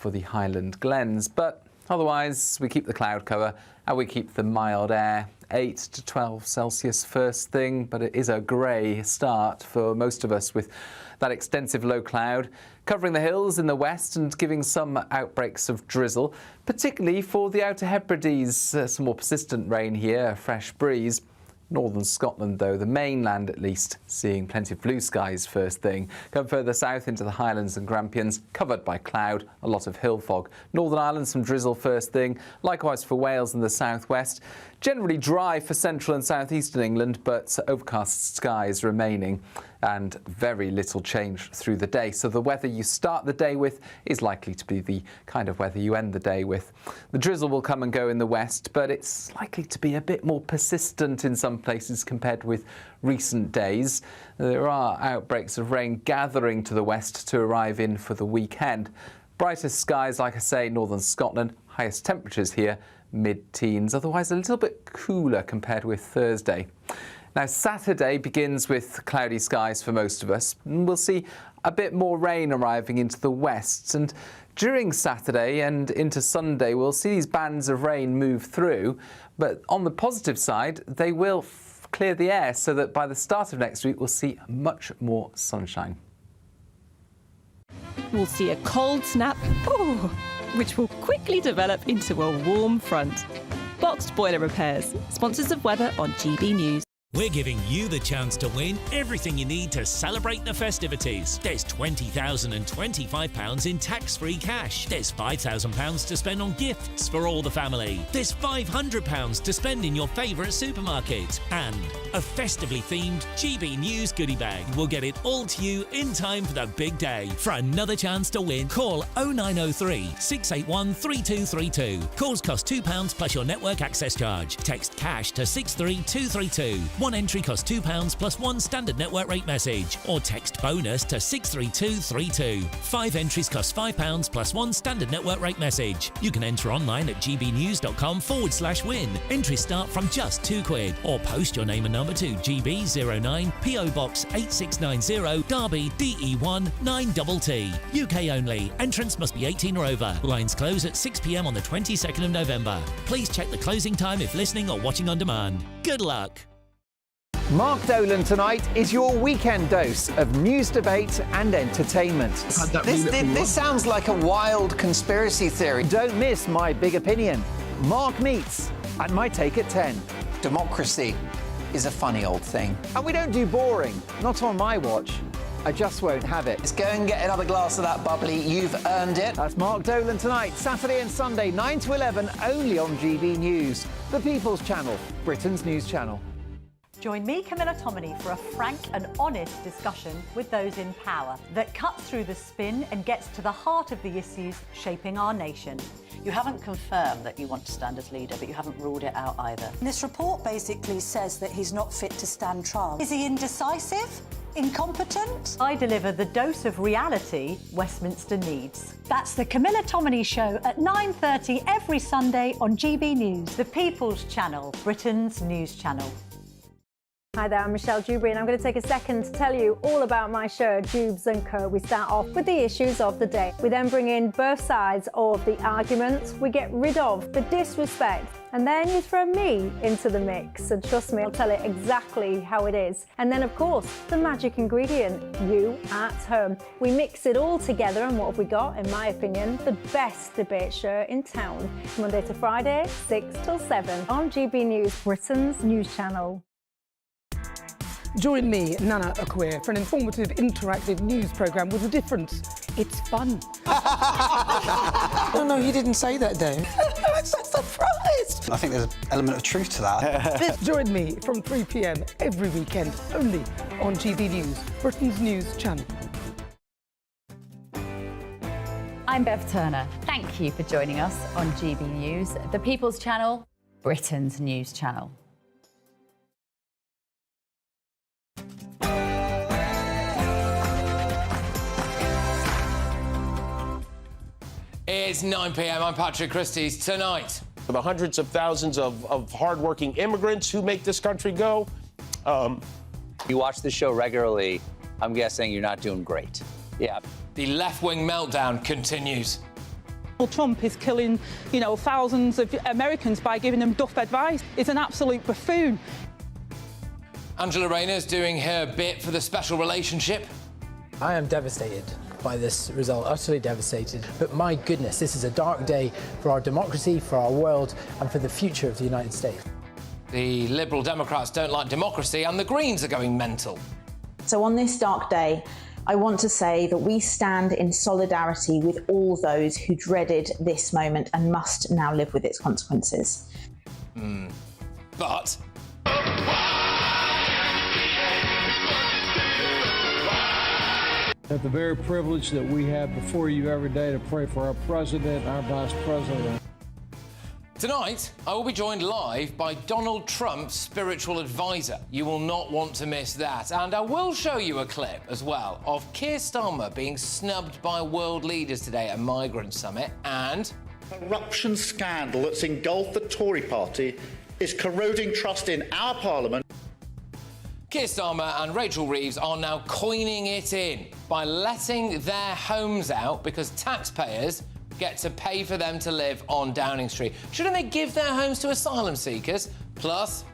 for the Highland Glens. But otherwise, we keep the cloud cover and we keep the mild air. 8 to 12 Celsius first thing, but it is a grey start for most of us with that extensive low cloud covering the hills in the west and giving some outbreaks of drizzle, particularly for the Outer Hebrides. Some more persistent rain here, a fresh breeze. Northern Scotland, though, the mainland at least, seeing plenty of blue skies first thing. Come further south into the Highlands and Grampians, covered by cloud, a lot of hill fog. Northern Ireland, some drizzle first thing. Likewise for Wales and the southwest. Generally dry for central and southeastern England, but overcast skies remaining and very little change through the day. So the weather you start the day with is likely to be the kind of weather you end the day with. The drizzle will come and go in the west, but it's likely to be a bit more persistent in some places compared with recent days. There are outbreaks of rain gathering to the west to arrive in for the weekend. Brightest skies, like I say, northern Scotland, highest temperatures here, mid-teens, otherwise a little bit cooler compared with Thursday. Now, Saturday begins with cloudy skies for most of us. We'll see a bit more rain arriving into the west, and during Saturday and into Sunday we'll see these bands of rain move through, but on the positive side they will clear the air so that by the start of next week we'll see much more sunshine. We'll see a cold snap, which will quickly develop into a warm front. Boxed boiler repairs, sponsors of weather on GB News. We're giving you the chance to win everything you need to celebrate the festivities. There's £20,025 in tax-free cash. There's £5,000 to spend on gifts for all the family. There's £500 to spend in your favourite supermarket. And a festively themed GB News goodie bag. We'll get it all to you in time for the big day. For another chance to win, call 0903 681 3232. Calls cost £2 plus your network access charge. Text cash to 63232. One entry costs £2 plus one standard network rate message, or text bonus to 63232. 5 entries cost £5 plus one standard network rate message. You can enter online at gbnews.com/win. Entries start from just £2, or post your name and number to GB09 PO Box 8690 Derby DE1 9TT. UK only. Entrance must be 18 or over. Lines close at 6 p.m. on the 22nd of November. Please check the closing time if listening or watching on demand. Good luck. Mark Dolan tonight is your weekend dose of news, debate and entertainment. This sounds like a wild conspiracy theory. Don't miss My Big Opinion. Mark Meets and My Take at 10. Democracy is a funny old thing. And we don't do boring. Not on my watch. I just won't have it. Let's go and get another glass of that bubbly. You've earned it. That's Mark Dolan tonight, Saturday and Sunday, 9 to 11, only on GB News, the People's Channel, Britain's news channel. Join me, Camilla Tominey, for a frank and honest discussion with those in power that cuts through the spin and gets to the heart of the issues shaping our nation. You haven't confirmed that you want to stand as leader, but you haven't ruled it out either. This report basically says that he's not fit to stand trial. Is he indecisive? Incompetent? I deliver the dose of reality Westminster needs. That's the Camilla Tominey Show at 9:30 every Sunday on GB News, the People's Channel, Britain's news channel. Hi there, I'm Michelle Dewberry and I'm going to take a second to tell you all about my show, Dubes & Co. We start off with the issues of the day. We then bring in both sides of the arguments. We get rid of the disrespect. And then you throw me into the mix. And trust me, I'll tell it exactly how it is. And then, of course, the magic ingredient, you at home. We mix it all together and what have we got, in my opinion, the best debate show in town. Monday to Friday, 6 till 7 on GB News, Britain's news channel. Join me, Nana Okoye, for an informative, interactive news programme with a difference. It's fun. No, he didn't say that, Dave. I'm so surprised. I think there's an element of truth to that. Join me from 3 p.m. every weekend, only on GB News, Britain's news channel. I'm Bev Turner. Thank you for joining us on GB News, the People's Channel, Britain's news channel. It's 9 p.m. I'm Patrick Christys. Tonight, for the hundreds of thousands of hardworking immigrants who make this country go. You watch the show regularly, I'm guessing you're not doing great. Yeah. The left-wing meltdown continues. Trump is killing, thousands of Americans by giving them duff advice. It's an absolute buffoon. Angela Rayner's doing her bit for the special relationship. I am devastated by this result, utterly devastated. But my goodness, this is a dark day for our democracy, for our world, and for the future of the United States. The Liberal Democrats don't like democracy, and the Greens are going mental. So on this dark day, I want to say that we stand in solidarity with all those who dreaded this moment and must now live with its consequences. But... The very privilege that we have before you every day to pray for our president, our vice president. Tonight, I will be joined live by Donald Trump's spiritual advisor. You will not want to miss that. And I will show you a clip as well of Keir Starmer being snubbed by world leaders today at a migrant summit, and... corruption scandal that's engulfed the Tory party is corroding trust in our parliament. Keir Starmer and Rachel Reeves are now coining it in by letting their homes out because taxpayers get to pay for them to live on Downing Street. Shouldn't they give their homes to asylum seekers? Plus...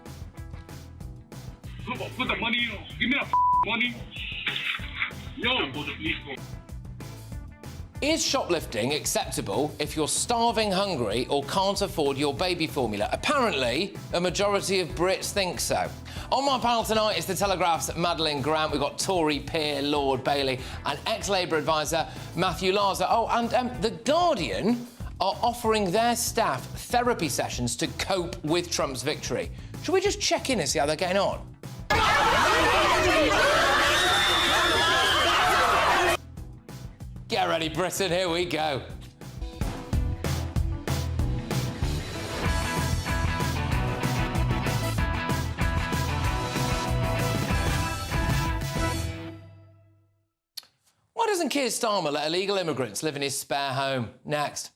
Put the money in. Give me that money. Yo. Is shoplifting acceptable if you're starving hungry or can't afford your baby formula? Apparently, a majority of Brits think so. On my panel tonight is the Telegraph's Madeleine Grant. We've got Tory peer Lord Bailey and ex-Labour advisor Matthew Larser. Oh, and The Guardian are offering their staff therapy sessions to cope with Trump's victory. Should we just check in and see how they're getting on? Get ready, Britain, here we go. Why doesn't Keir Starmer let illegal immigrants live in his spare home? Next.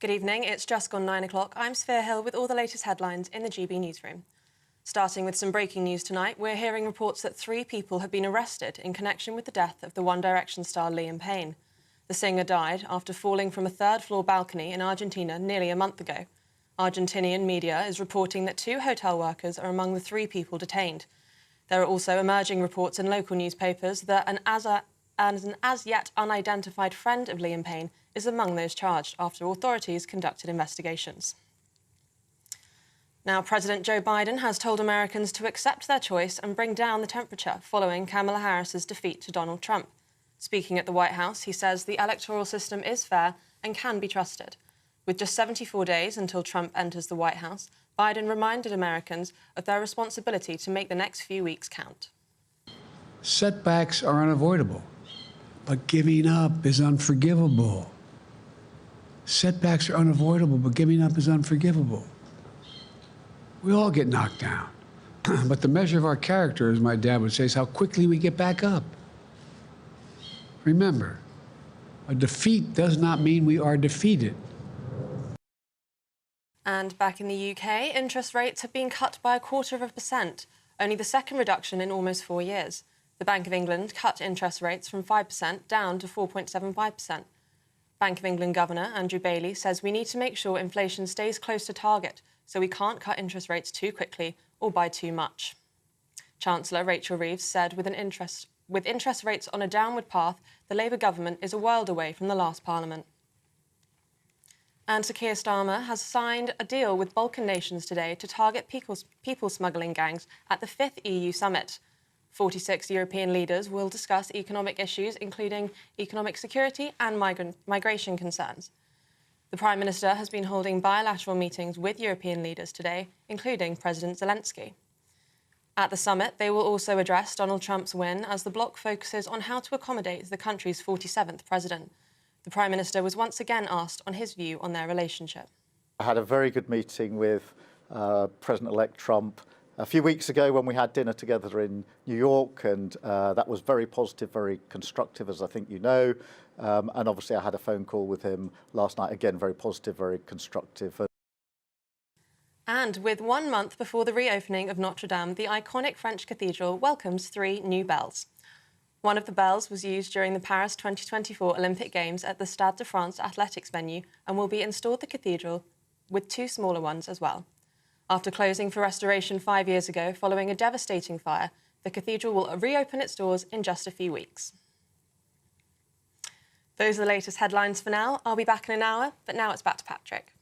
Good evening, it's just gone 9 o'clock. I'm Sphere Hill with all the latest headlines in the GB newsroom. Starting with some breaking news tonight, we're hearing reports that 3 people have been arrested in connection with the death of the One Direction star Liam Payne. The singer died after falling from a third-floor balcony in Argentina nearly a month ago. Argentinian media is reporting that 2 hotel workers are among the 3 people detained. There are also emerging reports in local newspapers that an as yet unidentified friend of Liam Payne is among those charged after authorities conducted investigations. Now, President Joe Biden has told Americans to accept their choice and bring down the temperature following Kamala Harris's defeat to Donald Trump. Speaking at the White House, he says the electoral system is fair and can be trusted. With just 74 days until Trump enters the White House, Biden reminded Americans of their responsibility to make the next few weeks count. Setbacks are unavoidable, but giving up is unforgivable. Setbacks are unavoidable, but giving up is unforgivable. We all get knocked down. But the measure of our character, as my dad would say, is how quickly we get back up. Remember, a defeat does not mean we are defeated. And back in the UK, interest rates have been cut by 0.25%, only the second reduction in almost 4 years. The Bank of England cut interest rates from 5% down to 4.75%. Bank of England Governor Andrew Bailey says we need to make sure inflation stays close to target, so we can't cut interest rates too quickly or by too much. Chancellor Rachel Reeves said with interest rates on a downward path, the Labour government is a world away from the last Parliament. And Sir Keir Starmer has signed a deal with Balkan nations today to target people smuggling gangs at the 5th EU summit. 46 European leaders will discuss economic issues, including economic security and migration concerns. The Prime Minister has been holding bilateral meetings with European leaders today, including President Zelensky. At the summit, they will also address Donald Trump's win as the bloc focuses on how to accommodate the country's 47th president. The Prime Minister was once again asked on his view on their relationship. I had a very good meeting with President-elect Trump a few weeks ago when we had dinner together in New York, and that was very positive, very constructive, as I think you know. And obviously I had a phone call with him last night, again, very positive, very constructive. And with 1 month before the reopening of Notre Dame, the iconic French cathedral welcomes 3 new bells. One of the bells was used during the Paris 2024 Olympic Games at the Stade de France athletics venue and will be installed at the cathedral, with 2 smaller ones as well. After closing for restoration 5 years ago following a devastating fire, the cathedral will reopen its doors in just a few weeks. Those are the latest headlines for now. I'll be back in an hour, but now it's back to Patrick.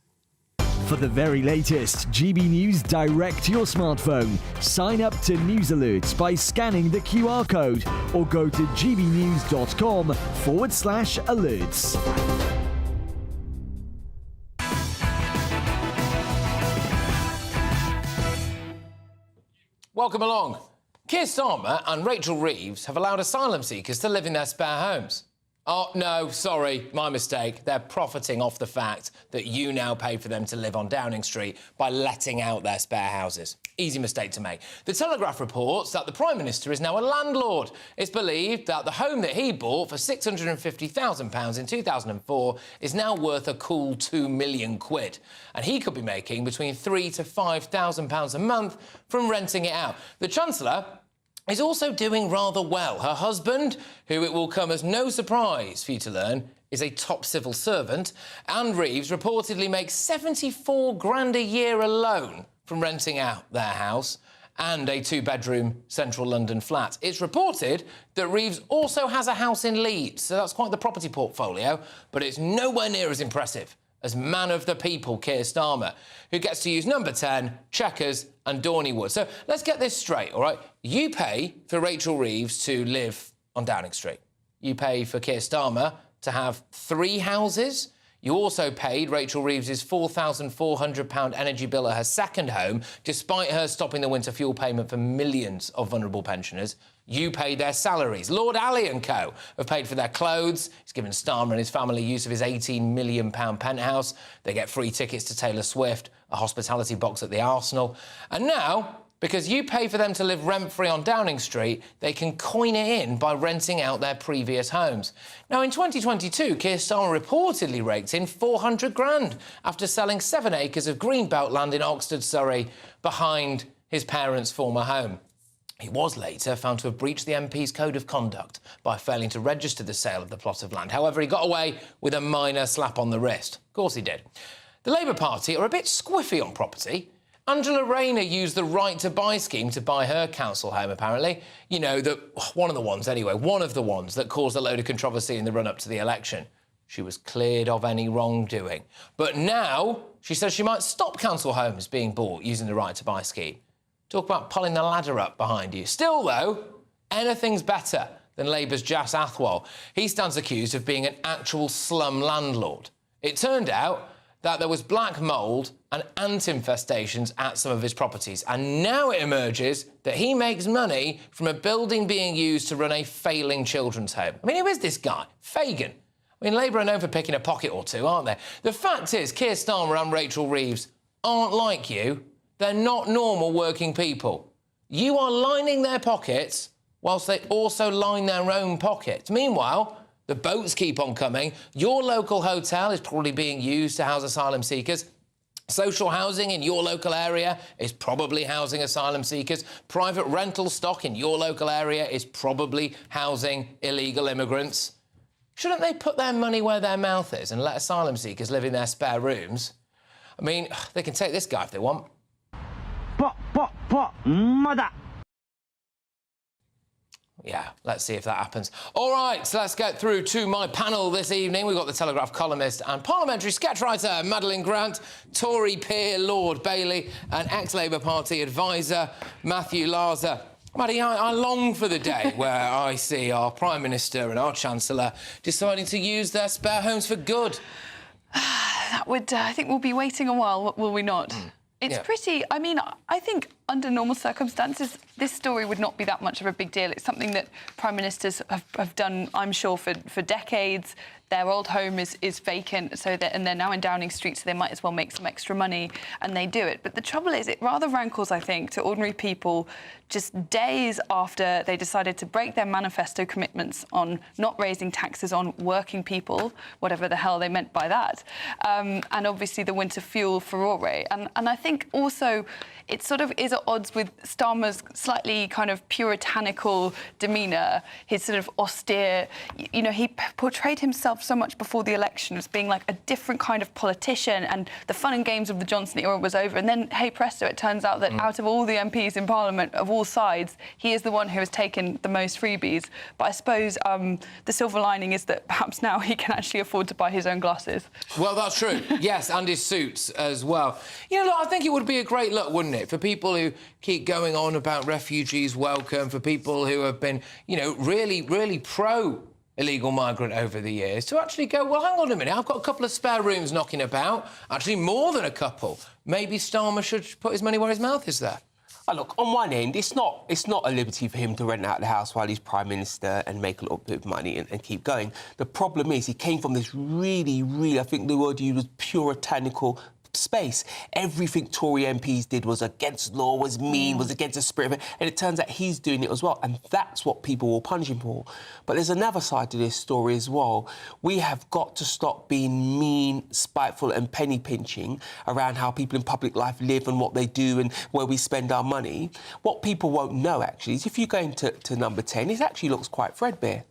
For the very latest GB News direct to your smartphone, sign up to News Alerts by scanning the QR code or go to gbnews.com/alerts. Welcome along. Keir Starmer and Rachel Reeves have allowed asylum seekers to live in their spare homes. Oh, no, sorry, my mistake. They're profiting off the fact that you now pay for them to live on Downing Street by letting out their spare houses. Easy mistake to make. The Telegraph reports that the Prime Minister is now a landlord. It's believed that the home that he bought for £650,000 in 2004 is now worth a cool £2 million. And he could be making between £3,000 to £5,000 a month from renting it out. The Chancellor is also doing rather well. Her husband, who it will come as no surprise for you to learn, is a top civil servant, and Reeves reportedly makes 74 grand a year alone from renting out their house and a 2-bedroom central London flat. It's reported that Reeves also has a house in Leeds, so that's quite the property portfolio, but it's nowhere near as impressive as man of the people Keir Starmer, who gets to use number 10, Chequers and Dorneywood. So let's get this straight, all right? You pay for Rachel Reeves to live on Downing Street. You pay for Keir Starmer to have 3 houses. You also paid Rachel Reeves' £4,400 energy bill at her second home, despite her stopping the winter fuel payment for millions of vulnerable pensioners. You paid their salaries. Lord Alley and co have paid for their clothes. He's given Starmer and his family use of his £18 million penthouse. They get free tickets to Taylor Swift, a hospitality box at the Arsenal. And now, because you pay for them to live rent-free on Downing Street, they can coin it in by renting out their previous homes. Now, in 2022, Keir Starmer reportedly raked in 400 grand after selling 7 acres of greenbelt land in Oxford, Surrey, behind his parents' former home. He was later found to have breached the MP's code of conduct by failing to register the sale of the plot of land. However, he got away with a minor slap on the wrist. Of course he did. The Labour Party are a bit squiffy on property. Angela Rayner used the right to buy scheme to buy her council home, apparently. You know, one of the ones that caused a load of controversy in the run-up to the election. She was cleared of any wrongdoing. But now she says she might stop council homes being bought using the right to buy scheme. Talk about pulling the ladder up behind you. Still, though, anything's better than Labour's Jas Athwal. He stands accused of being an actual slum landlord. It turned out that there was black mould and ant infestations at some of his properties, and now it emerges that he makes money from a building being used to run a failing children's home. I mean, who is this guy? Fagan. I mean, Labour are known for picking a pocket or two, aren't they? The fact is, Keir Starmer and Rachel Reeves aren't like you. They're not normal working people. You are lining their pockets whilst they also line their own pockets. Meanwhile, the boats keep on coming. Your local hotel is probably being used to house asylum seekers. Social housing in your local area is probably housing asylum seekers. Private rental stock in your local area is probably housing illegal immigrants. Shouldn't they put their money where their mouth is and let asylum seekers live in their spare rooms? I mean, they can take this guy if they want. Mother. Yeah, let's see if that happens. All right, so let's get through to my panel this evening. We've got the Telegraph columnist and parliamentary sketch writer Madeline Grant, Tory peer Lord Bailey, and ex-Labour Party advisor Matthew Larser. Maddie, I long for the day where I see our Prime Minister and our Chancellor deciding to use their spare homes for good. That would, I think we'll be waiting a while, will we not? It's pretty... I mean, I think under normal circumstances, this story would not be that much of a big deal. It's something that prime ministers have done, I'm sure, for decades. Their old home is vacant, and they're now in Downing Street, so they might as well make some extra money, and they do it. But the trouble is, it rather rankles, I think, to ordinary people just days after they decided to break their manifesto commitments on not raising taxes on working people, whatever the hell they meant by that, and obviously the winter fuel furore. And I think also it sort of is at odds with Starmer's slightly kind of puritanical demeanour, his sort of austere, you know, he portrayed himself so much before the election as being like a different kind of politician, and the fun and games of the Johnson era was over. And then, hey presto, it turns out that out of all the MPs in Parliament of all sides, he is the one who has taken the most freebies. But I suppose the silver lining is that perhaps now he can actually afford to buy his own glasses. Well, that's true. Yes, and his suits as well. You know, look, I think it would be a great look, wouldn't it, for people who keep going on about refugees welcome, for people who have been, you know, really, really pro illegal migrant over the years, to actually go, well, hang on a minute, I've got a couple of spare rooms knocking about, actually more than a couple. Maybe Starmer should put his money where his mouth is there. Oh, look, on one end, it's not a liberty for him to rent out the house while he's Prime Minister and make a little bit of money and keep going. The problem is he came from this really, really, I think the word used was puritanical space. Everything Tory MPs did was against law, was mean, was against the spirit of it, and it turns out he's doing it as well, and that's what people will punish him for. But there's another side to this story as well. We have got to stop being mean, spiteful and penny pinching around how people in public life live and what they do and where we spend our money. What people won't know, actually, is if you go into number 10, it actually looks quite threadbare.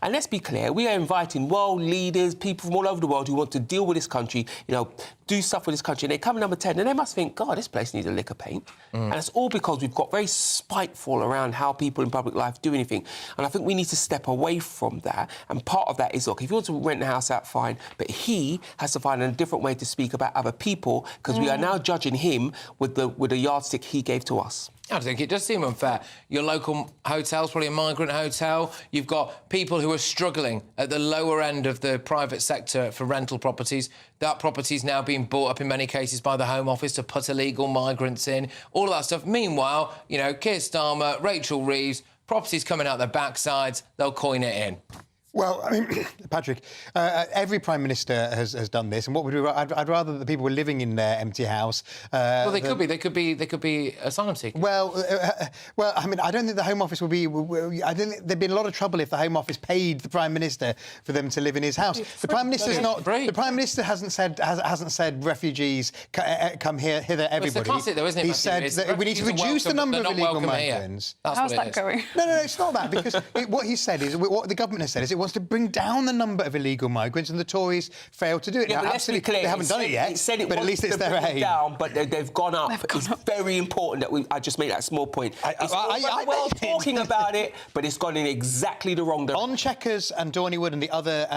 And let's be clear, we are inviting world leaders, people from all over the world who want to deal with this country, you know, do stuff with this country, and they come in number 10 and they must think, God, this place needs a lick of paint. And it's all because we've got very spiteful around how people in public life do anything. And I think we need to step away from that. And part of that is, look, if you want to rent a house out, fine, but he has to find a different way to speak about other people, because we are now judging him with the yardstick he gave to us. I think it does seem unfair. Your local hotel's probably a migrant hotel. You've got people who are struggling at the lower end of the private sector for rental properties. That property's now being bought up in many cases by the Home Office to put illegal migrants in, all of that stuff. Meanwhile, you know, Keir Starmer, Rachel Reeves, properties coming out their backsides, they'll coin it in. Well, I mean, Patrick, every Prime Minister has done this, and what would we? I'd rather that the people were living in their empty house. Well, they could be asylum seekers. Well, I mean, I don't think the Home Office would be. I think there'd be a lot of trouble if the Home Office paid the Prime Minister for them to live in his house. The Prime Minister's not. The Prime Minister hasn't said refugees come hither. Everybody. Well, it's the classic, though, isn't it? He said that we need to reduce the number of illegal migrants. How's that going? No, it's not that, because what he said is what the government has said is it wants to bring down the number of illegal migrants, and the Tories failed to do it. Yeah, now, but absolutely, let's be clear, they haven't done it yet, but at least it's their aim. Down, but they've gone up. It's very important that I just make that small point. It's well talking about it, but it's gone in exactly the wrong direction. On Chequers and Dorneywood and the other,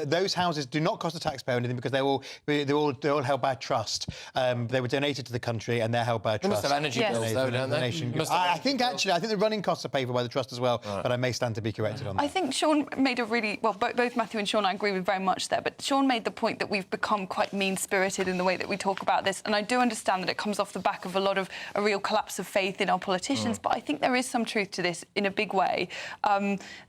those houses do not cost the taxpayer anything, because they're all held by a trust. They were donated to the country and they're held by a trust. They must have energy bills, though, don't they? I think the running costs are paid for by the trust as well, but I may stand to be corrected on that. I think Sean made a really... Well, both Matthew and Sean I agree with very much there, but Sean made the point that we've become quite mean-spirited in the way that we talk about this, and I do understand that it comes off the back of a real collapse of faith in our politicians, but I think there is some truth to this in a big way.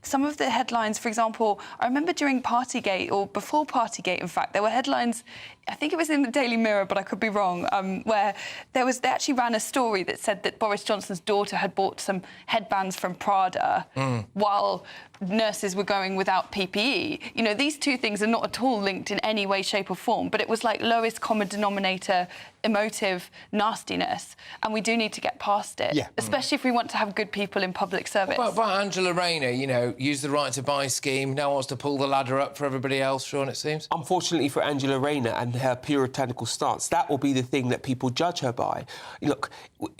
Some of the headlines, for example, I remember during Partygate, or before Partygate, in fact, there were headlines, I think it was in the Daily Mirror, but I could be wrong, where they actually ran a story that said that Boris Johnson's daughter had bought some headbands from Prada while nurses were going without PPE. You know, these two things are not at all linked in any way, shape or form, but it was like lowest common denominator, emotive nastiness, and we do need to get past it, especially if we want to have good people in public service. What about Angela Rayner, you know, use the right to buy scheme, now wants to pull the ladder up for everybody else, Sean, it seems? Unfortunately for Angela Rayner and her puritanical stance, that will be the thing that people judge her by. Look,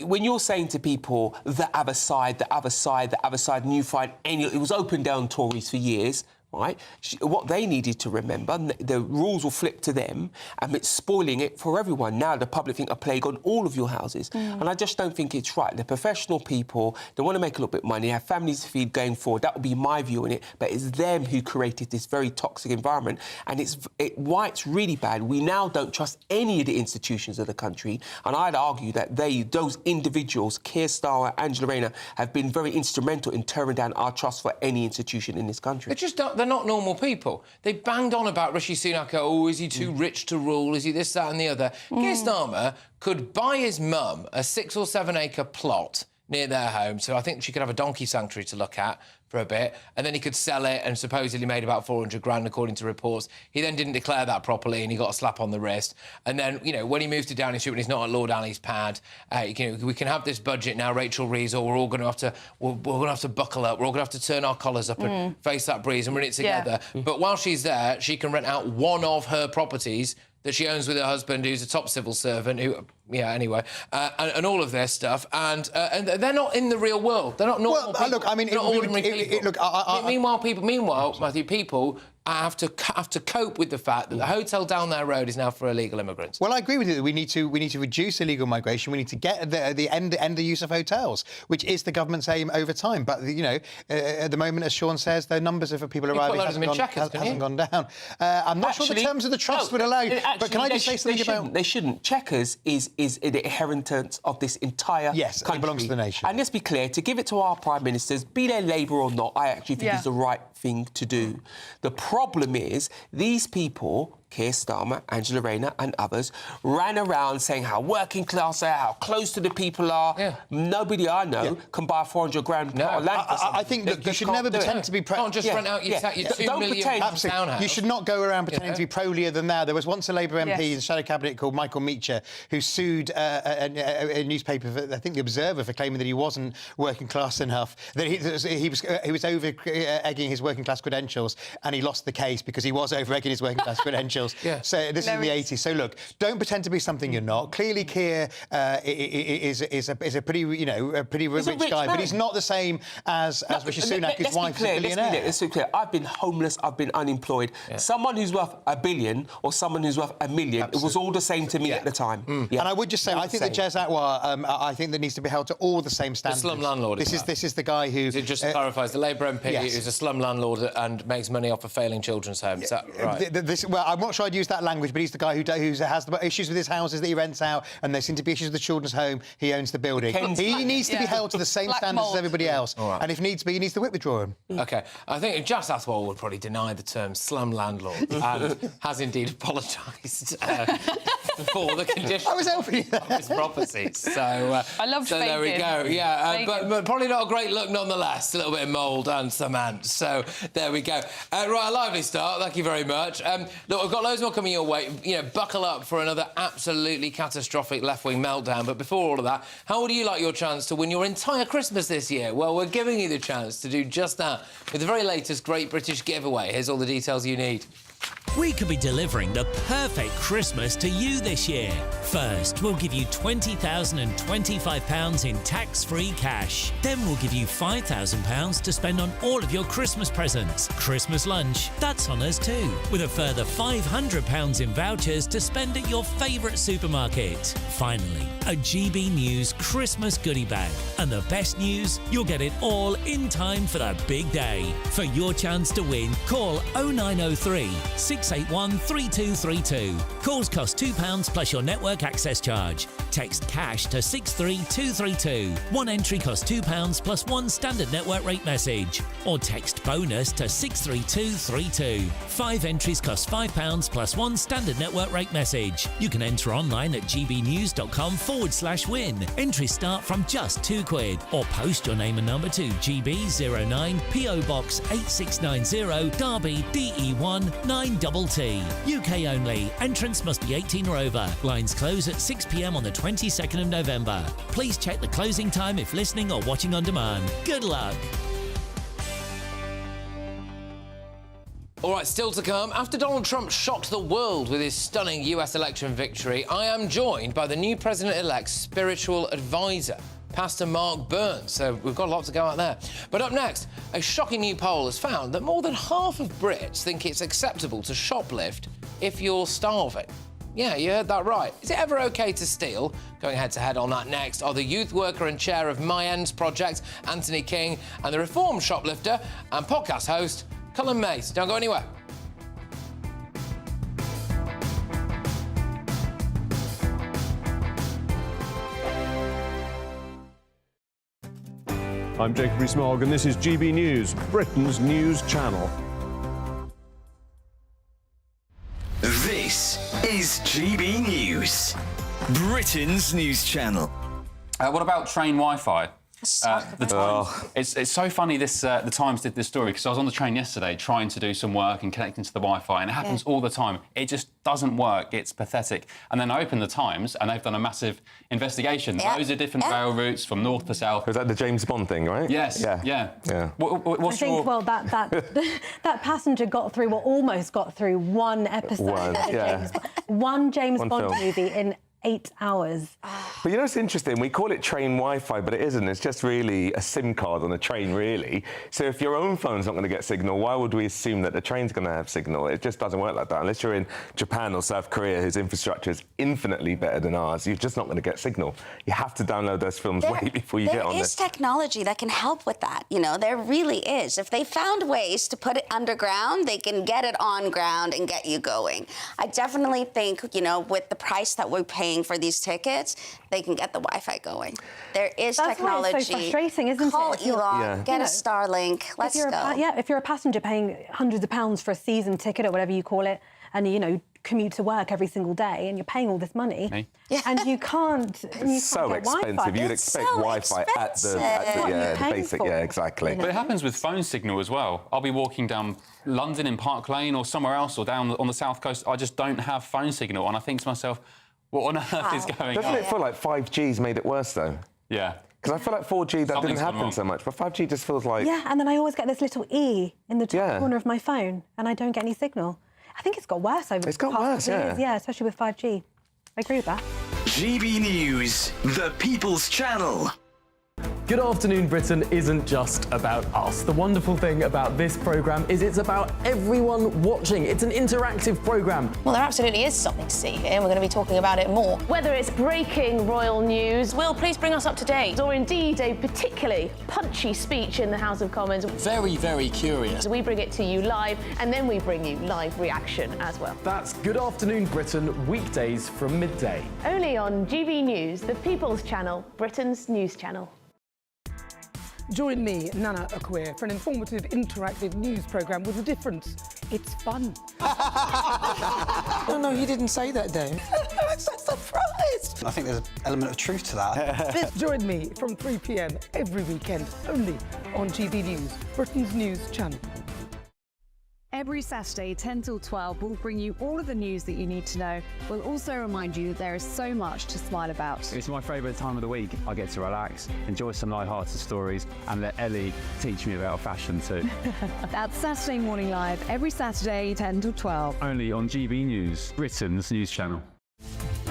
when you're saying to people, the other side, and you find any... It was open down Tories for years. right? What they needed to remember, the rules will flip to them, and it's spoiling it for everyone. Now the public think a plague on all of your houses. And I just don't think it's right. They're professional people, they want to make a little bit of money, have families to feed going forward. That would be my view on it, but it's them who created this very toxic environment, and why it's really bad. We now don't trust any of the institutions of the country, and I'd argue that those individuals, Keir Starmer, Angela Rayner, have been very instrumental in tearing down our trust for any institution in this country. They're not normal people. They banged on about Rishi Sunak. Oh, is he too rich to rule? Is he this, that and the other? Keir Starmer could buy his mum a 6 or 7 acre plot near their home, so I think she could have a donkey sanctuary to look at for a bit, and then he could sell it and supposedly made about 400 grand according to reports. He then didn't declare that properly and he got a slap on the wrist. And then, you know, when he moves to Downing Street, when he's not at Lord Alley's pad, we can have this budget now, Rachel Rees, or we're all going to have to buckle up, we're all going to have to turn our collars up and face that breeze and run it together. But while she's there, she can rent out one of her properties that she owns with her husband, who's a top civil servant, and all of their stuff, and they're not in the real world. They're not normal people. Look, I mean, they're not ordinary people. Meanwhile, Matthew, people have to cope with the fact that the hotel down their road is now for illegal immigrants. Well, I agree with you. We need to reduce illegal migration. We need to get the end the use of hotels, which is the government's aim over time. But at the moment, as Sean says, the numbers of people arriving hasn't gone down. I'm not sure the terms of the trust would allow. But can I just say something about? They shouldn't. Chequers is the inheritance of this entire country. It belongs to the nation. And let's be clear, to give it to our prime ministers, be they Labour or not, I actually think is the right thing to do. The problem is these people, Keir Starmer, Angela Rayner and others, ran around saying how working class they are, how close to the people are. Nobody I know can buy a 400 grand plot of land. I think that you should never pretend to be pro. Can't just rent out your 2 million townhouse. You should not go around pretending to be prolier than thou. There was once a Labour MP in the Shadow Cabinet called Michael Meacher who sued a newspaper, I think The Observer, for claiming that he wasn't working class enough, that he was over-egging his working class credentials, and he lost the case because he was over-egging his working class credentials. So this is in the 80s. So look, don't pretend to be something you're not. Clearly, Keir is a pretty rich guy, but he's not the same as Rishi Sunak. His wife's a billionaire. Let's be clear. I've been homeless. I've been unemployed. Someone who's worth $1 billion or someone who's worth $1 million, it was all the same to me at the time. And I would just say, I think that Jez Atwar, I think that needs to be held to all the same standards. The slum landlord. This is the guy who. It just clarifies the Labour MP who's a slum landlord and makes money off of failing children's homes. Is that right? Well, I'm not sure I'd use that language, but he's the guy who has the issues with his houses that he rents out, and there seem to be issues with the children's home. He owns the building. He needs to be held to the same standards as everybody else. And if needs be, he needs to withdraw him. OK. I think Jez Atwar would probably deny the term slum landlord and has indeed apologised for the condition I was helping you of his properties. So, I loved so there we go. But probably not a great look nonetheless. A little bit of mould and some ants. So there we go. Right, a lively start. Thank you very much. Look, we've got loads more coming your way. Buckle up for another absolutely catastrophic left-wing meltdown. But before all of that, how would you like your chance to win your entire Christmas this year? Well, we're giving you the chance to do just that with the very latest Great British Giveaway. Here's all the details you need. We could be delivering the perfect Christmas to you this year. First, we'll give you £20,025 in tax-free cash. Then we'll give you £5,000 to spend on all of your Christmas presents. Christmas lunch, that's on us too, with a further £500 in vouchers to spend at your favourite supermarket. Finally, a GB News Christmas goodie bag. And the best news, you'll get it all in time for the big day. For your chance to win, call 0903 681 3232. Calls cost £2 plus your network access charge. Text cash to 63232. One entry costs £2 plus one standard network rate message. Or text bonus to 63232. 5 entries cost £5 plus one standard network rate message. You can enter online at gbnews.com/win. Entries start from just £2. Or post your name and number to GB09 PO Box 8690 Derby DE1 9TT. UK only. Entrance must be 18 or over. Lines close at 6 p.m. on the 22nd of November. Please check the closing time if listening or watching on demand. Good luck. All right, still to come. After Donald Trump shocked the world with his stunning US election victory, I am joined by the new president-elect's spiritual advisor. Pastor Mark Burns. So we've got a lot to go out there. But up next, a shocking new poll has found that more than half of Brits think it's acceptable to shoplift if you're starving. Yeah, you heard that right. Is it ever OK to steal? Going head-to-head on that next are the youth worker and chair of My Ends Project, Anthony King, and the reformed shoplifter and podcast host, Cullen Mace. Don't go anywhere. I'm Jacob Rees-Mogg, and this is GB News, Britain's news channel. This is GB News, Britain's news channel. What about train Wi-Fi? The Times. It's so funny the Times did this story because I was on the train yesterday trying to do some work and connecting to the Wi-Fi, and it happens all the time. It just doesn't work. It's pathetic. And then I opened the Times and they've done a massive investigation. Loads of different rail routes from north to south. Was that the James Bond thing, right? Yes. Yeah. I think, well, that passenger got through, or almost got through, one episode one James Bond movie in 8 hours. But you know, it's interesting. We call it train Wi-Fi, but it isn't. It's just really a SIM card on a train, really. So if your own phone's not going to get signal, why would we assume that the train's going to have signal? It just doesn't work like that. Unless you're in Japan or South Korea, whose infrastructure is infinitely better than ours, you're just not going to get signal. You have to download those films way before you get on There is technology that can help with that. You know, there really is. If they found ways to put it underground, they can get it on ground and get you going. I definitely think, you know, with the price that we're paying for these tickets, they can get the Wi-Fi going. There is technology. That's why it's so frustrating, isn't Call it? Elon, get a Starlink, let's go. If you're a passenger paying hundreds of pounds for a season ticket or whatever you call it, and, you know, commute to work every single day, and you're paying all this money, and you can't so get expensive. Wi-Fi. You'd expect Wi-Fi at the basic, exactly. But it happens with phone signal as well. I'll be walking down London in Park Lane or somewhere else, or down on the south coast. I just don't have phone signal, and I think to myself, what on earth is going on? Doesn't it feel like 5G's made it worse, though? Yeah. Because I feel like 4G, that didn't happen so much, but 5G just feels like... Yeah, and then I always get this little E in the top corner of my phone, and I don't get any signal. I think it's got worse over the past couple of years. Yeah, especially with 5G. I agree with that. GB News, the People's Channel. Good Afternoon Britain isn't just about us. The wonderful thing about this programme is it's about everyone watching. It's an interactive programme. Well, there absolutely is something to see here, and we're going to be talking about it more. Whether it's breaking royal news, Will, please bring us up to date. Or indeed a particularly punchy speech in the House of Commons. Very, very curious. We bring it to you live, and then we bring you live reaction as well. That's Good Afternoon Britain, weekdays from midday. Only on GB News, the People's Channel, Britain's news channel. Join me, Nana Akweer, for an informative, interactive news programme with a difference. It's fun. No, he didn't say that, Dave. I'm so surprised. I think there's an element of truth to that. Join me from 3 p.m. every weekend, only on GB News, Britain's news channel. Every Saturday, 10 till 12, we'll bring you all of the news that you need to know. We'll also remind you that there is so much to smile about. It's my favourite time of the week. I get to relax, enjoy some light-hearted stories, and let Ellie teach me about fashion too. That's Saturday Morning Live, every Saturday, 10 till 12. Only on GB News, Britain's news channel.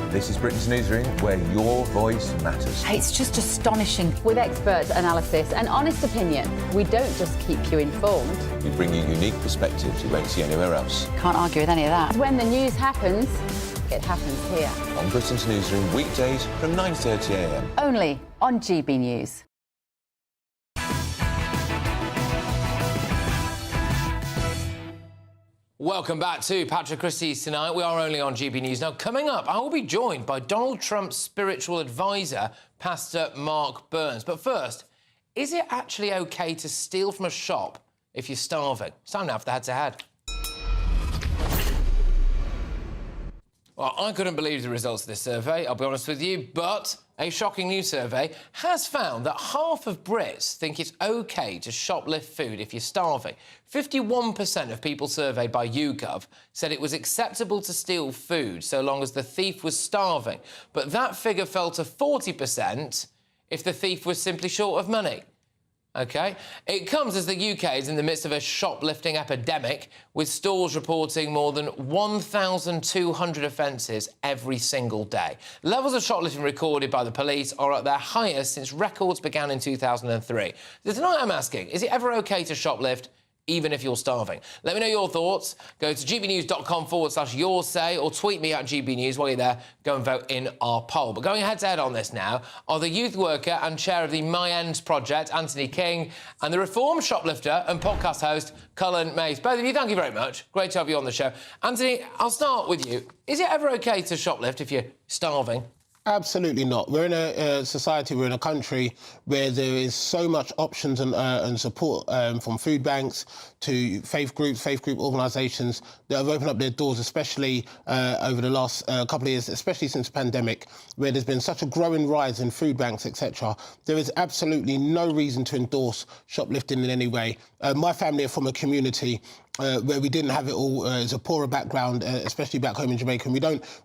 This is Britain's Newsroom, where your voice matters. It's just astonishing. With expert analysis and honest opinion, we don't just keep you informed. We bring you unique perspectives you won't see anywhere else. Can't argue with any of that. When the news happens, it happens here. On Britain's Newsroom, weekdays from 9:30 a.m. Only on GB News. Welcome back to Patrick Christys tonight. We are only on GB News. Now, coming up, I will be joined by Donald Trump's spiritual advisor, Pastor Mark Burns. But first, is it actually OK to steal from a shop if you're starving? It's time now for the head-to-head. Well, I couldn't believe the results of this survey, I'll be honest with you, but a shocking new survey has found that half of Brits think it's OK to shoplift food if you're starving. 51% of people surveyed by YouGov said it was acceptable to steal food so long as the thief was starving, but that figure fell to 40% if the thief was simply short of money. OK. It comes as the UK is in the midst of a shoplifting epidemic, with stores reporting more than 1,200 offences every single day. Levels of shoplifting recorded by the police are at their highest since records began in 2003. So tonight I'm asking, is it ever OK to shoplift, even if you're starving? Let me know your thoughts. Go to gbnews.com/your say or tweet me at GBNews. While you're there, go and vote in our poll. But going head-to-head on this now are the youth worker and chair of the My Ends project, Anthony King, and the reformed shoplifter and podcast host, Cullen Mace. Both of you, thank you very much. Great to have you on the show. Anthony, I'll start with you. Is it ever OK to shoplift if you're starving? Absolutely not. We're in a society, we're in a country where there is so much options and support from food banks to faith group organisations that have opened up their doors, especially over the last couple of years, especially since the pandemic, where there's been such a growing rise in food banks, etc. There is absolutely no reason to endorse shoplifting in any way. My family are from a community where we didn't have it all as a poorer background, especially back home in Jamaica.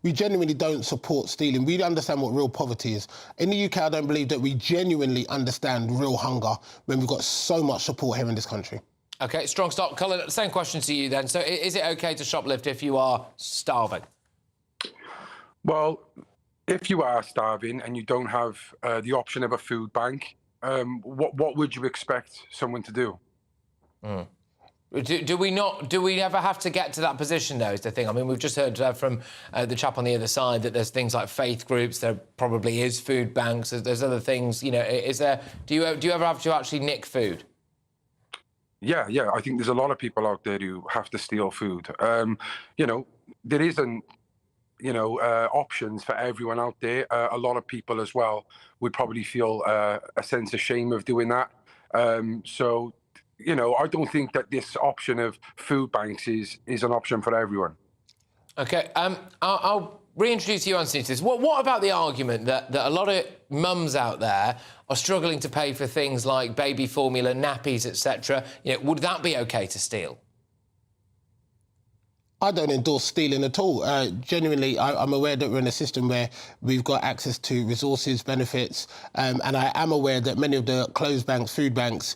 We genuinely don't support stealing. We understand what real poverty is. In the UK, I don't believe that we genuinely understand real hunger when we've got so much support here in this country. OK, strong start. Cullen, same question to you then. So is it OK to shoplift if you are starving? Well, if you are starving and you don't have the option of a food bank, what would you expect someone to do? Mm. Do we ever have to get to that position, though, is the thing? I mean, we've just heard from the chap on the other side that there's things like faith groups, there probably is food banks, there's other things, you know, do you ever have to actually nick food? Yeah, I think there's a lot of people out there who have to steal food. You know, there isn't, options for everyone out there. A lot of people as well would probably feel a sense of shame of doing that. So, you know, I don't think that this option of food banks is an option for everyone. OK, I'll reintroduce you, Anthony, to this. What about the argument that a lot of mums out there are struggling to pay for things like baby formula, nappies, etc.? You know, would that be OK to steal? I don't endorse stealing at all. Genuinely, I'm aware that we're in a system where we've got access to resources, benefits, and I am aware that many of the closed banks, food banks,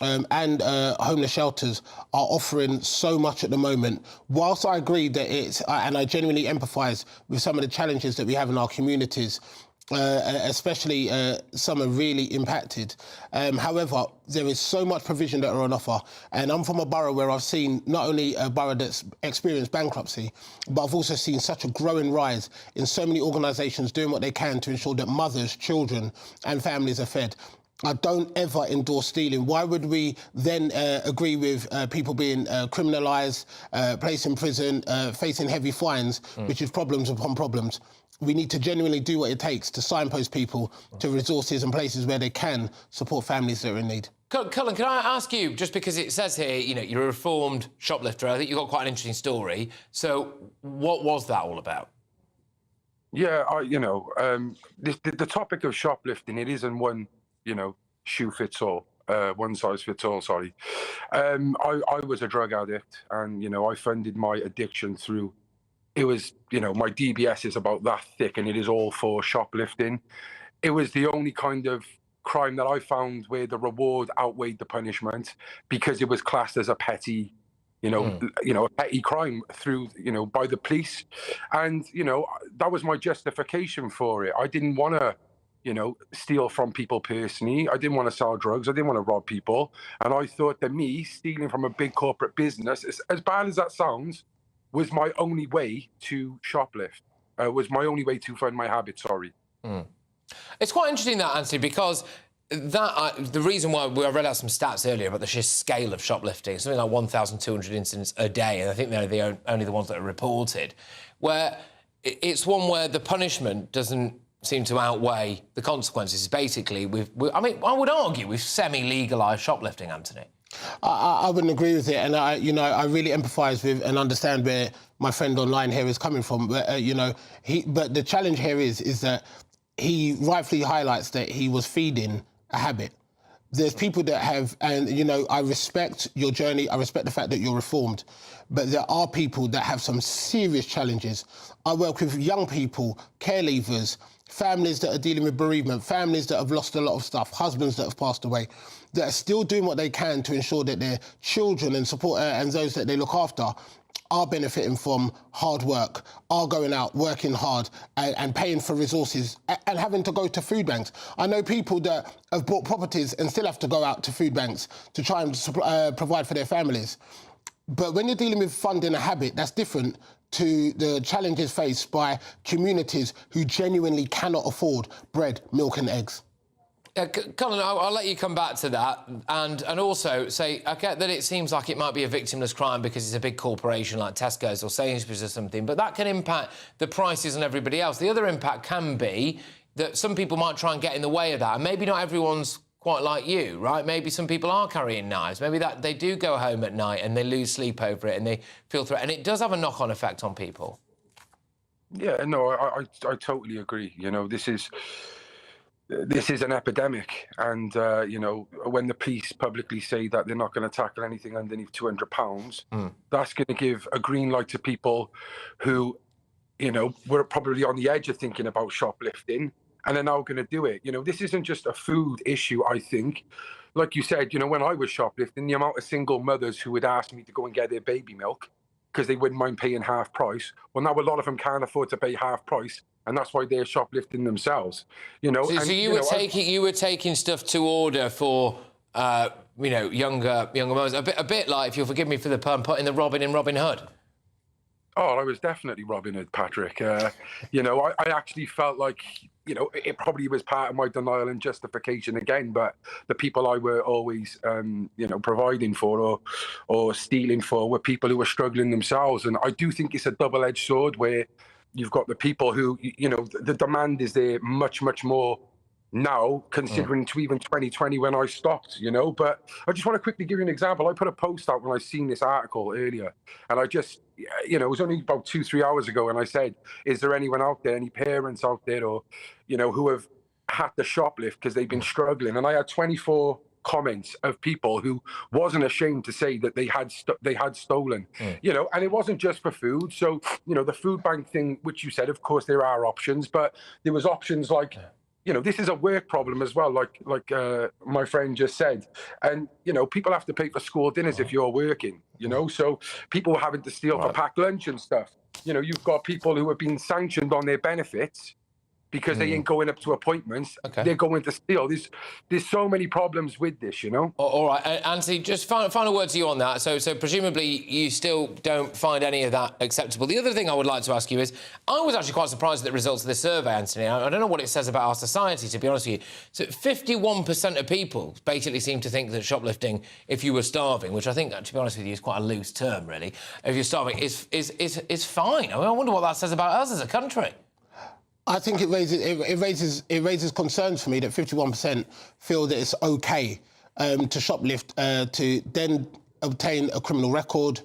and homeless shelters are offering so much at the moment. Whilst I agree that and I genuinely empathise with some of the challenges that we have in our communities, especially some are really impacted. However, there is so much provision that are on offer. And I'm from a borough where I've seen not only a borough that's experienced bankruptcy, but I've also seen such a growing rise in so many organisations doing what they can to ensure that mothers, children and families are fed. I don't ever endorse stealing. Why would we then agree with people being criminalised, placed in prison, facing heavy fines, which is problems upon problems? We need to genuinely do what it takes to signpost people to resources and places where they can support families that are in need. Cullen, can I ask you, just because it says here, you know, you're a reformed shoplifter, I think you've got quite an interesting story. So what was that all about? Yeah, the topic of shoplifting, it isn't one, shoe fits all, one size fits all, sorry. I was a drug addict and, I funded my addiction through, it was, my DBS is about that thick and it is all for shoplifting. It was the only kind of crime that I found where the reward outweighed the punishment because it was classed as a petty, a petty crime through, by the police. And, that was my justification for it. I didn't want to, steal from people personally. I didn't want to sell drugs. I didn't want to rob people. And I thought that me stealing from a big corporate business, as bad as that sounds, was my only way to shoplift, was my only way to fund my habit, sorry. It's quite interesting that, Anthony, because the reason why I read out some stats earlier about the sheer scale of shoplifting, something like 1,200 incidents a day, and I think they're only the ones that are reported, where it's one where the punishment doesn't seem to outweigh the consequences. Basically, I would argue we've semi-legalised shoplifting, Anthony. I wouldn't agree with it, and I really empathise with and understand where my friend online here is coming from. But but the challenge here is that he rightfully highlights that he was feeding a habit. There's people that have, and I respect your journey. I respect the fact that you're reformed, but there are people that have some serious challenges. I work with young people, care leavers, families that are dealing with bereavement, families that have lost a lot of stuff, husbands that have passed away. that are still doing what they can to ensure that their children and support and those that they look after are benefiting from hard work, are going out, working hard and paying for resources and having to go to food banks. I know people that have bought properties and still have to go out to food banks to try and provide for their families. But when you're dealing with funding a habit, that's different to the challenges faced by communities who genuinely cannot afford bread, milk and eggs. Colin, I'll let you come back to that and also say, I get that it seems like it might be a victimless crime because it's a big corporation like Tesco's or Sainsbury's or something, but that can impact the prices on everybody else. The other impact can be that some people might try and get in the way of that, and maybe not everyone's quite like you, right? Maybe some people are carrying knives. Maybe that they do go home at night and they lose sleep over it and they feel threatened. And it does have a knock-on effect on people. Yeah, no, I totally agree. You know, this is an epidemic, and you know, when the police publicly say that they're not going to tackle anything underneath £200, that's going to give a green light to people who, you know, were probably on the edge of thinking about shoplifting, and they're now going to do it. You know, this isn't just a food issue, I think. Like you said, you know, when I was shoplifting, the amount of single mothers who would ask me to go and get their baby milk because they wouldn't mind paying half price. Well, now a lot of them can't afford to pay half price, and that's why they're shoplifting themselves. You know. So you were taking stuff to order for, you know, younger mothers. A bit like, if you'll forgive me for the pun, putting the Robin in Robin Hood. Oh, I was definitely Robin Hood, Patrick. You know, I actually felt like, you know, it probably was part of my denial and justification again, but the people I were always, you know, providing for or stealing for were people who were struggling themselves. And I do think it's a double-edged sword where you've got the people who, you know, the demand is there much, much more now, considering to even 2020 when I stopped, you know. But I just want to quickly give you an example. I put a post out when I seen this article earlier, and I just, you know, it was only about 2-3 hours ago, and I said, is there anyone out there, any parents out there, or, you know, who have had to shoplift because they've been struggling? And I had 24 comments of people who wasn't ashamed to say that they had stolen, you know, and it wasn't just for food. So, you know, the food bank thing, which you said, of course, there are options, but there was options like, you know, this is a work problem as well, like my friend just said. And, you know, people have to pay for school dinners if you're working, you know, so people having to steal for packed lunch and stuff. You know, you've got people who have been sanctioned on their benefits because they ain't going up to appointments. They're going to steal. There's so many problems with this, you know? All right, Anthony, just final word to you on that. So presumably you still don't find any of that acceptable. The other thing I would like to ask you is, I was actually quite surprised at the results of this survey, Anthony. I don't know what it says about our society, to be honest with you. So 51% of people basically seem to think that shoplifting, if you were starving, which I think, to be honest with you, is quite a loose term, really, if you're starving, is fine. I mean, I wonder what that says about us as a country. I think it raises concerns for me that 51% feel that it's okay to shoplift, to then obtain a criminal record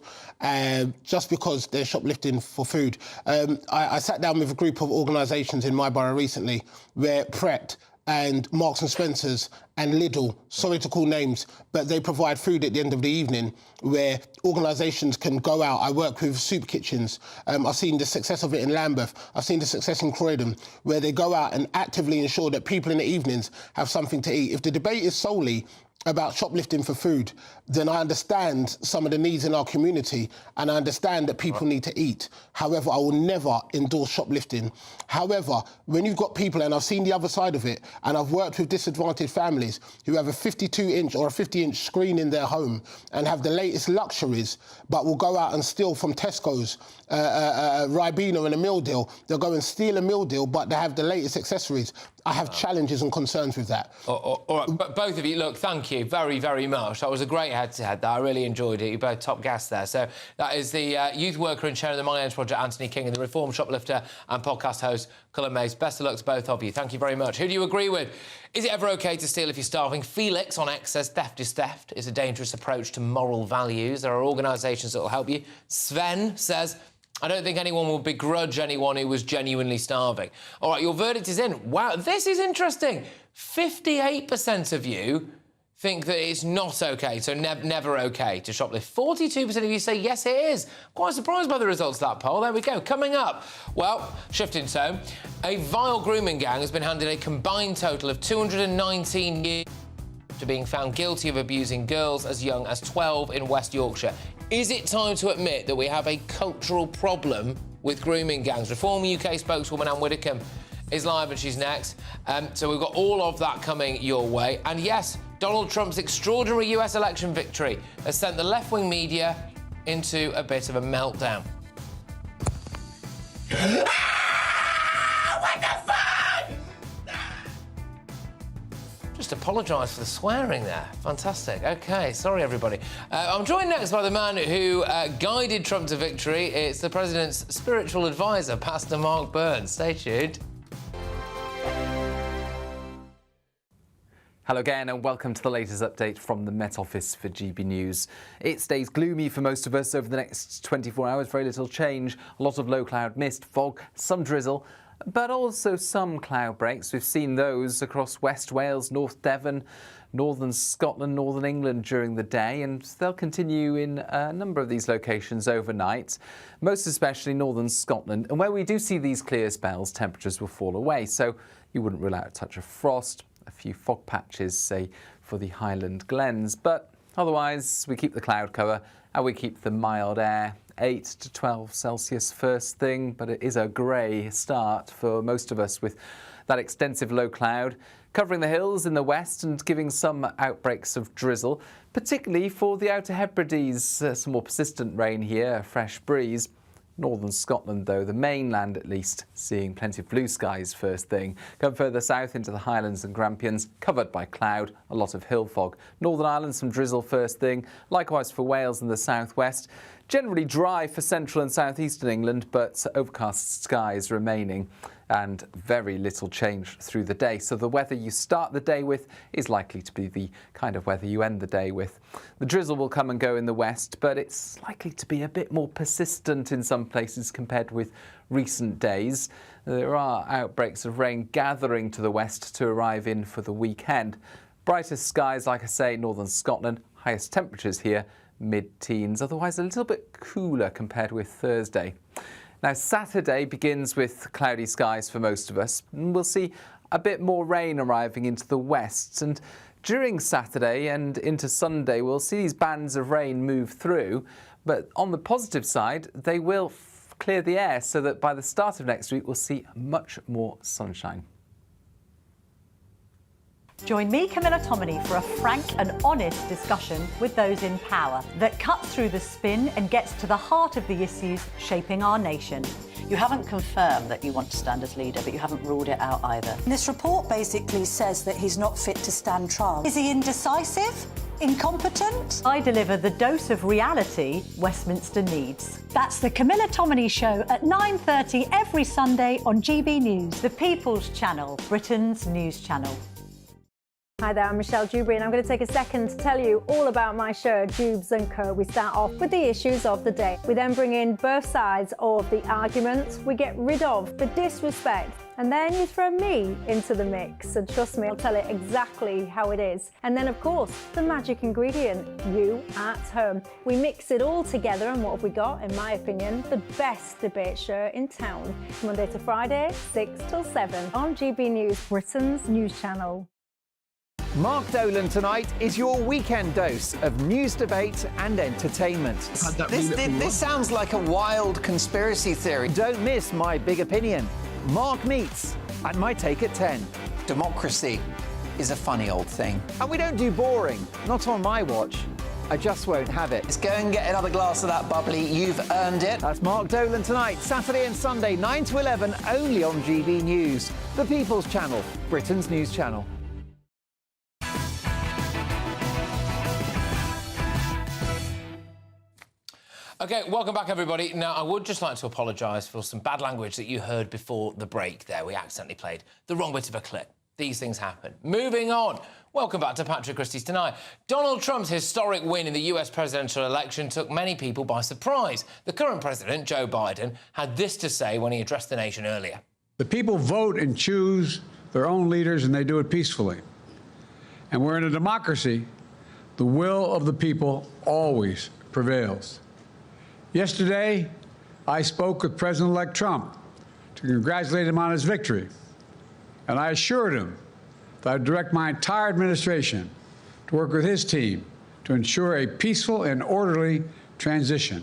just because they're shoplifting for food. I sat down with a group of organisations in my borough recently where Pret and Marks and Spencer's and Lidl, sorry to call names, but they provide food at the end of the evening where organisations can go out. I work with soup kitchens. I've seen the success of it in Lambeth. I've seen the success in Croydon, where they go out and actively ensure that people in the evenings have something to eat. If the debate is solely about shoplifting for food, then I understand some of the needs in our community and I understand that people need to eat. However, I will never endorse shoplifting. However, when you've got people, and I've seen the other side of it, and I've worked with disadvantaged families who have a 52-inch or a 50-inch screen in their home and have the latest luxuries, but will go out and steal from Tesco's, Ribena and a meal deal. They'll go and steal a meal deal, but they have the latest accessories. I have challenges and concerns with that. All right, but both of you, look, thank you very, very much. That was a great head-to-head. I really enjoyed it. You're both top guests there. So that is the youth worker and chair of the My Name's Project, Anthony King, and the reform shoplifter and podcast host, Colin Mays. Best of luck to both of you. Thank you very much. Who do you agree with? Is it ever OK to steal if you're starving? Felix on X says theft is theft. It's a dangerous approach to moral values. There are organisations that will help you. Sven says, I don't think anyone will begrudge anyone who was genuinely starving. All right, your verdict is in. Wow, this is interesting. 58% of you think that it's not OK, so never OK to shoplift. 42% of you say yes, it is. Quite surprised by the results of that poll. There we go. Coming up, well, shifting tone, a vile grooming gang has been handed a combined total of 219 years. after being found guilty of abusing girls as young as 12 in West Yorkshire. Is it time to admit that we have a cultural problem with grooming gangs? Reform UK spokeswoman Anne Widdecombe is live and she's next. So we've got all of that coming your way. And yes, Donald Trump's extraordinary US election victory has sent the left-wing media into a bit of a meltdown. Just apologise for the swearing there. Fantastic. OK, sorry, everybody. I'm joined next by the man who guided Trump to victory. It's the president's spiritual advisor, Pastor Mark Burns. Stay tuned. Hello again and welcome to the latest update from the Met Office for GB News. It stays gloomy for most of us over the next 24 hours. Very little change. A lot of low cloud mist, fog, some drizzle, but also some cloud breaks. We've seen those across West Wales, North Devon, northern Scotland, northern England during the day, and they'll continue in a number of these locations overnight, most especially northern Scotland. And where we do see these clear spells, temperatures will fall away, so you wouldn't rule out a touch of frost. A few fog patches, say, for the Highland Glens. But otherwise, we keep the cloud cover and we keep the mild air. 8 to 12 Celsius first thing, but it is a grey start for most of us with that extensive low cloud covering the hills in the west and giving some outbreaks of drizzle, particularly for the Outer Hebrides. Some more persistent rain here, a fresh breeze. Northern Scotland, though, the mainland at least, seeing plenty of blue skies first thing. Come further south into the Highlands and Grampians, covered by cloud, a lot of hill fog. Northern Ireland, some drizzle first thing. Likewise for Wales and the southwest. Generally dry for central and southeastern England, but overcast skies remaining and very little change through the day. So the weather you start the day with is likely to be the kind of weather you end the day with. The drizzle will come and go in the west, but it's likely to be a bit more persistent in some places compared with recent days. There are outbreaks of rain gathering to the west to arrive in for the weekend. Brightest skies, like I say, northern Scotland, highest temperatures here, mid-teens, otherwise a little bit cooler compared with Thursday. Now, Saturday begins with cloudy skies for most of us, and we'll see a bit more rain arriving into the west. And during Saturday and into Sunday, we'll see these bands of rain move through. But on the positive side, they will clear the air so that by the start of next week, we'll see much more sunshine. Join me, Camilla Tominey, for a frank and honest discussion with those in power that cuts through the spin and gets to the heart of the issues shaping our nation. You haven't confirmed that you want to stand as leader, but you haven't ruled it out either. This report basically says that he's not fit to stand trial. Is he indecisive? Incompetent? I deliver the dose of reality Westminster needs. That's the Camilla Tominey Show at 9:30 every Sunday on GB News. The People's Channel, Britain's news channel. Hi there, I'm Michelle Dewberry and I'm going to take a second to tell you all about my show, Dubes & Co. We start off with the issues of the day. We then bring in both sides of the arguments. We get rid of the disrespect. And then you throw me into the mix. And trust me, I'll tell it exactly how it is. And then, of course, the magic ingredient, you at home. We mix it all together and what have we got, in my opinion, the best debate show in town. Monday to Friday, 6 till 7 on GB News, Britain's news channel. Mark Dolan tonight is your weekend dose of news, debate and entertainment. This sounds like a wild conspiracy theory. Don't miss my big opinion. Mark meets at my take at 10. Democracy is a funny old thing. And we don't do boring, not on my watch. I just won't have it. Let's go and get another glass of that bubbly. You've earned it. That's Mark Dolan tonight, Saturday and Sunday, 9 to 11, only on GB News. The People's Channel, Britain's news channel. OK, welcome back, everybody. Now, I would just like to apologise for some bad language that you heard before the break there. We accidentally played the wrong bit of a clip. These things happen. Moving on. Welcome back to Patrick Christys Tonight. Donald Trump's historic win in the US presidential election took many people by surprise. The current president, Joe Biden, had this to say when he addressed the nation earlier. The people vote and choose their own leaders, and they do it peacefully. And we're in a democracy. The will of the people always prevails. Yesterday, I spoke with President-elect Trump to congratulate him on his victory. And I assured him that I'd direct my entire administration to work with his team to ensure a peaceful and orderly transition.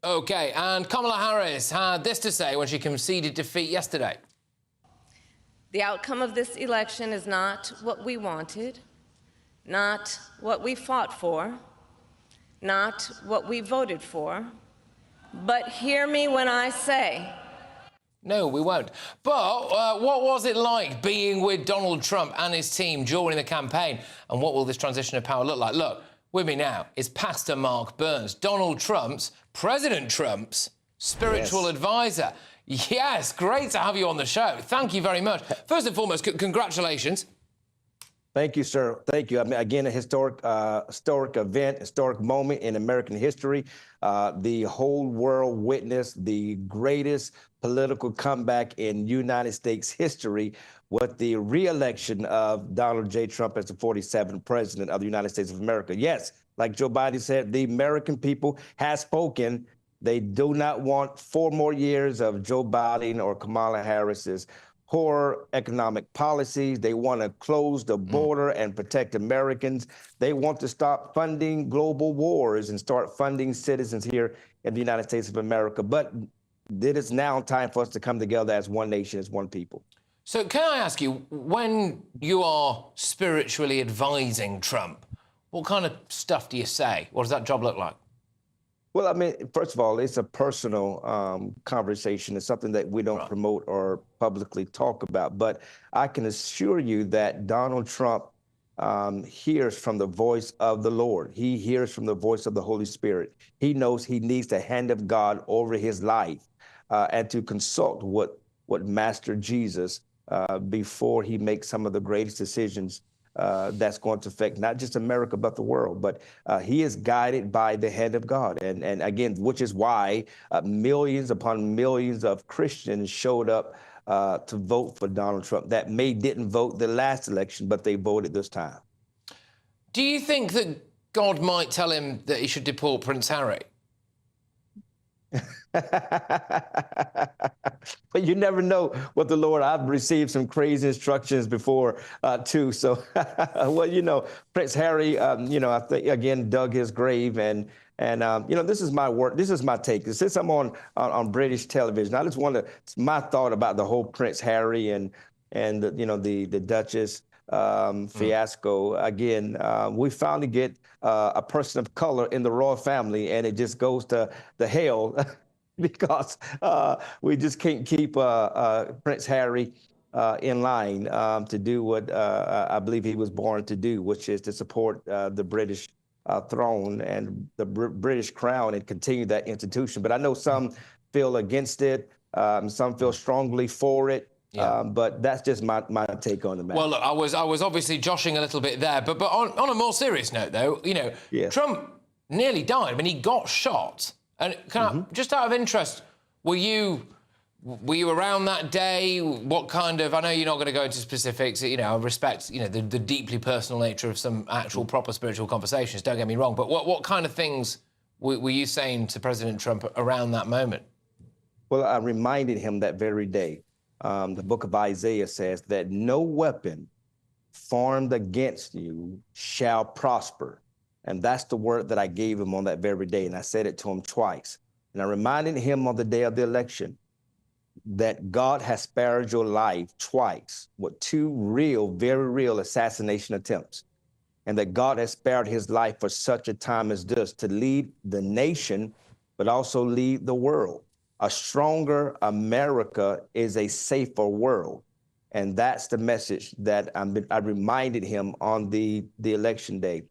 OK, and Kamala Harris had this to say when she conceded defeat yesterday. The outcome of this election is not what we wanted, not what we fought for, not what we voted for, but hear me when I say... No, we won't. But what was it like being with Donald Trump and his team during the campaign? And what will this transition of power look like? Look, with me now is Pastor Mark Burns, President Trump's spiritual advisor. Yes, great to have you on the show. Thank you very much. First and foremost, congratulations. Thank you, sir. Thank you. I mean, again, a historic event, historic moment in American history. The whole world witnessed the greatest political comeback in United States history with the re-election of Donald J. Trump as the 47th president of the United States of America. Yes, like Joe Biden said, the American people has spoken. They do not want 4 more years of Joe Biden or Kamala Harris's poor economic policies. They want to close the border and protect Americans. They want to stop funding global wars and start funding citizens here in the United States of America. But it is now time for us to come together as one nation, as one people. So can I ask you, when you are spiritually advising Trump, what kind of stuff do you say? What does that job look like? Well, I mean, first of all, it's a personal conversation. It's something that we don't promote or publicly talk about. But I can assure you that Donald Trump hears from the voice of the Lord. He hears from the voice of the Holy Spirit. He knows he needs the hand of God over his life and to consult what Master Jesus before he makes some of the greatest decisions that's going to affect not just America, but the world. But he is guided by the hand of God. And again, which is why millions upon millions of Christians showed up to vote for Donald Trump that didn't vote the last election, but they voted this time. Do you think that God might tell him that he should deport Prince Harry? But you never know what the Lord. I've received some crazy instructions before too. So, well, you know, Prince Harry, I think again dug his grave, and this is my work. This is my take. Since I'm on British television, I just want to. It's my thought about the whole Prince Harry and the Duchess fiasco. Again, we finally get a person of color in the royal family, and it just goes to the hell because we just can't keep Prince Harry in line to do what I believe he was born to do, which is to support the British throne and the British crown and continue that institution. But I know some feel against it, some feel strongly for it. Yeah. But that's just my take on the matter. Well, look, I was obviously joshing a little bit there, but on a more serious note, though, Trump nearly died. I mean, he got shot. And just out of interest, were you around that day? What kind of? I know you're not going to go into specifics. I respect the deeply personal nature of some actual proper spiritual conversations. Don't get me wrong. But what kind of things were you saying to President Trump around that moment? Well, I reminded him that very day. The book of Isaiah says that no weapon formed against you shall prosper. And that's the word that I gave him on that very day. And I said it to him twice. And I reminded him on the day of the election that God has spared your life twice with 2 very real assassination attempts. And that God has spared his life for such a time as this to lead the nation, but also lead the world. A stronger America is a safer world. And that's the message that I reminded him on the election day.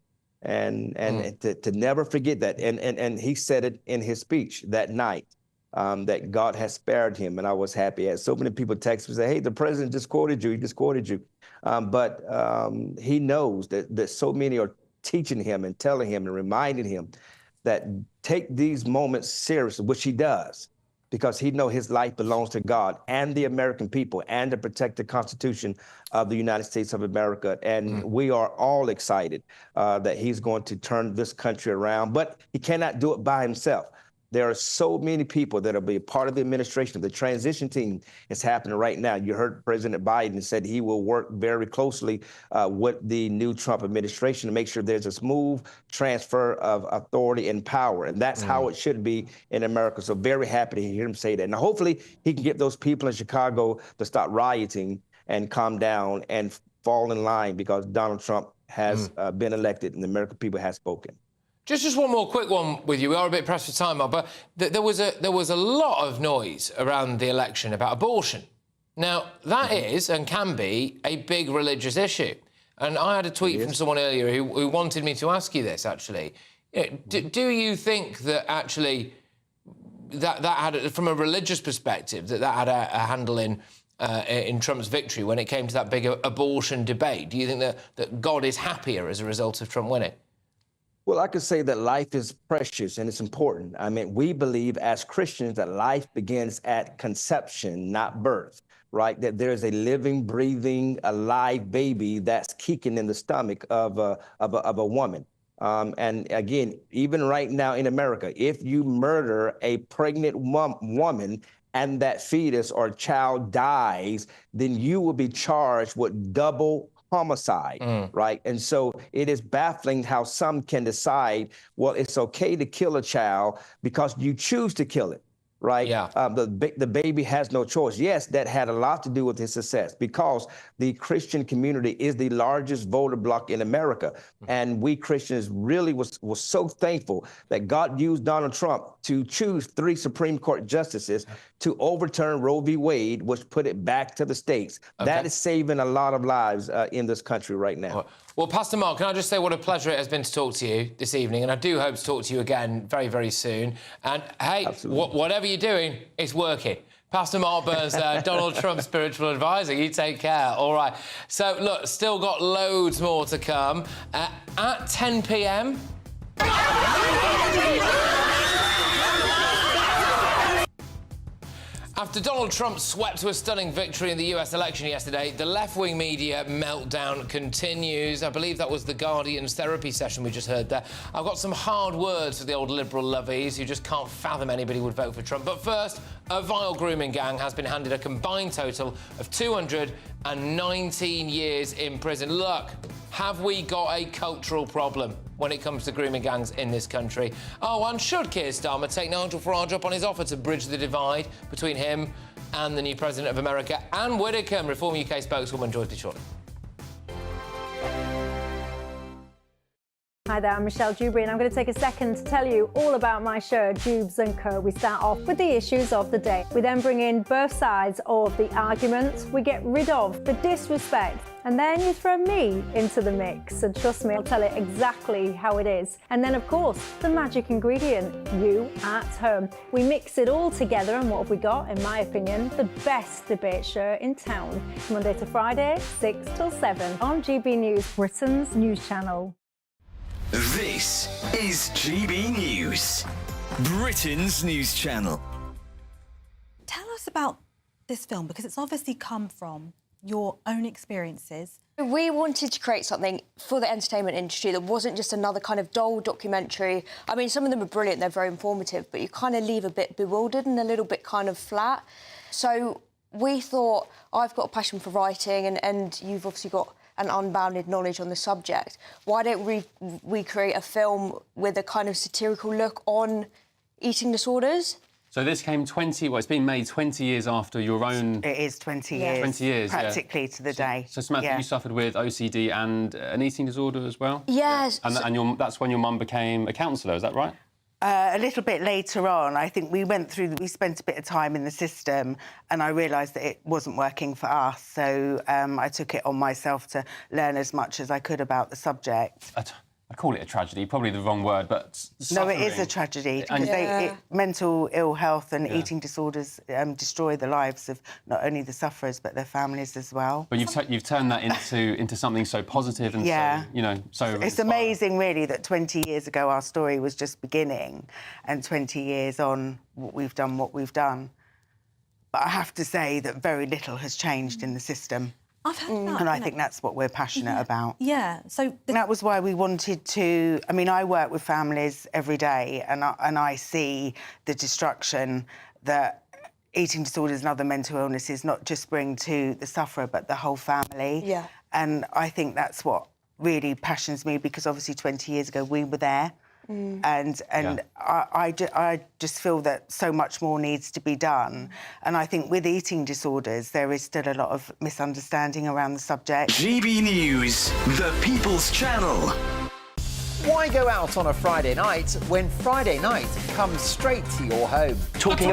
And to never forget that. And he said it in his speech that night, that God has spared him. And I was happy. I had so many people text me and say, hey, the president just quoted you. He just quoted you. But he knows that so many are teaching him and telling him and reminding him that take these moments seriously, which he does, because he knows his life belongs to God and the American people and to protect the Constitution of the United States of America. And we are all excited that he's going to turn this country around, but he cannot do it by himself. There are so many people that will be a part of the administration. The transition team is happening right now. You heard President Biden said he will work very closely with the new Trump administration to make sure there's a smooth transfer of authority and power. And that's how it should be in America. So very happy to hear him say that. Now, hopefully he can get those people in Chicago to stop rioting and calm down and fall in line, because Donald Trump has been elected and the American people has spoken. Just one more quick one with you. We are a bit pressed for time, Mark, but there was a lot of noise around the election about abortion. Now, that is and can be a big religious issue. And I had a tweet from someone earlier who wanted me to ask you this, actually. Do you think that actually that had, from a religious perspective, that had a handle in Trump's victory when it came to that big abortion debate? Do you think that God is happier as a result of Trump winning? Well, I could say that life is precious and it's important. I mean, we believe as Christians that life begins at conception, not birth, right? That there's a living, breathing, alive baby that's kicking in the stomach of a woman. And again, even right now in America, if you murder a pregnant woman and that fetus or child dies, then you will be charged with double homicide, right? And so it is baffling how some can decide, well, it's okay to kill a child because you choose to kill it, right? Yeah. The baby has no choice. Yes, that had a lot to do with his success, because the Christian community is the largest voter bloc in America. And we Christians really was so thankful that God used Donald Trump to choose 3 Supreme Court justices to overturn Roe v. Wade, which put it back to the states. Okay. That is saving a lot of lives in this country right now. Well, Pastor Mark, can I just say what a pleasure it has been to talk to you this evening, and I do hope to talk to you again very, very soon. And, hey, whatever you're doing, it's working. Pastor Mark Burns there, Donald Trump's spiritual advisor. You take care. All right. So, look, still got loads more to come. At 10 p.m... After Donald Trump swept to a stunning victory in the US election yesterday, the left-wing media meltdown continues. I believe that was the Guardian's therapy session we just heard there. I've got some hard words for the old liberal lovies who just can't fathom anybody would vote for Trump. But first, a vile grooming gang has been handed a combined total of 219 years in prison. Look, have we got a cultural problem when it comes to grooming gangs in this country? Oh, and should Keir Starmer take Nigel Farage up on his offer to bridge the divide between him and the new President of America? Anne Widdecombe, Reform UK spokeswoman, joins me shortly. Hi there, I'm Michelle Dewberry, and I'm going to take a second to tell you all about my show, Jubes & Co. We start off with the issues of the day. We then bring in both sides of the argument. We get rid of the disrespect, and then you throw me into the mix. And trust me, I'll tell it exactly how it is. And then, of course, the magic ingredient, you at home. We mix it all together, and what have we got? In my opinion, the best debate show in town. Monday to Friday, 6 till 7 on GB News, Britain's news channel. This is GB News, Britain's news channel. Tell us about this film, because it's obviously come from your own experiences. We wanted to create something for the entertainment industry that wasn't just another kind of dull documentary. I mean, some of them are brilliant, they're very informative, but you kind of leave a bit bewildered and a little bit kind of flat. So we thought, I've got a passion for writing, and you've obviously got an unbounded knowledge on the subject. Why don't we create a film with a kind of satirical look on eating disorders? So this came it's been made 20 years after your own... It is 20 years. 20 years, practically to the day. So Samantha, you suffered with OCD and an eating disorder as well? Yes. And that's when your mum became a counsellor, is that right? A little bit later on, I think we spent a bit of time in the system, and I realised that it wasn't working for us. So I took it on myself to learn as much as I could about the subject. I call it a tragedy, probably the wrong word, but suffering. No, it is a tragedy, because mental ill health and eating disorders destroy the lives of not only the sufferers but their families as well. But you've turned that into something so positive and so It's inspiring. amazing, really, that 20 years ago our story was just beginning, and 20 years on, we've done what we've done. But I have to say that very little has changed in the system. I've heard that. And I think that's what we're passionate about. Yeah, so... That was why we wanted to... I mean, I work with families every day and I see the destruction that eating disorders and other mental illnesses not just bring to the sufferer, but the whole family. Yeah. And I think that's what really passions me, because obviously 20 years ago we were there. And I just feel that so much more needs to be done. And I think with eating disorders, there is still a lot of misunderstanding around the subject. GB News, the People's Channel. Why go out on a Friday night when Friday night comes straight to your home? Talking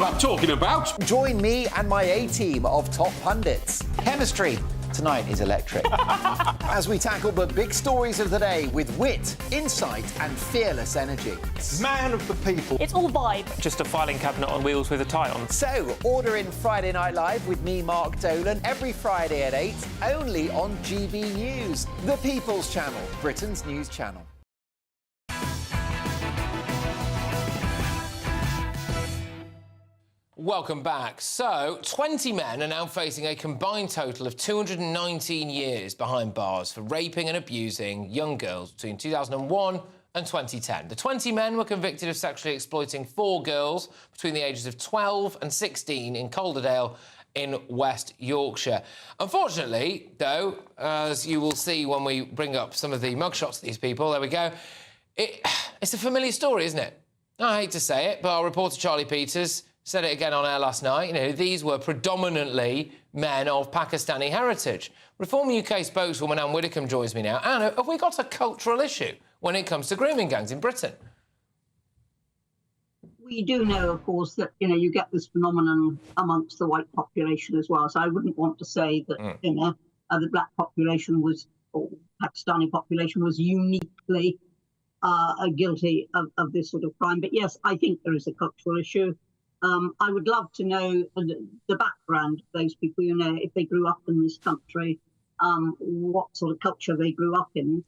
about? Join me and my A-team of top pundits. Chemistry tonight is electric. As we tackle the big stories of the day with wit, insight and fearless energy. Man of the people. It's all vibe. Just a filing cabinet on wheels with a tie on. So, order in Friday Night Live with me, Mark Dolan, every Friday at 8, only on GB News, the People's Channel, Britain's news channel. Welcome back. So, 20 men are now facing a combined total of 219 years behind bars for raping and abusing young girls between 2001 and 2010. The 20 men were convicted of sexually exploiting 4 girls between the ages of 12 and 16 in Calderdale in West Yorkshire. Unfortunately, though, as you will see when we bring up some of the mugshots of these people, there we go, it's a familiar story, isn't it? I hate to say it, but our reporter Charlie Peters said it again on air last night. You know, these were predominantly men of Pakistani heritage. Reform UK spokeswoman Anne Widdecombe joins me now. Anne, have we got a cultural issue when it comes to grooming gangs in Britain? We do know, of course, that, you know, you get this phenomenon amongst the white population as well. So I wouldn't want to say that, you know, the black population was, or Pakistani population was uniquely guilty of this sort of crime. But yes, I think there is a cultural issue. I would love to know the background of those people, you know, if they grew up in this country, what sort of culture they grew up in.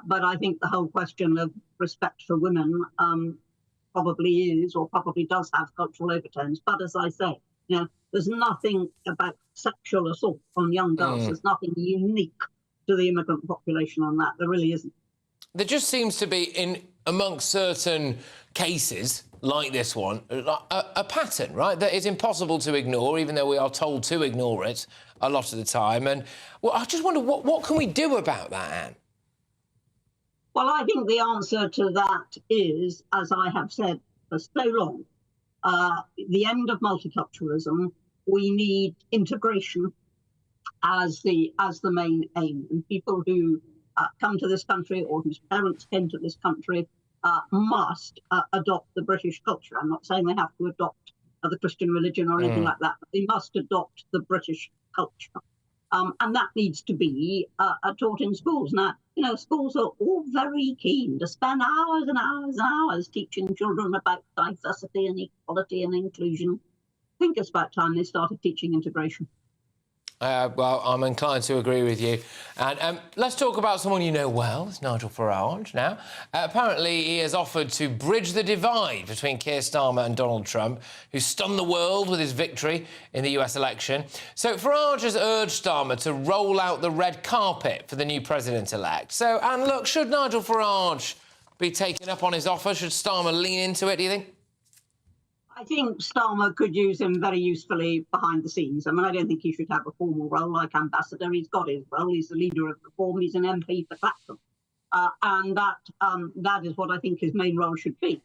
But I think the whole question of respect for women probably is, or probably does have cultural overtones. But as I say, you know, there's nothing about sexual assault on young girls. There's nothing unique to the immigrant population on that. There really isn't. There just seems to be, amongst certain cases like this one, a pattern, right, that is impossible to ignore, even though we are told to ignore it a lot of the time. And, well, I just wonder, what can we do about that, Anne? Well, I think the answer to that is, as I have said for so long, the end of multiculturalism. We need integration as the main aim. And people who come to this country or whose parents came to this country must adopt the British culture. I'm not saying they have to adopt the Christian religion or anything like that, but they must adopt the British culture. And that needs to be taught in schools. Now, you know, schools are all very keen to spend hours and hours and hours teaching children about diversity and equality and inclusion. I think it's about time they started teaching integration. Well, I'm inclined to agree with you. And let's talk about someone you know well. It's Nigel Farage now. Apparently, he has offered to bridge the divide between Keir Starmer and Donald Trump, who stunned the world with his victory in the US election. So Farage has urged Starmer to roll out the red carpet for the new president-elect. So, and look, should Nigel Farage be taken up on his offer? Should Starmer lean into it, do you think? I think Starmer could use him very usefully behind the scenes. I mean, I don't think he should have a formal role like ambassador. He's got his role. He's the leader of Reform. He's an MP for Clapham. And that is what I think his main role should be.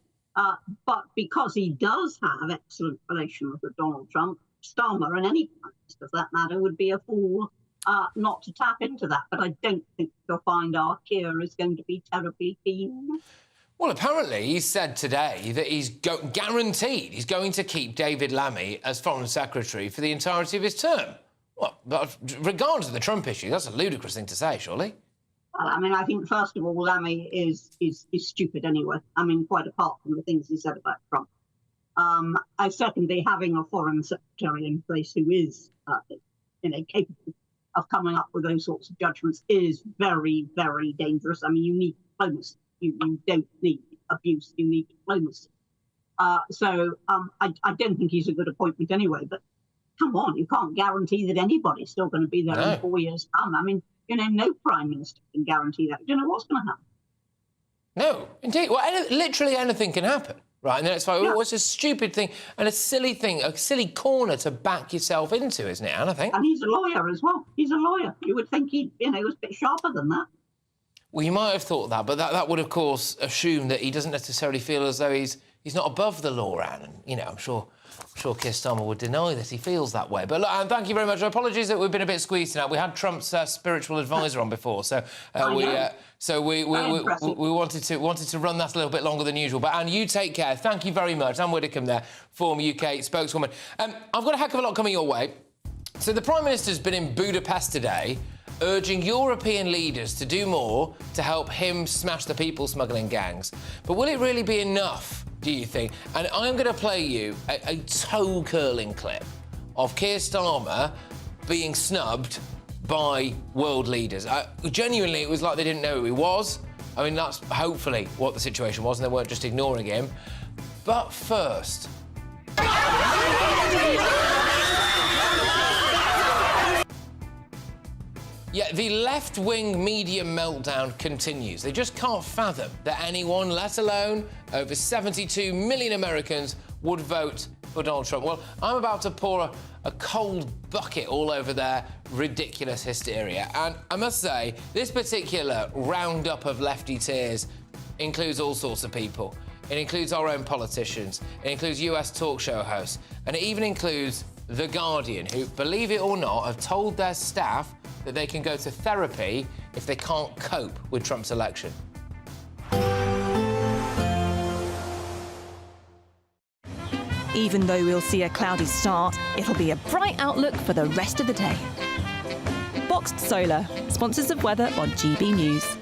But because he does have excellent relations with Donald Trump, Starmer and any prime minister, for that matter, would be a fool not to tap into that. But I don't think you'll find our Keir is going to be terribly keen. Well, apparently he said today that he's guaranteed he's going to keep David Lammy as Foreign Secretary for the entirety of his term. Well, but regardless of the Trump issue, that's a ludicrous thing to say, surely. Well, I mean, I think, first of all, Lammy is stupid anyway. I mean, quite apart from the things he said about Trump. Secondly, having a Foreign Secretary in place who is capable of coming up with those sorts of judgments is very, very dangerous. I mean, you need diplomacy. You don't need abuse, you need diplomacy. So I don't think he's a good appointment anyway. But come on, you can't guarantee that anybody's still going to be there in 4 years' time. I mean, no prime minister can guarantee that. You don't know what's going to happen. No, indeed. Well, literally anything can happen, right? And then it's like, well, it's a stupid thing and a silly thing, a silly corner to back yourself into, isn't it, Anne, I think? And he's a lawyer as well. He's a lawyer. You would think he, was a bit sharper than that. Well, you might have thought that, but that would, of course, assume that he doesn't necessarily feel as though he's not above the law, Anne. And, I'm sure Keir Starmer would deny that he feels that way. But look, Anne, thank you very much. Apologies that we've been a bit squeezed tonight. We had Trump's spiritual advisor on before, so we wanted to run that a little bit longer than usual. But Anne, you take care. Thank you very much. Anne Widdecombe there, former UK spokeswoman. I've got a heck of a lot coming your way. So the Prime Minister's been in Budapest today, urging European leaders to do more to help him smash the people smuggling gangs. But will it really be enough, do you think? And I'm going to play you a toe-curling clip of Keir Starmer being snubbed by world leaders. Genuinely, it was like they didn't know who he was. I mean, that's hopefully what the situation was, and they weren't just ignoring him. But first... Yeah, the left-wing media meltdown continues. They just can't fathom that anyone, let alone over 72 million Americans, would vote for Donald Trump. Well, I'm about to pour a cold bucket all over their ridiculous hysteria. And I must say, this particular roundup of lefty tears includes all sorts of people. It includes our own politicians. It includes US talk show hosts. And it even includes The Guardian, who, believe it or not, have told their staff that they can go to therapy if they can't cope with Trump's election. Even though we'll see a cloudy start, it'll be a bright outlook for the rest of the day. Boxed Solar, sponsors of weather on GB News.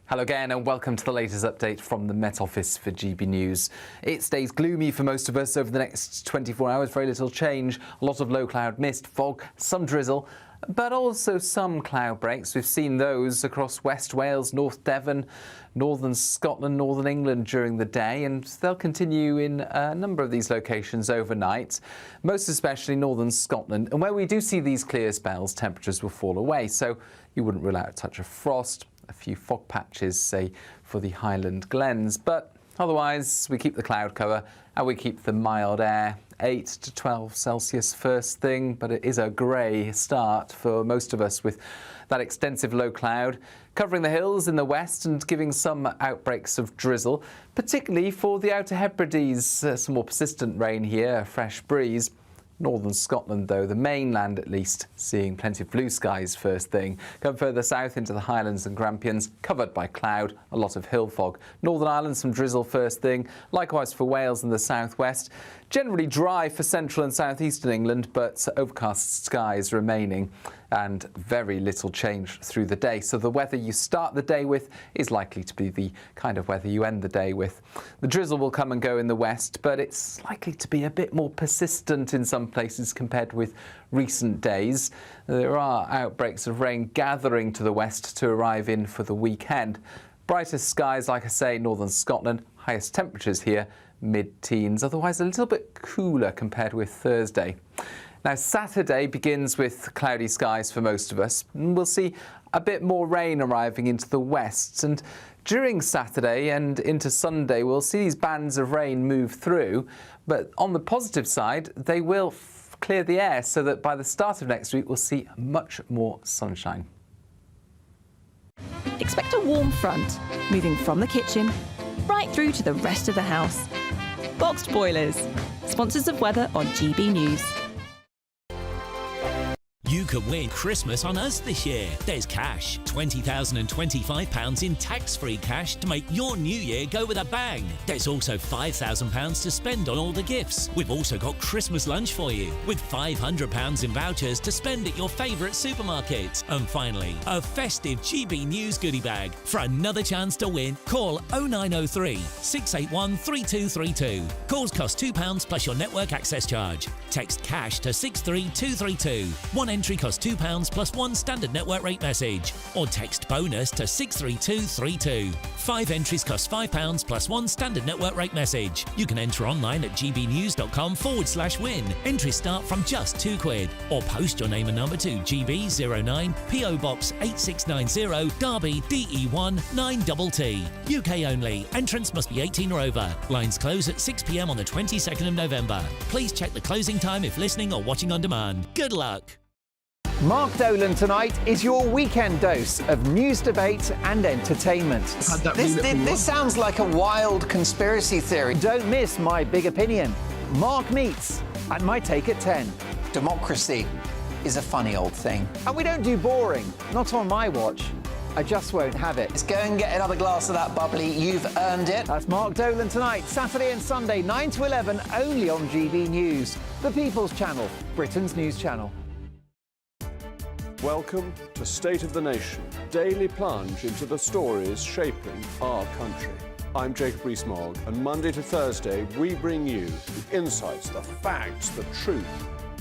Hello again and welcome to the latest update from the Met Office for GB News. It stays gloomy for most of us over the next 24 hours. Very little change. A lot of low cloud mist, fog, some drizzle, but also some cloud breaks. We've seen those across West Wales, North Devon, northern Scotland, northern England during the day, and they'll continue in a number of these locations overnight, most especially northern Scotland. And where we do see these clear spells, temperatures will fall away, so you wouldn't rule out a touch of frost, a few fog patches, say, for the Highland Glens. But otherwise, we keep the cloud cover and we keep the mild air. 8 to 12 Celsius first thing, but it is a grey start for most of us with that extensive low cloud covering the hills in the west and giving some outbreaks of drizzle, particularly for the Outer Hebrides. Some more persistent rain here, a fresh breeze. Northern Scotland, though, the mainland at least, seeing plenty of blue skies first thing. Come further south into the Highlands and Grampians, covered by cloud, a lot of hill fog. Northern Ireland, some drizzle first thing. Likewise for Wales and the southwest. Generally dry for central and southeastern England, but overcast skies remaining and very little change through the day. So the weather you start the day with is likely to be the kind of weather you end the day with. The drizzle will come and go in the west, but it's likely to be a bit more persistent in some places compared with recent days. There are outbreaks of rain gathering to the west to arrive in for the weekend. Brightest skies, like I say, northern Scotland, highest temperatures here, mid-teens, otherwise a little bit cooler compared with Thursday. Now, Saturday begins with cloudy skies for most of us. We'll see a bit more rain arriving into the west, and during Saturday and into Sunday, we'll see these bands of rain move through, but on the positive side, they will clear the air so that by the start of next week, we'll see much more sunshine. Expect a warm front, moving from the kitchen right through to the rest of the house. Boxed Boilers, sponsors of weather on GB News. You could win Christmas on us this year. There's cash, £20,025 in tax-free cash to make your new year go with a bang. There's also £5,000 to spend on all the gifts. We've also got Christmas lunch for you, with £500 in vouchers to spend at your favourite supermarket. And finally, a festive GB News goodie bag. For another chance to win, call 0903 681 3232. Calls cost £2 plus your network access charge. Text cash to 63232. One entry costs £2 plus one standard network rate message. Or text BONUS to 63232. 5 entries cost £5 plus one standard network rate message. You can enter online at gbnews.com/win. Entries start from just £2. Or post your name and number to GB09 PO Box 8690 Derby DE1 9TT. UK only. Entrance must be 18 or over. Lines close at 6 p.m. on the 22nd of November. Please check the closing time if listening or watching on demand. Good luck. Mark Dolan tonight is your weekend dose of news, debate and entertainment. This sounds like a wild conspiracy theory. Don't miss My Big Opinion. Mark Meets and My Take at 10. Democracy is a funny old thing. And we don't do boring. Not on my watch. I just won't have it. Let's go and get another glass of that bubbly. You've earned it. That's Mark Dolan tonight, Saturday and Sunday, 9 to 11, only on GB News, the People's Channel, Britain's news channel. Welcome to State of the Nation, daily plunge into the stories shaping our country. I'm Jacob Rees-Mogg, and Monday to Thursday, we bring you the insights, the facts, the truth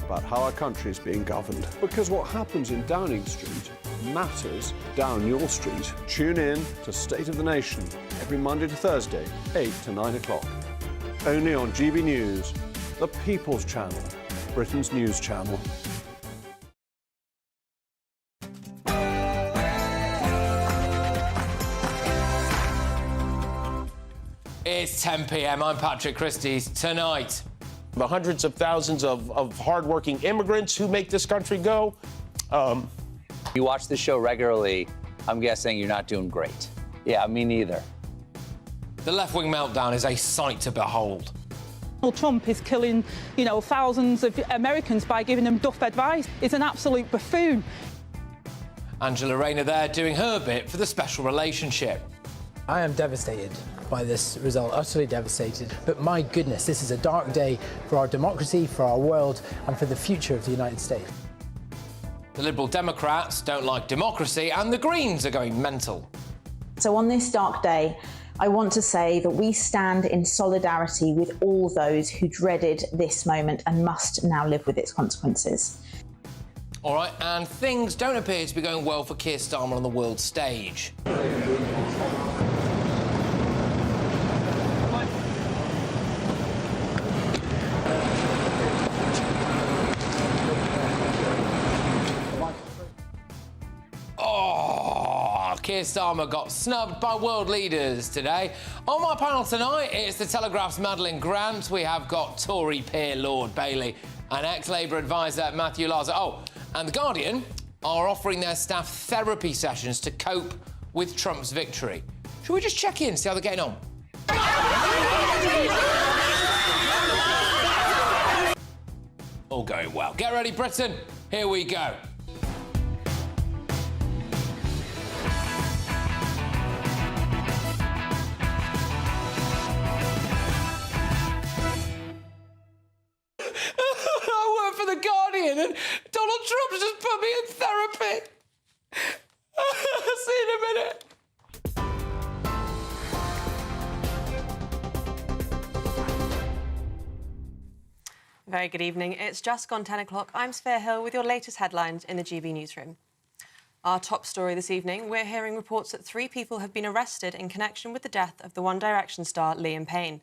about how our country is being governed. Because what happens in Downing Street matters down your street. Tune in to State of the Nation every Monday to Thursday, 8 to 9 o'clock. Only on GB News, the People's Channel, Britain's news channel. It's 10 p.m. I'm Patrick Christys. Tonight, the hundreds of thousands of hardworking immigrants who make this country go. You watch the show regularly, I'm guessing you're not doing great. Yeah, me neither. the left-wing meltdown is a sight to behold. Donald Trump is killing, thousands of Americans by giving them duff advice. He's an absolute buffoon. Angela Rayner there doing her bit for the special relationship. I am devastated by this result, utterly devastated. But my goodness, this is a dark day for our democracy, for our world, and for the future of the United States. The Liberal Democrats don't like democracy, and the Greens are going mental. So on this dark day, I want to say that we stand in solidarity with all those who dreaded this moment and must now live with its consequences. All right, and things don't appear to be going well for Keir Starmer on the world stage. Keir Starmer got snubbed by world leaders today. On my panel tonight, it's the Telegraph's Madeline Grant. We have got Tory peer Lord Bailey and ex-Labour advisor Matthew Larser. Oh, and The Guardian are offering their staff therapy sessions to cope with Trump's victory. Should we just check in, see how they're getting on? All going well. Get ready, Britain. Here we go. I work for The Guardian and Donald Trump just put me in therapy. See you in a minute. Very good evening. It's just gone 10 o'clock. I'm Sphere Hill with your latest headlines in the GB newsroom. Our top story this evening, we're hearing reports that 3 people have been arrested in connection with the death of the One Direction star Liam Payne.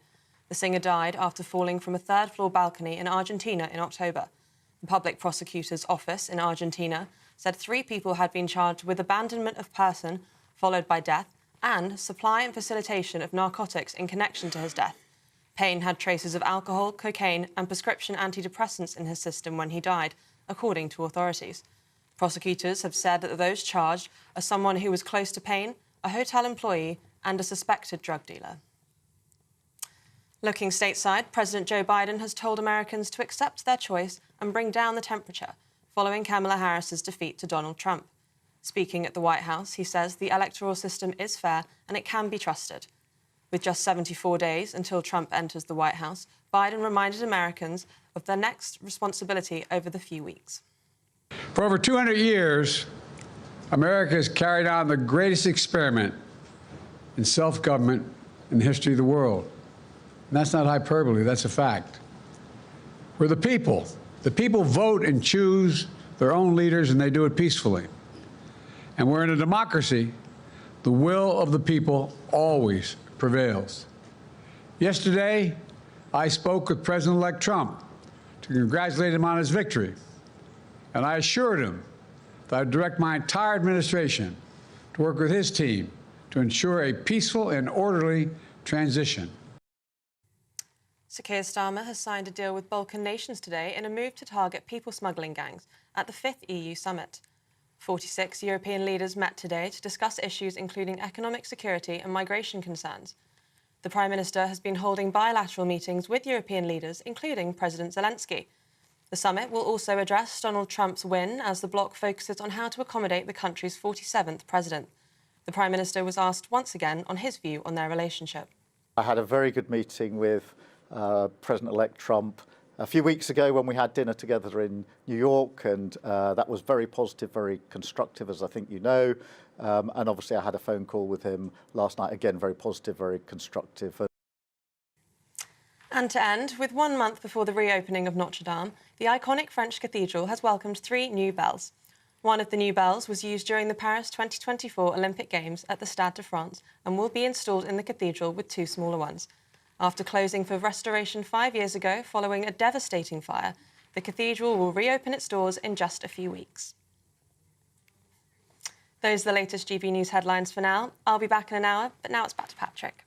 The singer died after falling from a third-floor balcony in Argentina in October. The public prosecutor's office in Argentina said 3 people had been charged with abandonment of person, followed by death, and supply and facilitation of narcotics in connection to his death. Payne had traces of alcohol, cocaine and prescription antidepressants in his system when he died, according to authorities. Prosecutors have said that those charged are someone who was close to Payne, a hotel employee and a suspected drug dealer. Looking stateside, President Joe Biden has told Americans to accept their choice and bring down the temperature, following Kamala Harris's defeat to Donald Trump. Speaking at the White House, he says the electoral system is fair and it can be trusted. With just 74 days until Trump enters the White House, Biden reminded Americans of their next responsibility over the few weeks. For over 200 years, America has carried on the greatest experiment in self-government in the history of the world. And that's not hyperbole, that's a fact. We're the people. The people vote and choose their own leaders and they do it peacefully. And we're in a democracy. The will of the people always prevails. Yesterday, I spoke with President-elect Trump to congratulate him on his victory. And I assured him that I'd direct my entire administration to work with his team to ensure a peaceful and orderly transition. Sir Keir Starmer has signed a deal with Balkan nations today in a move to target people smuggling gangs at the 5th EU summit. 46 European leaders met today to discuss issues including economic security and migration concerns. The Prime Minister has been holding bilateral meetings with European leaders, including President Zelensky. The summit will also address Donald Trump's win as the bloc focuses on how to accommodate the country's 47th president. The Prime Minister was asked once again on his view on their relationship. I had a very good meeting with President-elect Trump a few weeks ago when we had dinner together in New York, and that was very positive, very constructive, as I think you know. And obviously I had a phone call with him last night, again, very positive, very constructive. And to end, with 1 month before the reopening of Notre Dame, the iconic French cathedral has welcomed 3 new bells. One of the new bells was used during the Paris 2024 Olympic Games at the Stade de France and will be installed in the cathedral with 2 smaller ones. After closing for restoration 5 years ago following a devastating fire, the cathedral will reopen its doors in just a few weeks. Those are the latest GB News headlines for now. I'll be back in an hour, but now it's back to Patrick.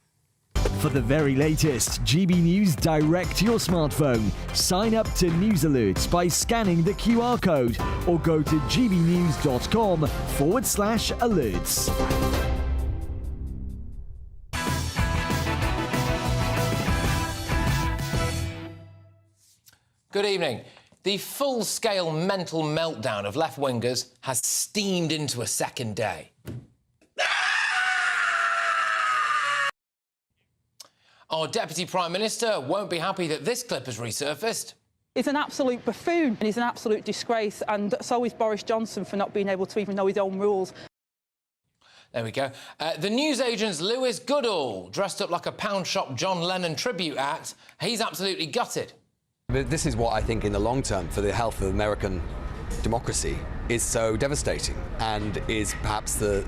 For the very latest GB News direct to your smartphone, sign up to News Alerts by scanning the QR code or go to gbnews.com/alerts. Good evening. The full-scale mental meltdown of left-wingers has steamed into a second day. Our Deputy Prime Minister won't be happy that this clip has resurfaced. He's an absolute buffoon and he's an absolute disgrace, and so is Boris Johnson for not being able to even know his own rules. There we go. The newsagent's Lewis Goodall, dressed up like a pound shop John Lennon tribute act. He's absolutely gutted. But this is what I think in the long term for the health of American democracy is so devastating and is perhaps the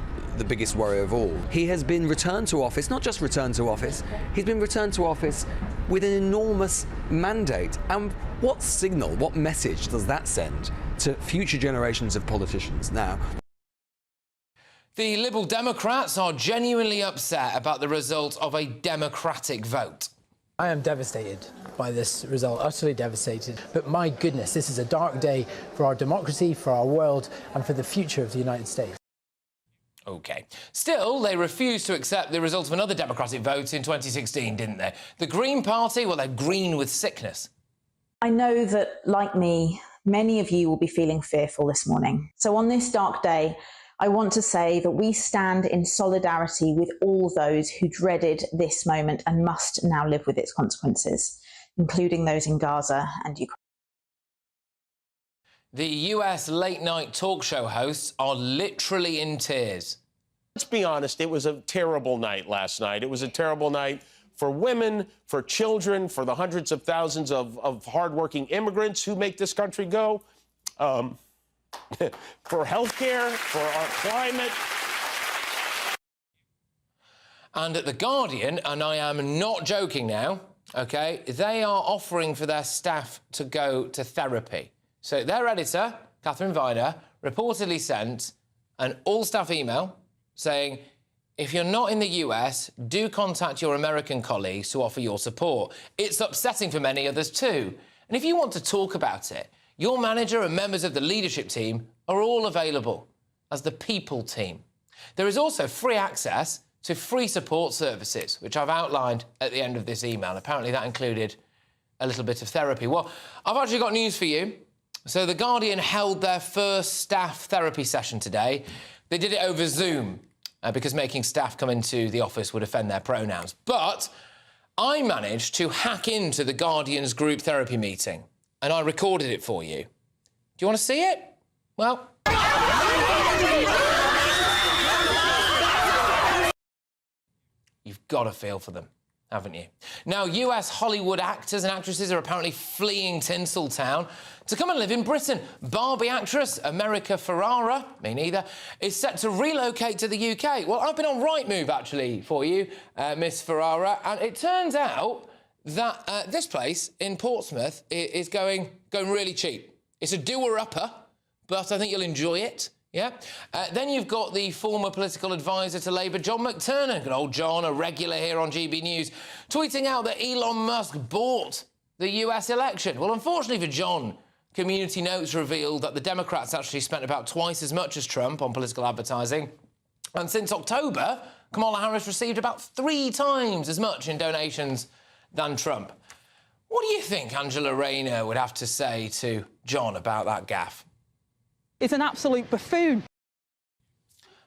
biggest worry of all. He has been returned to office, not just returned to office, he's been returned to office with an enormous mandate. And what signal, what message does that send to future generations of politicians now? The Liberal Democrats are genuinely upset about the result of a democratic vote. I am devastated by this result, utterly devastated. But my goodness, this is a dark day for our democracy, for our world, and for the future of the United States. OK. Still, they refused to accept the result of another democratic vote in 2016, didn't they? The Green Party, well, they're green with sickness. I know that, like me, many of you will be feeling fearful this morning. So on this dark day, I want to say that we stand in solidarity with all those who dreaded this moment and must now live with its consequences, including those in Gaza and Ukraine. The US late-night talk show hosts are literally in tears. Let's be honest, it was a terrible night last night. It was a terrible night for women, for children, for the hundreds of thousands of hardworking immigrants who make this country go. For healthcare, for our climate. And at The Guardian, and I am not joking now, OK, they are offering for their staff to go to therapy. So their editor, Catherine Viner, reportedly sent an all-staff email saying, if you're not in the US, do contact your American colleagues to offer your support. It's upsetting for many others too. And if you want to talk about it, your manager and members of the leadership team are all available as the people team. There is also free access to free support services, which I've outlined at the end of this email. Apparently that included a little bit of therapy. Well, I've actually got news for you. So The Guardian held their first staff therapy session today. They did it over Zoom because making staff come into the office would offend their pronouns. But I managed to hack into The Guardian's group therapy meeting and I recorded it for you. Do you want to see it? Well... You've got to feel for them, haven't you? Now, US Hollywood actors and actresses are apparently fleeing Tinseltown to come and live in Britain. Barbie actress America Ferrara, me neither, is set to relocate to the UK. Well, I've been on Rightmove, actually, for you, Miss Ferrara, and it turns out that this place in Portsmouth is going really cheap. It's a doer-upper, but I think you'll enjoy it. Yeah. Then you've got the former political advisor to Labour, John McTernan. Good old John, a regular here on GB News, tweeting out that Elon Musk bought the US election. Well, unfortunately for John, Community Notes revealed that the Democrats actually spent about twice as much as Trump on political advertising. And since October, Kamala Harris received about 3 times as much in donations than Trump. What do you think Angela Rayner would have to say to John about that gaffe? Is an absolute buffoon.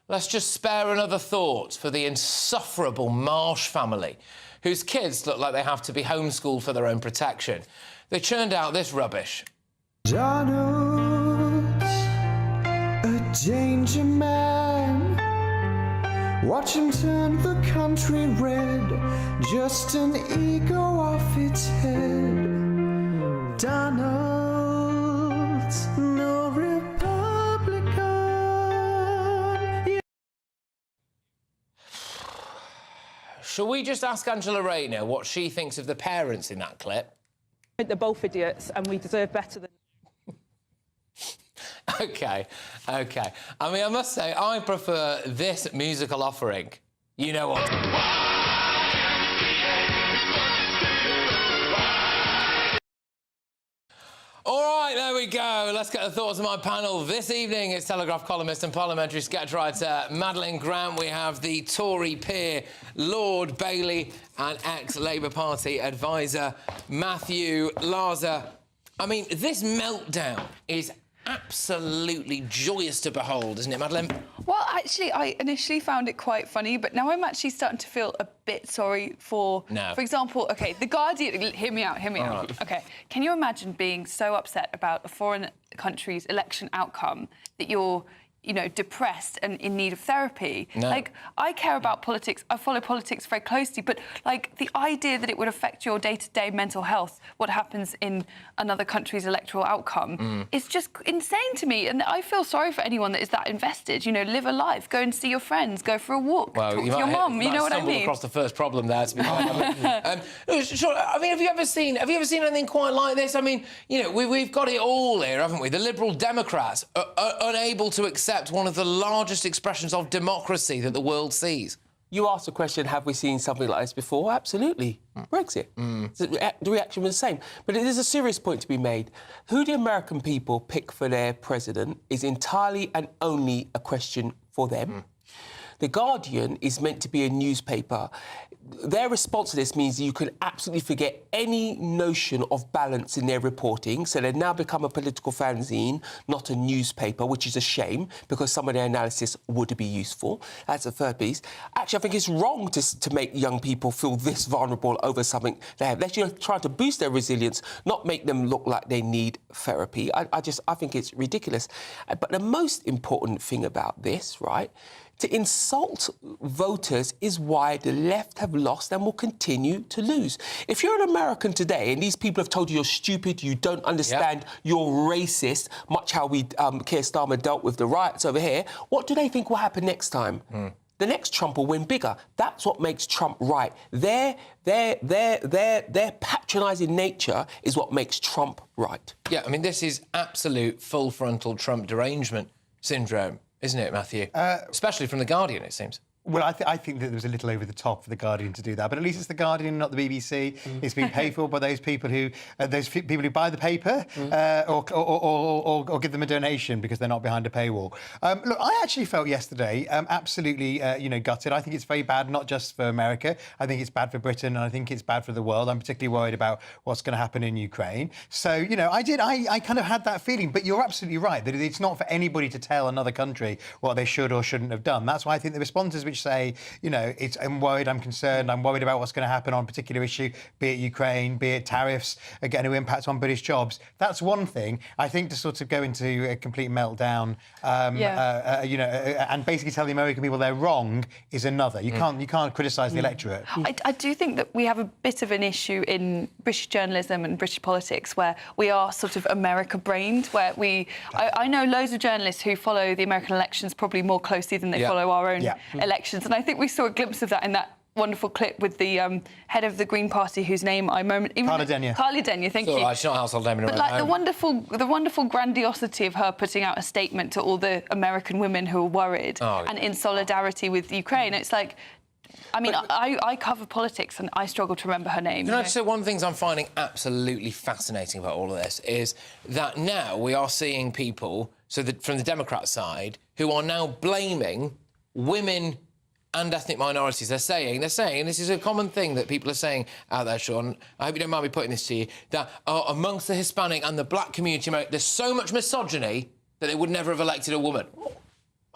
Let's just spare another thought for the insufferable Marsh family, whose kids look like they have to be homeschooled for their own protection. They churned out this rubbish. Donald's a danger man. Watch him turn the country red, just an ego off its head. Donald's no Republican. Shall we just ask Angela Rayner what she thinks of the parents in that clip? They're both idiots and we deserve better than... OK. I mean, I must say, I prefer this musical offering. You know what? All right, there we go. Let's get the thoughts of my panel. This evening, it's Telegraph columnist and parliamentary sketch writer Madeline Grant. We have the Tory peer, Lord Bailey, and ex-Labour Party advisor Matthew Larzer. I mean, this meltdown is absolutely joyous to behold, isn't it, Madeline? Well, actually, I initially found it quite funny, but now I'm actually starting to feel a bit sorry for... No. For example, OK, The Guardian... Hear me out. Right. OK, can you imagine being so upset about a foreign country's election outcome that you're, you know, depressed and in need of therapy? No. Like, I care about politics. I follow politics very closely, but, like, the idea that it would affect your day-to-day mental health, what happens in another country's electoral outcome, is just insane to me. And I feel sorry for anyone that is that invested. You know, live a life, go and see your friends, go for a walk, talk to your mum. You know what I mean? Across the first problem there, to be honest. I mean, have you ever seen anything quite like this? I mean, you know, we've got it all here, haven't we? The Liberal Democrats are unable to accept one of the largest expressions of democracy that the world sees. You asked the question, have we seen something like this before? Absolutely. Brexit. The reaction was the same. But it is a serious point to be made. Who the American people pick for their president is entirely and only a question for them. The Guardian is meant to be a newspaper. Their response to this means you can absolutely forget any notion of balance in their reporting. So they've now become a political fanzine, not a newspaper, which is a shame, because some of their analysis would be useful. That's the third piece. Actually, I think it's wrong to make young people feel this vulnerable over something they have. They're trying to boost their resilience, not make them look like they need therapy. I think it's ridiculous. But the most important thing about this, right, to insult voters is why the left have lost and will continue to lose. If you're an American today and these people have told you you're stupid, you don't understand, you're racist, much how Keir Starmer dealt with the riots over here, what do they think will happen next time? The next Trump will win bigger. That's what makes Trump right. Their patronising nature is what makes Trump right. Yeah, I mean, this is absolute full-frontal Trump derangement syndrome, isn't it, Matthew? Especially from The Guardian, it seems. Well, I think that there was a little over the top for The Guardian to do that, but at least it's The Guardian, not the BBC. It's been paid for by those people who buy the paper or give them a donation because they're not behind a paywall. Look, I actually felt yesterday absolutely, gutted. I think it's very bad, not just for America. I think it's bad for Britain, and I think it's bad for the world. I'm particularly worried about what's going to happen in Ukraine. So, I kind of had that feeling. But you're absolutely right that it's not for anybody to tell another country what they should or shouldn't have done. That's why I think the responses which which say, you know, I'm worried, I'm concerned, I'm worried about what's going to happen on a particular issue, be it Ukraine, be it tariffs, are going to impact on British jobs. That's one thing. I think to sort of go into a complete meltdown, you know, and basically tell the American people they're wrong is another. You can't criticise the electorate. I do think that we have a bit of an issue in British journalism and British politics where we are sort of America-brained, where I know loads of journalists who follow the American elections probably more closely than they follow our own elections. And I think we saw a glimpse of that in that wonderful clip with the head of the Green Party, whose name Carla Denyer, thank you. She's not a household name in But like the wonderful grandiosity of her putting out a statement to all the American women who are worried and in solidarity with Ukraine. It's like, I mean, I cover politics and I struggle to remember her name. Can I just say one of the things I'm finding absolutely fascinating about all of this is that now we are seeing people, from the Democrat side, who are now blaming women and ethnic minorities. They're saying, and this is a common thing that people are saying out there, Sean, I hope you don't mind me putting this to you, that amongst the Hispanic and the black community, there's so much misogyny that they would never have elected a woman.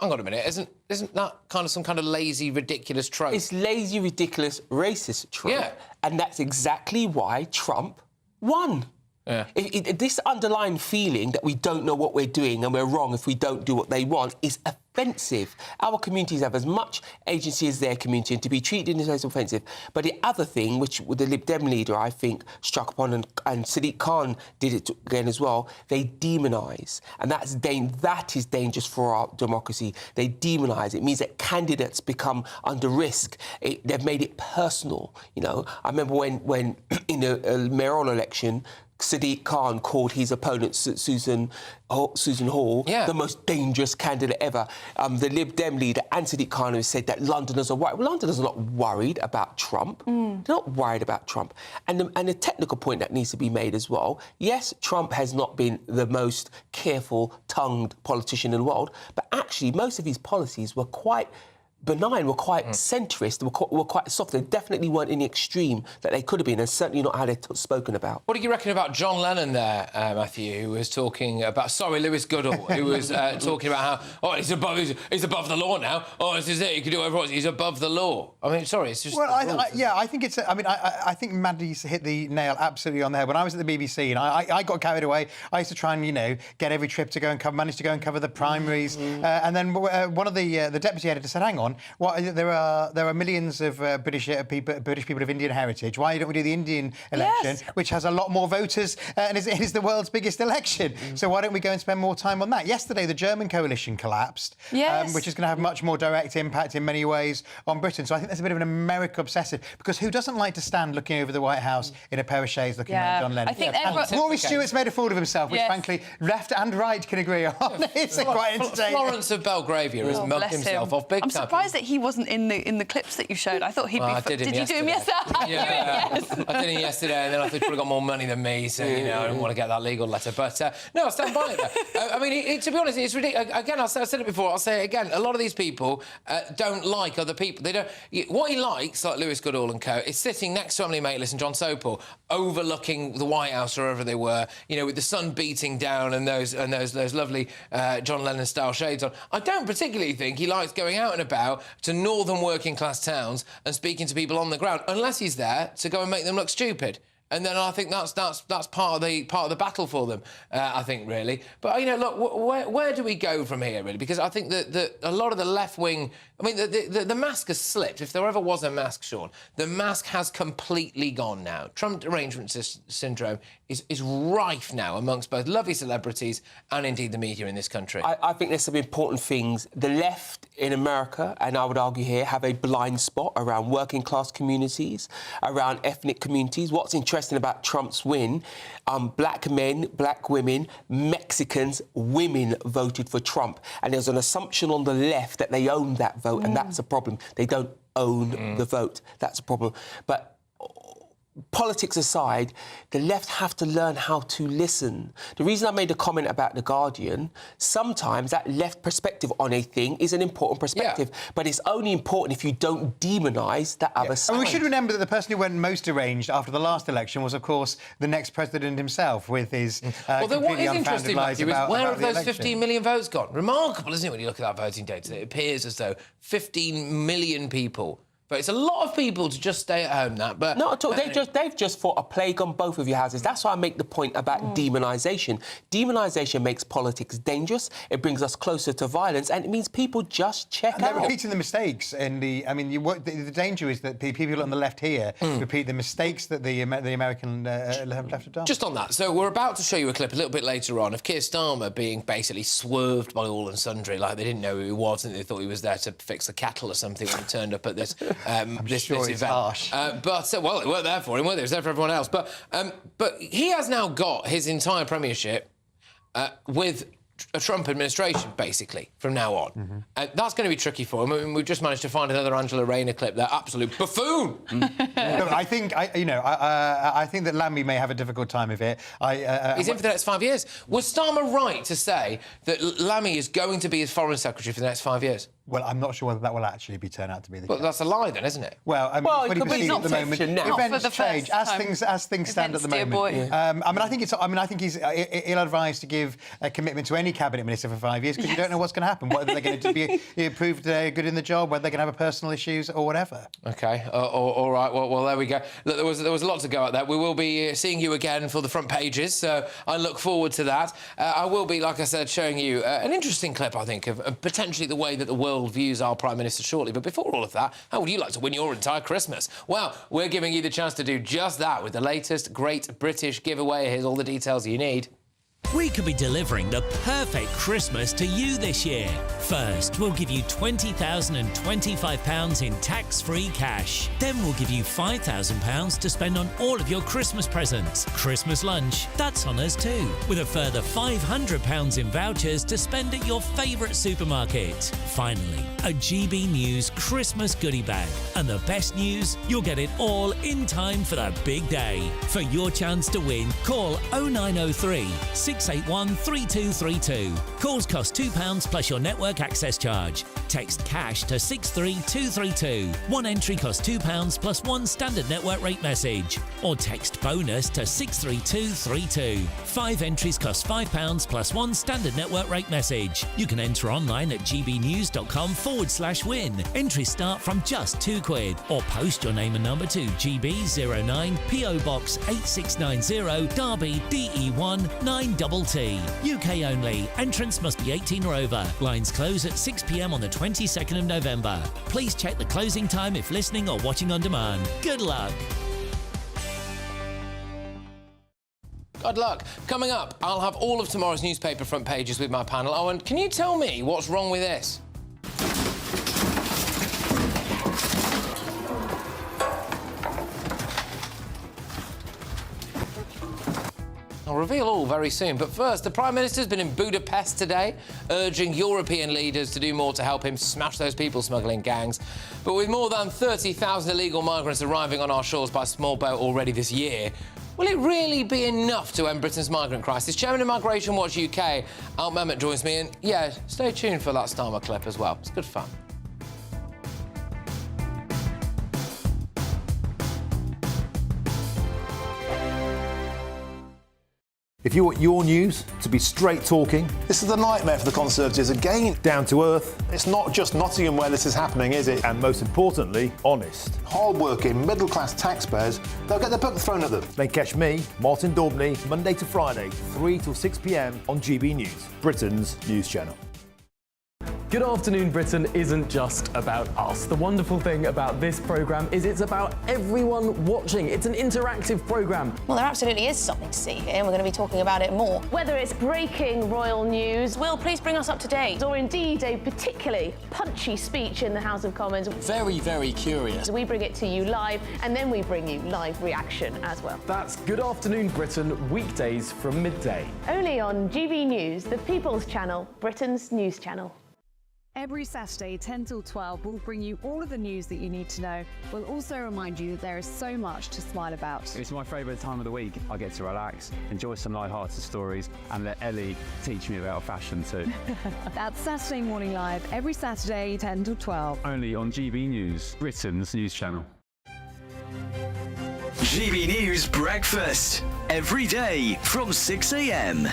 Hang on a minute, isn't that kind of some kind of lazy, ridiculous trope? It's lazy, ridiculous, racist trope. Yeah. And that's exactly why Trump won. Yeah. This underlying feeling that we don't know what we're doing and we're wrong if we don't do what they want is offensive. Our communities have as much agency as their community, and to be treated in this way is offensive. But the other thing, which the Lib Dem leader, I think, struck upon, and Sadiq Khan did it again as well, they demonise. And that is dangerous for our democracy. They demonise. It means that candidates become under risk. They've made it personal, you know. I remember when in a mayoral election, Sadiq Khan called his opponent, Susan Hall, the most dangerous candidate ever. The Lib Dem leader and Sadiq Khan have said that Londoners are worried. Well, Londoners are not worried about Trump. They're not worried about Trump. And the technical point that needs to be made as well, yes, Trump has not been the most careful-tongued politician in the world, but actually most of his policies were quite benign, were quite centrist, were quite soft. They definitely weren't in the extreme that they could have been, and certainly not how they're spoken about. What do you reckon about John Lennon there, Matthew, who was talking about... Sorry, Lewis Goodall, who was talking about how, he's above the law now. Oh, this is it, he can do whatever he wants. He's above the law. I mean, sorry, it's just... Well, I think it's... I mean, I think Maddie's hit the nail absolutely on the head. When I was at the BBC, and I got carried away, I used to try and, you know, get every trip to go and manage to go and cover the primaries. And then one of the deputy editors said, hang on, there are millions of British people of Indian heritage. Why don't we do the Indian election, which has a lot more voters and is the world's biggest election? So why don't we go and spend more time on that? Yesterday, the German coalition collapsed, which is going to have much more direct impact in many ways on Britain. So I think there's a bit of an America obsessive, because who doesn't like to stand looking over the White House in a pair of shades looking at John Lennon? I think Rory Stewart's made a fool of himself, which frankly left and right can agree on. It's quite entertaining. Florence of Belgravia has mugged himself off big time. I'm surprised that he wasn't in the clips that you showed. I thought he'd be... Did you do him yesterday? Yes. I did him yesterday, and then I thought he probably got more money than me, so, you know, I didn't want to get that legal letter. But, no, I stand by it. I mean, to be honest, it's ridiculous. Again, I said it before, I'll say it again. A lot of these people don't like other people. They don't... What he likes, like Lewis Goodall and co, is sitting next to Emily Maitlis and John Sopel, overlooking the White House or wherever they were, you know, with the sun beating down and those lovely John Lennon-style shades on. I don't particularly think he likes going out and about to northern working-class towns and speaking to people on the ground, unless he's there to go and make them look stupid. And then I think that's part of the battle for them, I think, really. But, you know, look, where do we go from here, really? Because I think that a lot of the left-wing... I mean, the mask has slipped. If there ever was a mask, Sean, the mask has completely gone now. Trump derangement syndrome is rife now amongst both lovely celebrities and, indeed, the media in this country. I think there's some important things. The left in America, and I would argue here, have a blind spot around working-class communities, around ethnic communities. What's interesting about Trump's win, black men, black women, Mexicans, women voted for Trump. And there's an assumption on the left that they own that vote, and that's a problem. They don't own the vote. That's a problem. But politics aside, the left have to learn how to listen. The reason I made a comment about The Guardian, sometimes that left perspective on a thing is an important perspective, but it's only important if you don't demonise the other side. And we should remember that the person who went most deranged after the last election was, of course, the next president himself, with his Although what completely is unfounded interesting, lies Matthew, is about where about have the those election. 15 million votes gone? Remarkable, isn't it, when you look at that voting data? It appears as though 15 million people. But it's a lot of people to just stay at home, that. But not at all. They've just fought a plague on both of your houses. That's why I make the point about demonisation. Demonisation makes politics dangerous. It brings us closer to violence, and it means people just check And out. they're repeating the mistakes. The danger is that the people on the left here repeat the mistakes that the American left have done. Just on that, so we're about to show you a clip a little bit later on of Keir Starmer being basically swerved by all and sundry, like they didn't know who he was and they thought he was there to fix the cattle or something when he turned up at this. I'm sure it's event. harsh. Well, it weren't there for him, were they? It was there for everyone else. But he has now got his entire premiership with a Trump administration, basically, from now on. That's going to be tricky for him. I mean, we've just managed to find another Angela Rayner clip there. Absolute buffoon! No, I think that Lammy may have a difficult time of it. He's in for the next 5 years. Was Starmer right to say that Lammy is going to be his foreign secretary for the next 5 years? Well, I'm not sure whether that will actually turn out to be the case. But that's a lie, then, isn't it? Well, I mean, Well, it's it could be at the moment. Events change as things stand at the moment. I think he's ill-advised to give a commitment to any cabinet minister for 5 years because you don't know what's going to happen. Whether they're going to be proved good in the job, whether they're going to have personal issues or whatever. OK, all right. Well, there we go. Look, there was a lot to go at that. We will be seeing you again for the front pages, so I look forward to that. I will be, like I said, showing you an interesting clip, I think, of potentially the way that the world views our Prime Minister shortly. But before all of that, how would you like to win your entire Christmas? Well, we're giving you the chance to do just that with the latest Great British giveaway. Here's all the details you need. We could be delivering the perfect Christmas to you this year. First, we'll give you £20,025 in tax-free cash. Then we'll give you £5,000 to spend on all of your Christmas presents. Christmas lunch, that's on us too, with a further £500 in vouchers to spend at your favourite supermarket. Finally, a GB News Christmas goodie bag. And the best news, you'll get it all in time for the big day. For your chance to win, call 0903 681 3232. Calls cost £2 plus your network access charge. Text cash to 63232. One entry costs £2 plus one standard network rate message. Or text bonus to 63232. 5 entries cost £5 plus one standard network rate message. You can enter online at gbnews.com/win. Entries start from just £2. Or post your name and number to GB09 PO Box 8690 Derby DE1 9TT. UK only. Entrance must be 18 or over. Lines close at 6 p.m. on the 22nd of November. Please check the closing time if listening or watching on demand. Good luck. Good luck. Coming up, I'll have all of tomorrow's newspaper front pages with my panel. Oh, and can you tell me what's wrong with this? I'll reveal all very soon. But first, the Prime Minister's been in Budapest today, urging European leaders to do more to help him smash those people smuggling gangs. But with more than 30,000 illegal migrants arriving on our shores by small boat already this year, will it really be enough to end Britain's migrant crisis? Chairman of Migration Watch UK, Al Mehmet, joins me. And, yeah, stay tuned for that Starmer clip as well. It's good fun. If you want your news to be straight talking... This is a nightmare for the Conservatives again. Down to earth. It's not just Nottingham where this is happening, is it? And most importantly, honest. Hard-working, middle-class taxpayers, they'll get their book thrown at them. They catch me, Martin Daubney, Monday to Friday, 3 till 6 p.m. on GB News, Britain's news channel. Good Afternoon Britain isn't just about us. The wonderful thing about this programme is it's about everyone watching. It's an interactive programme. Well, there absolutely is something to see here, and we're going to be talking about it more. Whether it's breaking royal news, Will, please bring us up to date. Or indeed a particularly punchy speech in the House of Commons. Very, very curious. We bring it to you live, and then we bring you live reaction as well. That's Good Afternoon Britain, weekdays from midday. Only on GB News, the People's Channel, Britain's news channel. Every Saturday, 10 till 12, we'll bring you all of the news that you need to know. We'll also remind you that there is so much to smile about. It's my favourite time of the week. I get to relax, enjoy some light-hearted stories, and let Ellie teach me about fashion too. That's Saturday Morning Live, every Saturday, 10 till 12. Only on GB News, Britain's news channel. GB News Breakfast, every day from 6 a.m.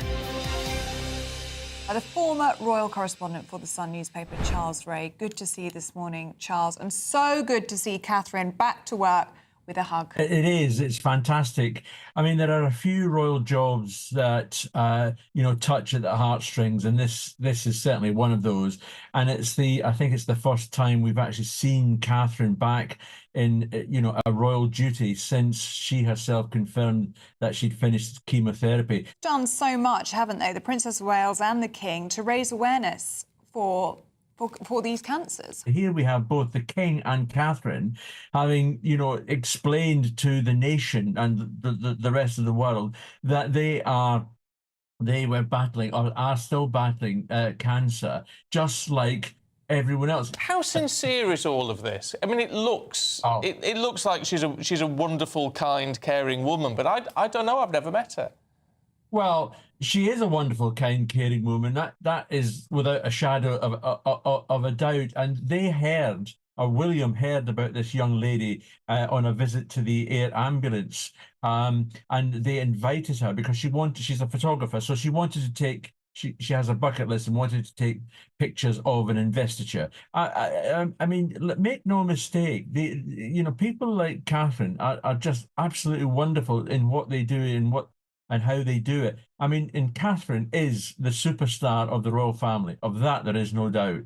The former royal correspondent for the Sun newspaper, Charles Ray. Good to see you this morning, Charles, and so good to see Catherine back to work with a hug. It is. It's fantastic. I mean, there are a few royal jobs that touch at the heartstrings, and this is certainly one of those. And I think it's the first time we've actually seen Catherine back in a royal duty since she herself confirmed that she'd finished chemotherapy. Done so much, haven't they, the Princess of Wales and the King, to raise awareness for these cancers. Here we have both the King and Catherine having, explained to the nation and the rest of the world that they were battling or are still battling cancer, just like everyone else. How sincere is all of this? I mean, it looks like she's a wonderful, kind, caring woman, but I don't know. I've never met her. Well, she is a wonderful, kind, caring woman. That is without a shadow of a doubt. And William heard about this young lady on a visit to the air ambulance, and they invited her because she's a photographer, so she wanted to take. She has a bucket list and wanted to take pictures of an investiture. I mean, make no mistake, people like Catherine are just absolutely wonderful in what they do and how they do it. I mean, and Catherine is the superstar of the royal family. Of that, there is no doubt.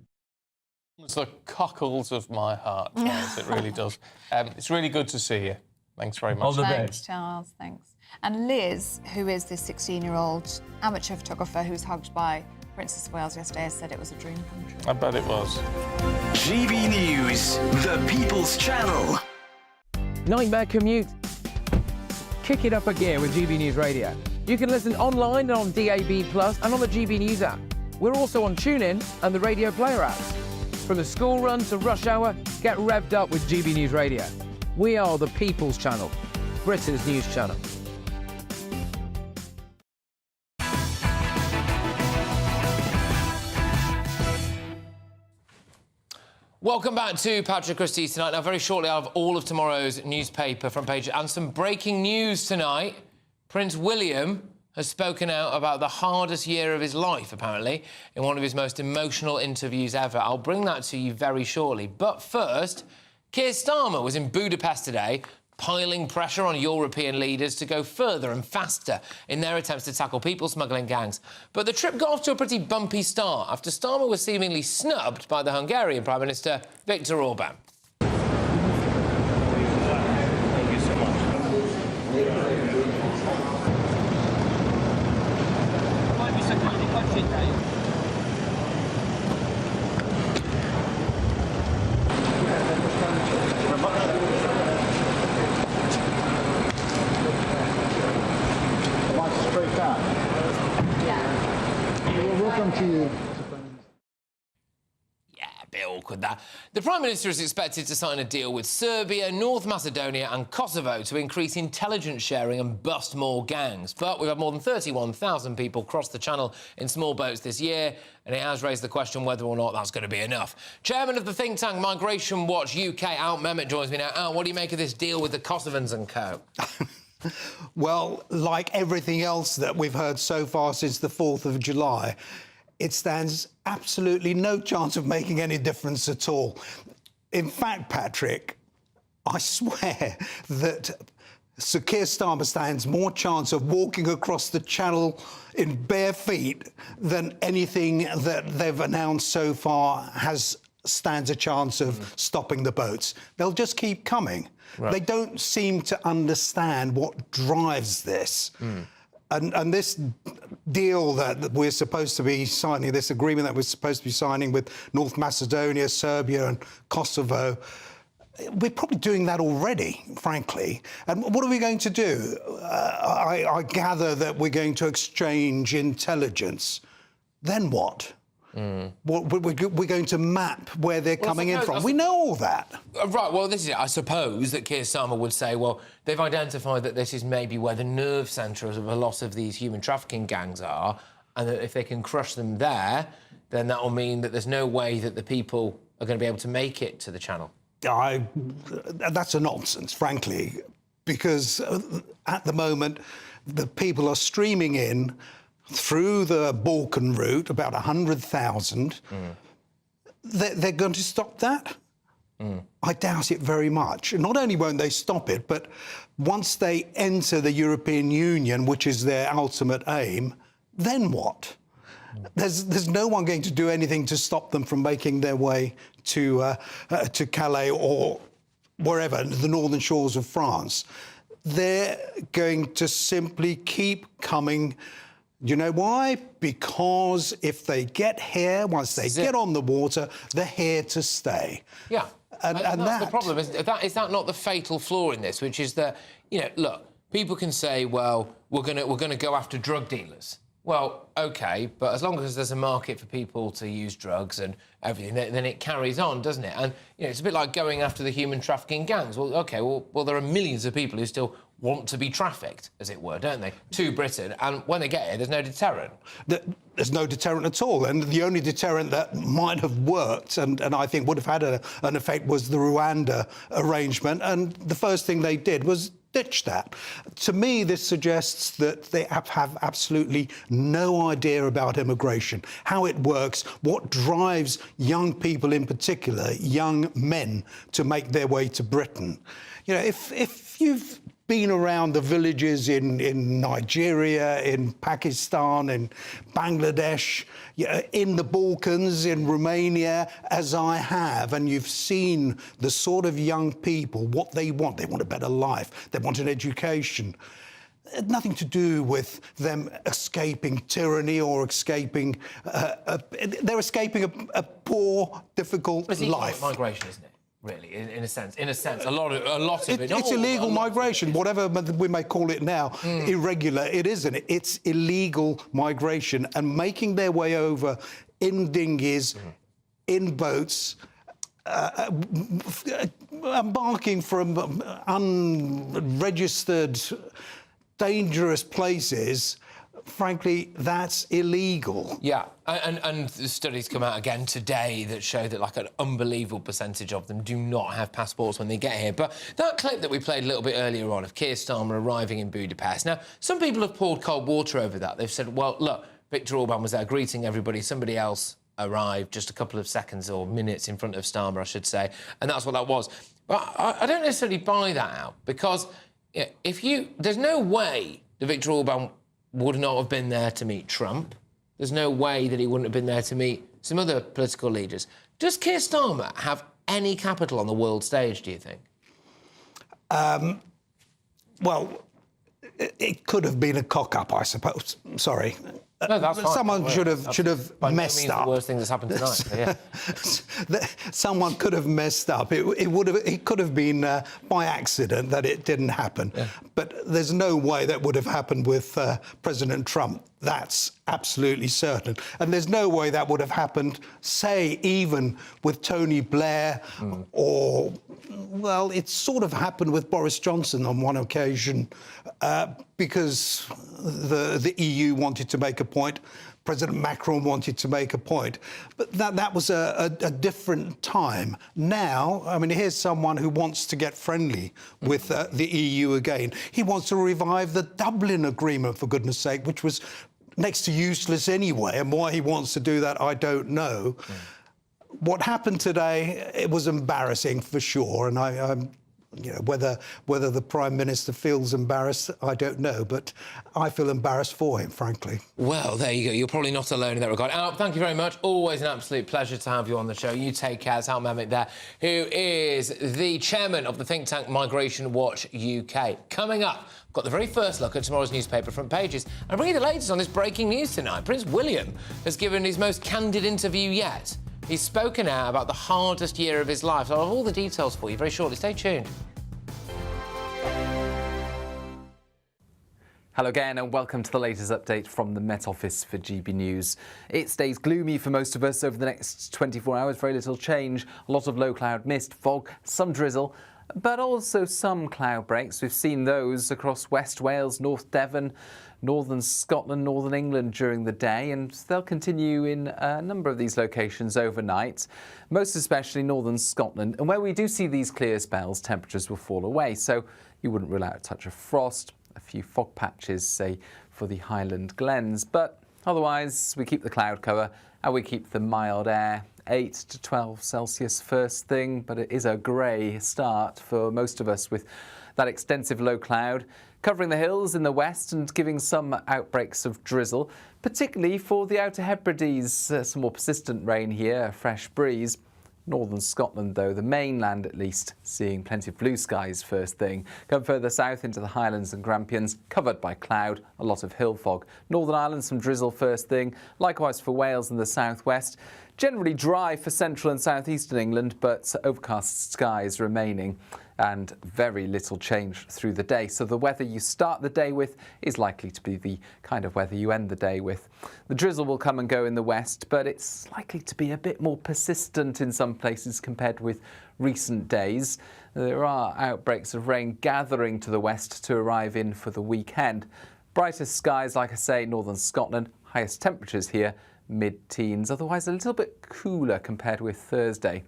It's the cockles of my heart, Charles. It really does. It's really good to see you. Thanks very much. All the Thanks, best. Charles. Thanks. And Liz, who is this 16-year-old amateur photographer who was hugged by Princess of Wales yesterday, has said it was a dream come true. I bet it was. GB News, the People's Channel. Nightmare commute? Kick it up a gear with GB News Radio. You can listen online and on DAB+ and on the GB News app. We're also on TuneIn and the Radio Player apps. From the school run to rush hour, get revved up with GB News Radio. We are the People's Channel, Britain's news channel. Welcome back to Patrick Christys tonight. Now, very shortly, I have all of tomorrow's newspaper front page and some breaking news tonight. Prince William has spoken out about the hardest year of his life, apparently, in one of his most emotional interviews ever. I'll bring that to you very shortly. But first, Keir Starmer was in Budapest today, piling pressure on European leaders to go further and faster in their attempts to tackle people smuggling gangs. But the trip got off to a pretty bumpy start after Starmer was seemingly snubbed by the Hungarian Prime Minister Viktor Orban. Thank you so much. Welcome to you. Yeah, a bit awkward, that. The Prime Minister is expected to sign a deal with Serbia, North Macedonia and Kosovo to increase intelligence sharing and bust more gangs. But we've had more than 31,000 people cross the Channel in small boats this year, and it has raised the question whether or not that's going to be enough. Chairman of the think tank Migration Watch UK, Al Mehmet, joins me now. Al, what do you make of this deal with the Kosovans and co? Well, like everything else that we've heard so far since the 4th of July, it stands absolutely no chance of making any difference at all. In fact, Patrick, I swear that Sir Keir Starmer stands more chance of walking across the Channel in bare feet than anything that they've announced so far stands a chance of stopping the boats. They'll just keep coming. Right. They don't seem to understand what drives this. And this deal that we're supposed to be signing, this agreement that we're supposed to be signing with North Macedonia, Serbia and Kosovo, we're probably doing that already, frankly. And what are we going to do? I gather that we're going to exchange intelligence. Then what? We're going to map where they're coming in from. We know all that. Right, well, this is it. I suppose that Keir Starmer would say, well, they've identified that this is maybe where the nerve centres of a lot of these human trafficking gangs are, and that if they can crush them there, then that will mean that there's no way that the people are going to be able to make it to the channel. That's a nonsense, frankly, because at the moment, the people are streaming in through the Balkan route, about 100,000. They're going to stop that? I doubt it very much. Not only won't they stop it, but once they enter the European Union, which is their ultimate aim, then what? There's no one going to do anything to stop them from making their way to Calais or wherever, the northern shores of France. They're going to simply keep coming. You know why? Because if they get here, once they get on the water, they're here to stay. Yeah. And that's the problem. Is that not the fatal flaw in this, which is that, you know, look, people can say, well, we're gonna go after drug dealers. Well, OK, but as long as there's a market for people to use drugs and everything, then it carries on, doesn't it? And, you know, it's a bit like going after the human trafficking gangs. Well, OK, well, there are millions of people who still want to be trafficked, as it were, don't they, to Britain, and when they get here, there's no deterrent. There's no deterrent at all, and the only deterrent that might have worked and I think would have had an effect was the Rwanda arrangement, and the first thing they did was ditch that. To me, this suggests that they have absolutely no idea about immigration, how it works, what drives young people in particular, young men, to make their way to Britain. You know, if you've been around the villages in Nigeria, in Pakistan, in Bangladesh, in the Balkans, in Romania, as I have, and you've seen the sort of young people, what they want. They want a better life. They want an education. It had nothing to do with them escaping tyranny or escaping... they're escaping a poor, difficult life. It's migration, isn't it? Really, in a sense, a lot of it. It's illegal migration, whatever we may call it now. Irregular, it isn't. It's illegal migration, and making their way over in dinghies, in boats, embarking from unregistered, dangerous places. Frankly, that's illegal. Yeah, and the studies come out again today that show that, like, an unbelievable percentage of them do not have passports when they get here. But that clip that we played a little bit earlier on of Keir Starmer arriving in Budapest, now, some people have poured cold water over that. They've said, well, look, Viktor Orban was there greeting everybody, somebody else arrived just a couple of seconds or minutes in front of Starmer, I should say, and that's what that was. But I don't necessarily buy that out, because there's no way that Viktor Orban would not have been there to meet Trump. There's no way that he wouldn't have been there to meet some other political leaders. Does Keir Starmer have any capital on the world stage, do you think? Well, it could have been a cock-up, I suppose. Sorry. No, that's fine. Someone should have messed up. The worst thing that's happened tonight. So, yeah. Someone could have messed up. It could have been by accident that it didn't happen. Yeah. But there's no way that would have happened with President Trump. That's absolutely certain. And there's no way that would have happened, say, even with Tony Blair or, well, it sort of happened with Boris Johnson on one occasion because the EU wanted to make a point. President Macron wanted to make a point. But that was a different time. Now, I mean, here's someone who wants to get friendly with the EU again. He wants to revive the Dublin Agreement, for goodness sake, which was next to useless anyway. And why he wants to do that, I don't know. What happened today, it was embarrassing for sure. And I'm you know, whether the Prime Minister feels embarrassed, I don't know, but I feel embarrassed for him, frankly. Well, there you go. You're probably not alone in that regard. Al, thank you very much. Always an absolute pleasure to have you on the show. You take care. It's Al Mehmet there, who is the chairman of the think tank Migration Watch UK. Coming up, I've got the very first look at tomorrow's newspaper front pages. I'm bringing the latest on this breaking news tonight. Prince William has given his most candid interview yet. He's spoken out about the hardest year of his life. So I'll have all the details for you very shortly. Stay tuned. Hello again and welcome to the latest update from the Met Office for GB News. It stays gloomy for most of us over the next 24 hours. Very little change. A lot of low cloud mist, fog, some drizzle, but also some cloud breaks. We've seen those across West Wales, North Devon, northern Scotland, northern England during the day, and they'll continue in a number of these locations overnight, most especially northern Scotland. And where we do see these clear spells, temperatures will fall away, so you wouldn't rule out a touch of frost. A few fog patches, say, for the Highland Glens. But otherwise, we keep the cloud cover and we keep the mild air. 8 to 12 Celsius first thing, but it is a grey start for most of us with that extensive low cloud covering the hills in the west and giving some outbreaks of drizzle, particularly for the Outer Hebrides. Some more persistent rain here, a fresh breeze. Northern Scotland, though, the mainland at least, seeing plenty of blue skies first thing. Come further south into the Highlands and Grampians, covered by cloud, a lot of hill fog. Northern Ireland, some drizzle first thing. Likewise for Wales and the southwest. Generally dry for central and southeastern England, but overcast skies remaining and very little change through the day. So the weather you start the day with is likely to be the kind of weather you end the day with. The drizzle will come and go in the west, but it's likely to be a bit more persistent in some places compared with recent days. There are outbreaks of rain gathering to the west to arrive in for the weekend. Brightest skies, like I say, northern Scotland, highest temperatures here, mid-teens, otherwise a little bit cooler compared with Thursday.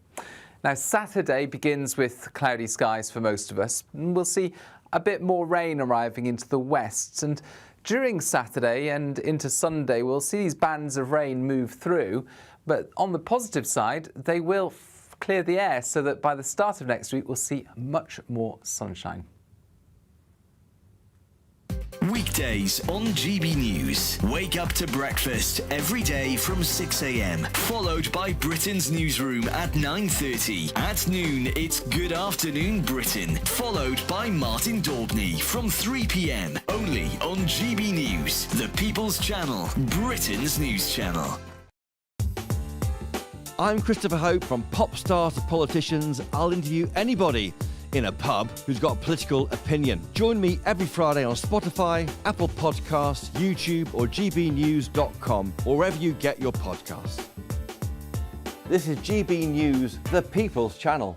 Now, Saturday begins with cloudy skies for most of us. We'll see a bit more rain arriving into the west. And during Saturday and into Sunday, we'll see these bands of rain move through. But on the positive side, they will clear the air so that by the start of next week, we'll see much more sunshine. Weekdays on GB News. Wake up to breakfast every day from 6 a.m. Followed by Britain's newsroom at 9:30. At noon, it's Good Afternoon Britain. Followed by Martin Daubney from 3 p.m. Only on GB News, the People's Channel, Britain's news channel. I'm Christopher Hope. From pop star to politicians, I'll interview anybody in a pub who's got a political opinion. Join me every Friday on Spotify, Apple Podcasts, YouTube or gbnews.com, or wherever you get your podcasts. This is GB News, the People's Channel.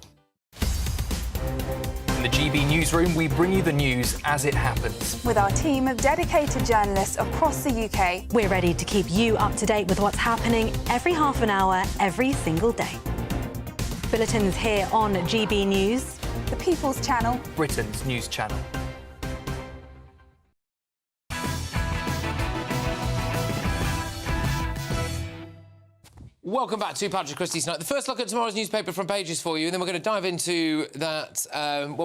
In the GB Newsroom, we bring you the news as it happens. With our team of dedicated journalists across the UK, we're ready to keep you up to date with what's happening every half an hour, every single day. Bulletins here on GB News, the People's Channel, Britain's news channel. Welcome back to Patrick Christys Tonight. The first look at tomorrow's newspaper front pages for you, and then we're going to dive into that,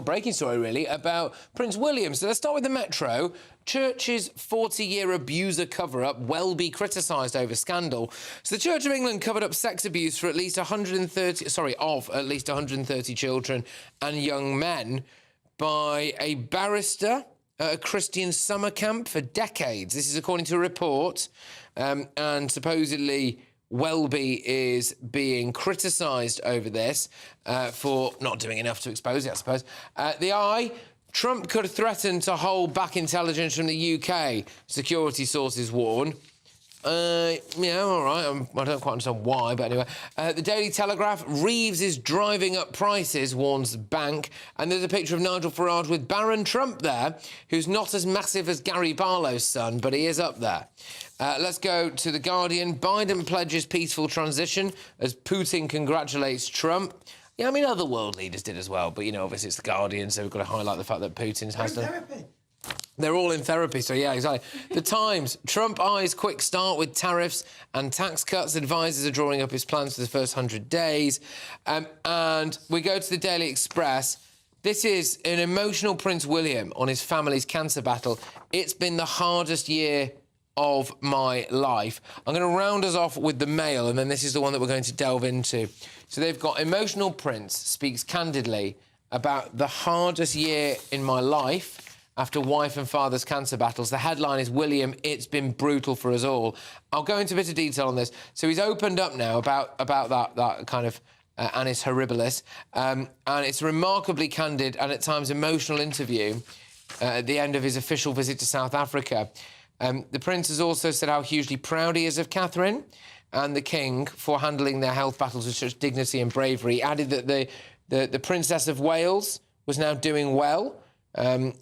breaking story, really, about Prince William. So let's start with the Metro. Church's 40-year abuser cover-up will be criticised over scandal. So the Church of England covered up sex abuse for at least 130 children and young men by a barrister at a Christian summer camp for decades. This is according to a report, and supposedly Welby is being criticised over this for not doing enough to expose it, I suppose. The Eye, Trump could threaten to hold back intelligence from the UK, security sources warn. Yeah, all right. I don't quite understand why, but anyway. The Daily Telegraph, Reeves is driving up prices, warns the bank. And there's a picture of Nigel Farage with Baron Trump there, who's not as massive as Gary Barlow's son, but he is up there. Let's go to The Guardian. Biden pledges peaceful transition as Putin congratulates Trump. Yeah, I mean, other world leaders did as well, but, you know, obviously it's The Guardian, so we've got to highlight the fact that Putin has done. They're all in therapy, so yeah, exactly. The Times, Trump eyes quick start with tariffs and tax cuts. Advisors are drawing up his plans for the first 100 days. And we go to the Daily Express. This is an emotional Prince William on his family's cancer battle. It's been the hardest year of my life. I'm going to round us off with the Mail, and then this is the one that we're going to delve into. So they've got Emotional Prince speaks candidly about the hardest year in my life after wife and father's cancer battles. The headline is, William, it's been brutal for us all. I'll go into a bit of detail on this. So he's opened up now about that kind of annus horribilis, and it's a remarkably candid and at times emotional interview. at the end of his official visit to South Africa. The Prince has also said how hugely proud he is of Catherine and the King for handling their health battles with such dignity and bravery. He added that the Princess of Wales was now doing well.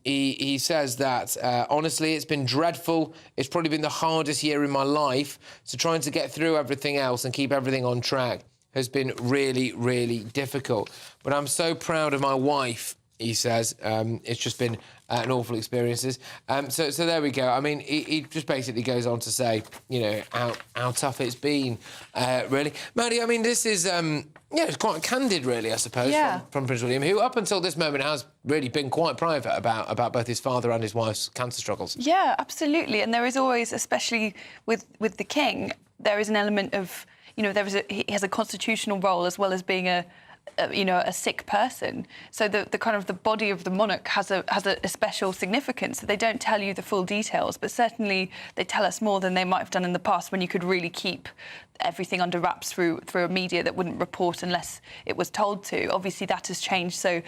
He says that, honestly, it's been dreadful. It's probably been the hardest year in my life. So trying to get through everything else and keep everything on track has been really, really difficult. But I'm so proud of my wife, he says. It's just been an awful experience. So there we go. I mean, he just basically goes on to say, you know, how tough it's been, really. Maddie, I mean, this is, it's quite candid, really, I suppose, from Prince William, who up until this moment has really been quite private about both his father and his wife's cancer struggles. Yeah, absolutely. And there is always, especially with the King, there is an element of, you know, he has a constitutional role as well as being a sick person. So the kind of the body of the monarch has a special significance. So they don't tell you the full details, but certainly they tell us more than they might have done in the past when you could really keep everything under wraps through a media that wouldn't report unless it was told to. Obviously that has changed, so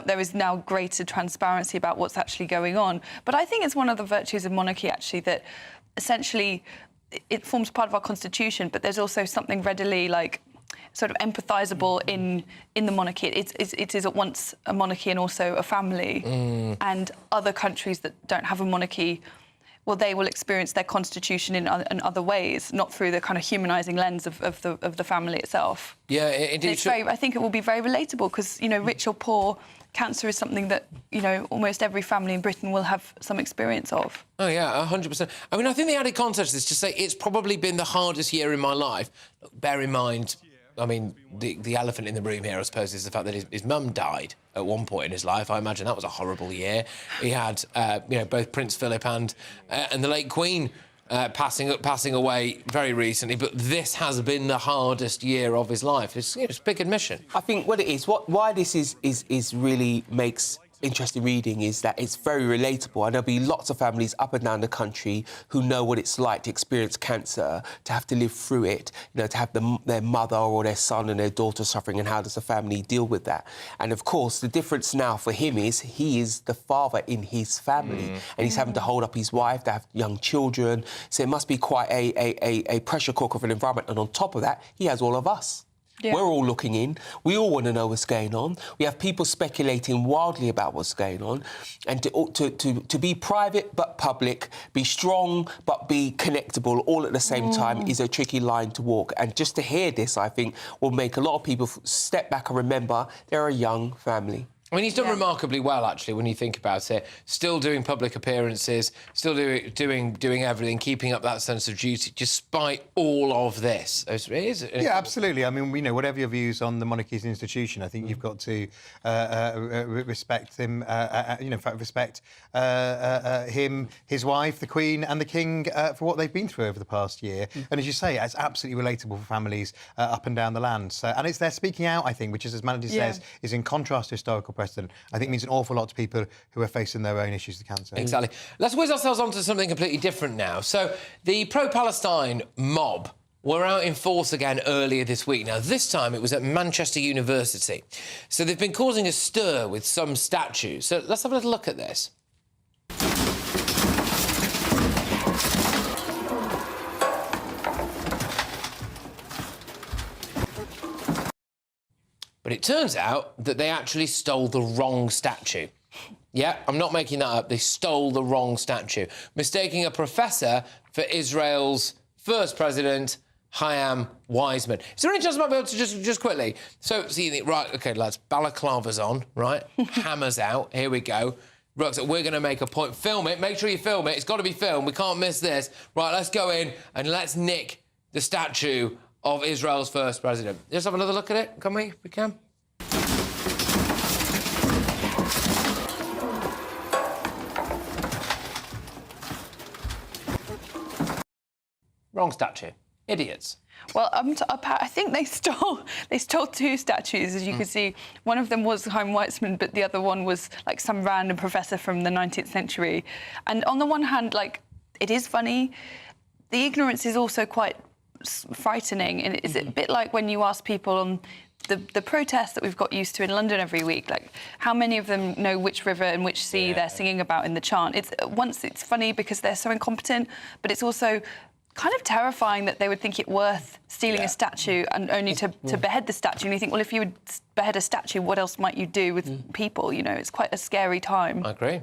there is now greater transparency about what's actually going on. But I think it's one of the virtues of monarchy, actually, that essentially it forms part of our constitution, but there's also something readily, like, sort of empathisable in the monarchy. It is at once a monarchy and also a family. And other countries that don't have a monarchy, well, they will experience their constitution in other ways, not through the kind of humanising lens of the family itself. Yeah, indeed. I think it will be very relatable because, you know, rich or poor, cancer is something that, you know, almost every family in Britain will have some experience of. Oh, yeah, 100%. I mean, I think the added context is to say it's probably been the hardest year in my life. Bear in mind, I mean, the elephant in the room here, I suppose, is the fact that his mum died at one point in his life. I imagine that was a horrible year. He had, both Prince Philip and the late Queen passing away very recently, but this has been the hardest year of his life. It's a big admission. I think what it is, why this is really makes interesting reading is that it's very relatable, and there'll be lots of families up and down the country who know what it's like to experience cancer, to have to live through it, you know, to have their mother or their son and their daughter suffering, and how does the family deal with that? And of course, the difference now for him is he is the father in his family, and he's having to hold up his wife, to have young children, so it must be quite a pressure cooker of an environment. And on top of that, he has all of us. Yeah. We're all looking in. We all want to know what's going on. We have people speculating wildly about what's going on. And to be private but public, be strong but be connectable all at the same time is a tricky line to walk. And just to hear this, I think, will make a lot of people step back and remember they're a young family. I mean, he's done remarkably well, actually, when you think about it. Still doing public appearances, still doing everything, keeping up that sense of duty, despite all of this. Yeah, absolutely. I mean, you know, whatever your views on the monarchy as an institution, I think you've got to respect him, respect him, his wife, the Queen and the King for what they've been through over the past year. And as you say, it's absolutely relatable for families up and down the land. So, and it's their speaking out, I think, which is, as Mandy says, is in contrast to historical precedent. I think means an awful lot to people who are facing their own issues with cancer. Exactly. Let's whiz ourselves onto something completely different now. So the pro-Palestine mob were out in force again earlier this week. Now, this time it was at Manchester University. So they've been causing a stir with some statues. So let's have a little look at this. But it turns out that they actually stole the wrong statue. Yeah, I'm not making that up. They stole the wrong statue, mistaking a professor for Israel's first president, Chaim Weizmann. Is there any chance I might be able to just quickly? So, see, right, OK, lads, balaclava's on, right? Hammers out, here we go. Right, so we're going to make a point. Film it, make sure you film it. It's got to be filmed, we can't miss this. Right, let's go in and let's nick the statue of Israel's first president. Let's have another look at it, can we? We can. Wrong statue. Idiots. Well, I think they stole two statues, as you can see. One of them was Chaim Weizmann, but the other one was like some random professor from the 19th century. And on the one hand, like, it is funny. The ignorance is also quite frightening, and it's a bit like when you ask people on the protests that we've got used to in London every week, like how many of them know which river and which sea they're singing about in the chant? It's funny because they're so incompetent, but it's also kind of terrifying that they would think it worth stealing a statue and only to behead the statue. And you think, well, if you would behead a statue, what else might you do with people? You know, it's quite a scary time. I agree.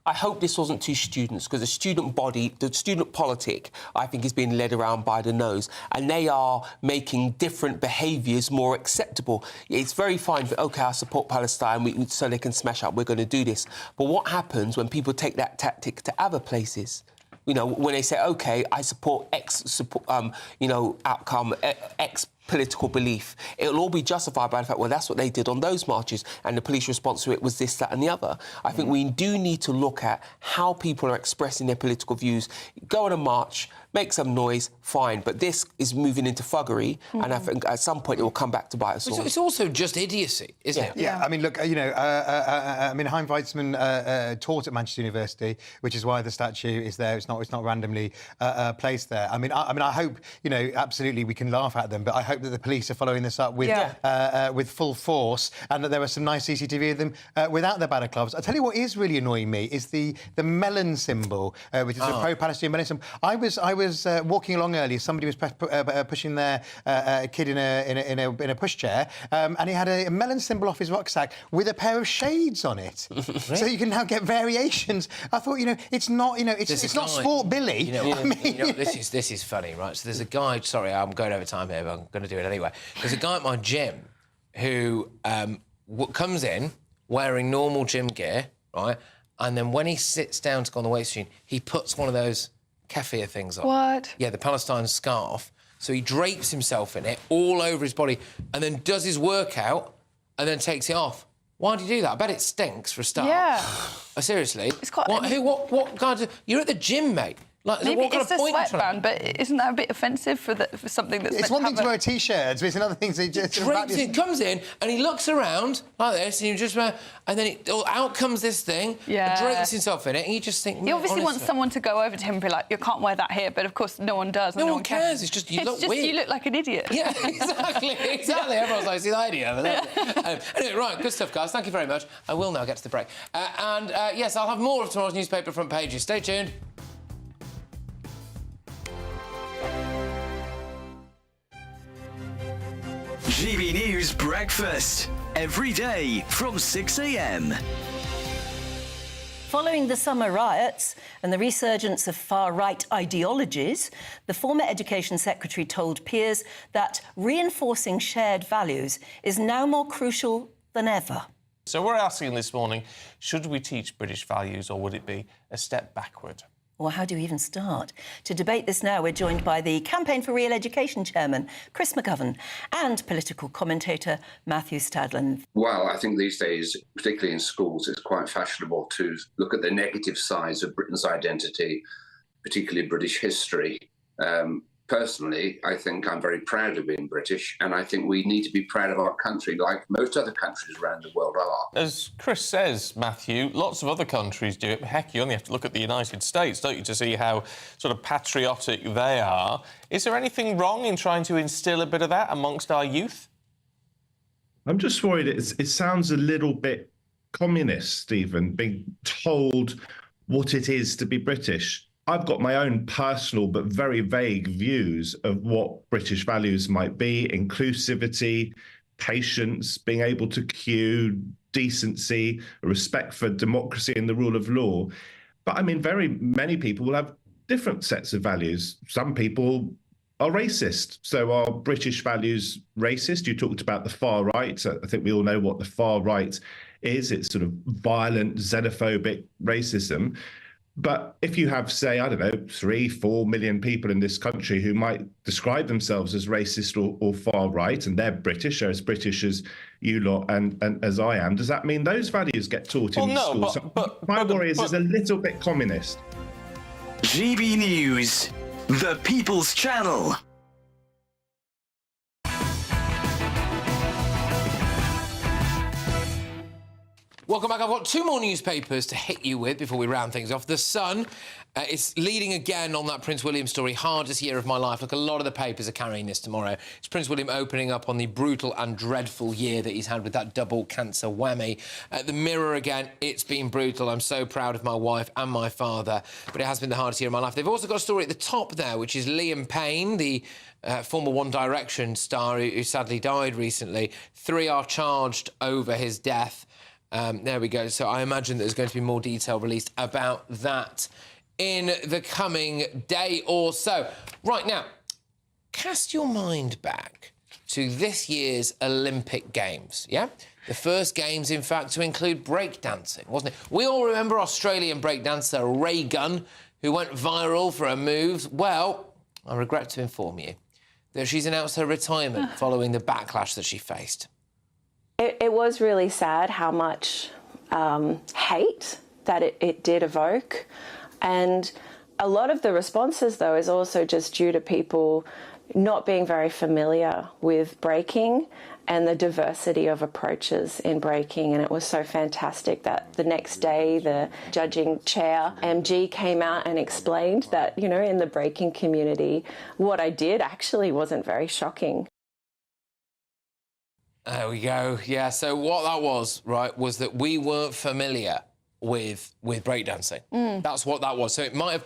I hope this wasn't to students, because the student body, the student politic, I think is being led around by the nose, and they are making different behaviours more acceptable. It's very fine for, OK, I support Palestine, so they can smash up, we're going to do this. But what happens when people take that tactic to other places? You know, when they say, OK, I support X, outcome, X political belief, it'll all be justified by the fact, well, that's what they did on those marches, and the police response to it was this, that and the other. I think we do need to look at how people are expressing their political views. Go on a march, make some noise, fine, but this is moving into thuggery, and I think at some point it will come back to bite us all. It's also just idiocy, isn't it? Yeah, I mean, look, Chaim Weizmann taught at Manchester University, which is why the statue is there. It's not randomly placed there. I mean, I hope, absolutely we can laugh at them, but I hope that the police are following this up with full force, and that there was some nice CCTV of them without their balaclavas. I tell you what is really annoying me is the melon symbol, which is a pro-Palestinian melon symbol. I was walking along earlier. Somebody was pushing their kid in a pushchair, and he had a melon symbol off his rucksack with a pair of shades on it. So you can now get variations. I thought, it's not, it's not Sport Billy. This is funny, right? So there's a guy. Sorry, I'm going over time here, but I'm going to do it anyway. There's a guy at my gym who comes in wearing normal gym gear, right? And then when he sits down to go on the weight machine, he puts one of those keffiyeh things on. What? Yeah, the Palestine scarf. So he drapes himself in it all over his body and then does his workout and then takes it off. Why do you do that? I bet it stinks for a start. Yeah. Seriously? It's quite... What kind of... You're at the gym, mate. Like, maybe what kind it's of a point sweatband, but isn't that a bit offensive for something that's... It's one thing to wear T-shirts, but it's another thing to just... He comes in and he looks around like this, and you just... And then out comes this thing, and drapes himself in it, and you just think... He obviously wants someone to go over to him and be like, you can't wear that here, but of course no one does. No one cares, it's just you look weird. You look like an idiot. Yeah, exactly. Everyone's like, see the idea. Anyway, right, good stuff, guys. Thank you very much. I will now get to the break. Yes, I'll have more of tomorrow's newspaper front pages. Stay tuned. GB News Breakfast, every day from 6 a.m. Following the summer riots and the resurgence of far-right ideologies, the former Education Secretary told peers that reinforcing shared values is now more crucial than ever. So we're asking this morning, should we teach British values or would it be a step backward? Or how do you even start? To debate this now, we're joined by the Campaign for Real Education chairman, Chris McGovern, and political commentator Matthew Stadlen. Well, I think these days, particularly in schools, it's quite fashionable to look at the negative sides of Britain's identity, particularly British history. Personally, I think I'm very proud of being British, and I think we need to be proud of our country like most other countries around the world are. As Chris says, Matthew, lots of other countries do it. Heck, you only have to look at the United States, don't you, to see how sort of patriotic they are. Is there anything wrong in trying to instil a bit of that amongst our youth? I'm just worried it sounds a little bit communist, Stephen, being told what it is to be British. I've got my own personal but very vague views of what British values might be: inclusivity, patience, being able to queue, decency, respect for democracy and the rule of law. But I mean, very many people will have different sets of values. Some people are racist. So are British values racist? You talked about the far right. I think we all know what the far right is. It's sort of violent, xenophobic racism. But if you have, say, 3-4 million people in this country who might describe themselves as racist or far right, and they're British, or as British as you lot and as I am, does that mean those values get taught in schools? My worry is it's a little bit communist. GB News, the People's Channel. Welcome back. I've got two more newspapers to hit you with before we round things off. The Sun is leading again on that Prince William story. Hardest year of my life. Look, a lot of the papers are carrying this tomorrow. It's Prince William opening up on the brutal and dreadful year that he's had with that double cancer whammy. The Mirror again, it's been brutal. I'm so proud of my wife and my father, but it has been the hardest year of my life. They've also got a story at the top there, which is Liam Payne, the former One Direction star who sadly died recently. 3 are charged over his death. There we go. So I imagine there's going to be more detail released about that in the coming day or so. Right now, cast your mind back to this year's Olympic Games, yeah? The first Games, in fact, to include breakdancing, wasn't it? We all remember Australian breakdancer Ray Gunn, who went viral for her moves. Well, I regret to inform you that she's announced her retirement following the backlash that she faced. It was really sad how much hate that it did evoke. And a lot of the responses, though, is also just due to people not being very familiar with breaking and the diversity of approaches in breaking. And it was so fantastic that the next day the judging chair, MG, came out and explained that, you know, in the breaking community, what I did actually wasn't very shocking. There we go. Yeah, so what that was, right, was that we weren't familiar with breakdancing. That's what that was. So it might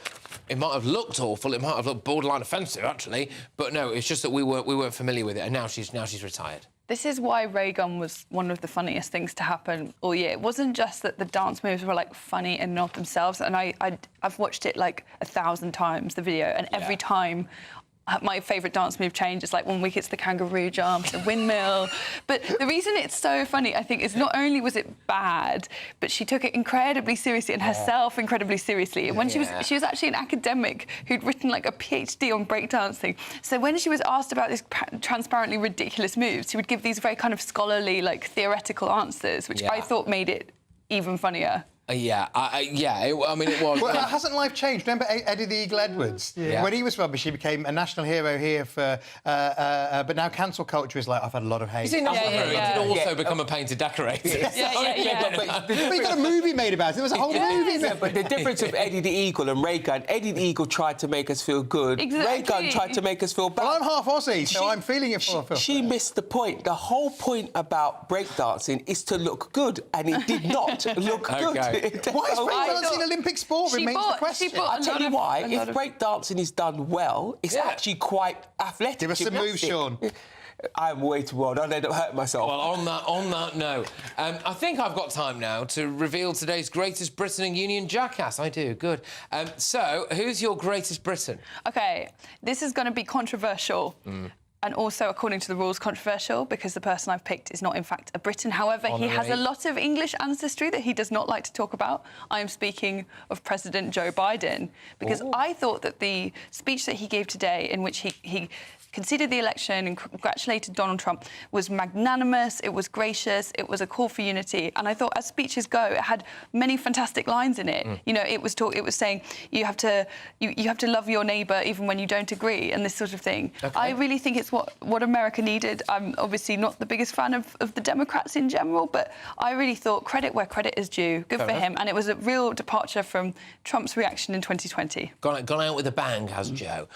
have looked awful, it might have looked borderline offensive, actually, but no, it's just that we weren't familiar with it, and now she's retired. This is why Ray Gunn was one of the funniest things to happen all year. It wasn't just that the dance moves were, like, funny in and of themselves, and I've watched it, like, 1,000 times, the video, and every time my favourite dance move changes, like 1 week it's the kangaroo jump, the windmill. But the reason it's so funny, I think, is not only was it bad, but she took it incredibly seriously and herself incredibly seriously. And when she was actually an academic who'd written like a PhD on breakdancing. So when she was asked about these transparently ridiculous moves, she would give these very kind of scholarly, like theoretical answers, which I thought made it even funnier. I mean, it was. Well, hasn't life changed? Remember Eddie the Eagle Edwards? Yeah. When he was rubbish, he became a national hero here for... but now cancel culture is like, I've had a lot of hate. You see, he did also become a painter decorator. But you got a movie made about it. There was a whole movie. Yeah, but the difference of Eddie the Eagle and Ray Gunn, Eddie the Eagle tried to make us feel good. Exactly. Ray Gunn tried to make us feel bad. Well, I'm half Aussie, so I'm feeling it for her. She missed the point. The whole point about breakdancing is to look good, and it did not look good. Why is breakdancing Olympic sport remains the question. I'll tell you why. If breakdancing is done well, it's actually quite athletic. Give us some moves, Sean. I'm way too old. I'll end up hurting myself. Well, on that note, I think I've got time now to reveal today's greatest Britain and Union jackass. I do, good. So, who's your greatest Briton? OK, this is going to be controversial. And also, according to the rules, controversial, because the person I've picked is not, in fact, a Briton. However, he has a lot of English ancestry that he does not like to talk about. I am speaking of President Joe Biden, because I thought that the speech that he gave today, in which he conceded the election and congratulated Donald Trump, was magnanimous, it was gracious, it was a call for unity. And I thought, as speeches go, it had many fantastic lines in it. You know, it was saying you have to love your neighbour even when you don't agree, and this sort of thing. I really think it's what America needed. I'm obviously not the biggest fan of the Democrats in general, but I really thought credit where credit is due. Good for him. And it was a real departure from Trump's reaction in 2020. Gone out with a bang, has Joe.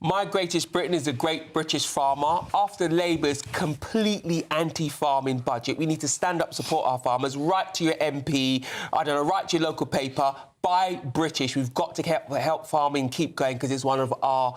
My greatest Briton is a great British farmer. After Labour's completely anti-farming budget, we need to stand up, support our farmers, write to your MP, write to your local paper, buy British. We've got to help farming keep going, because it's one of our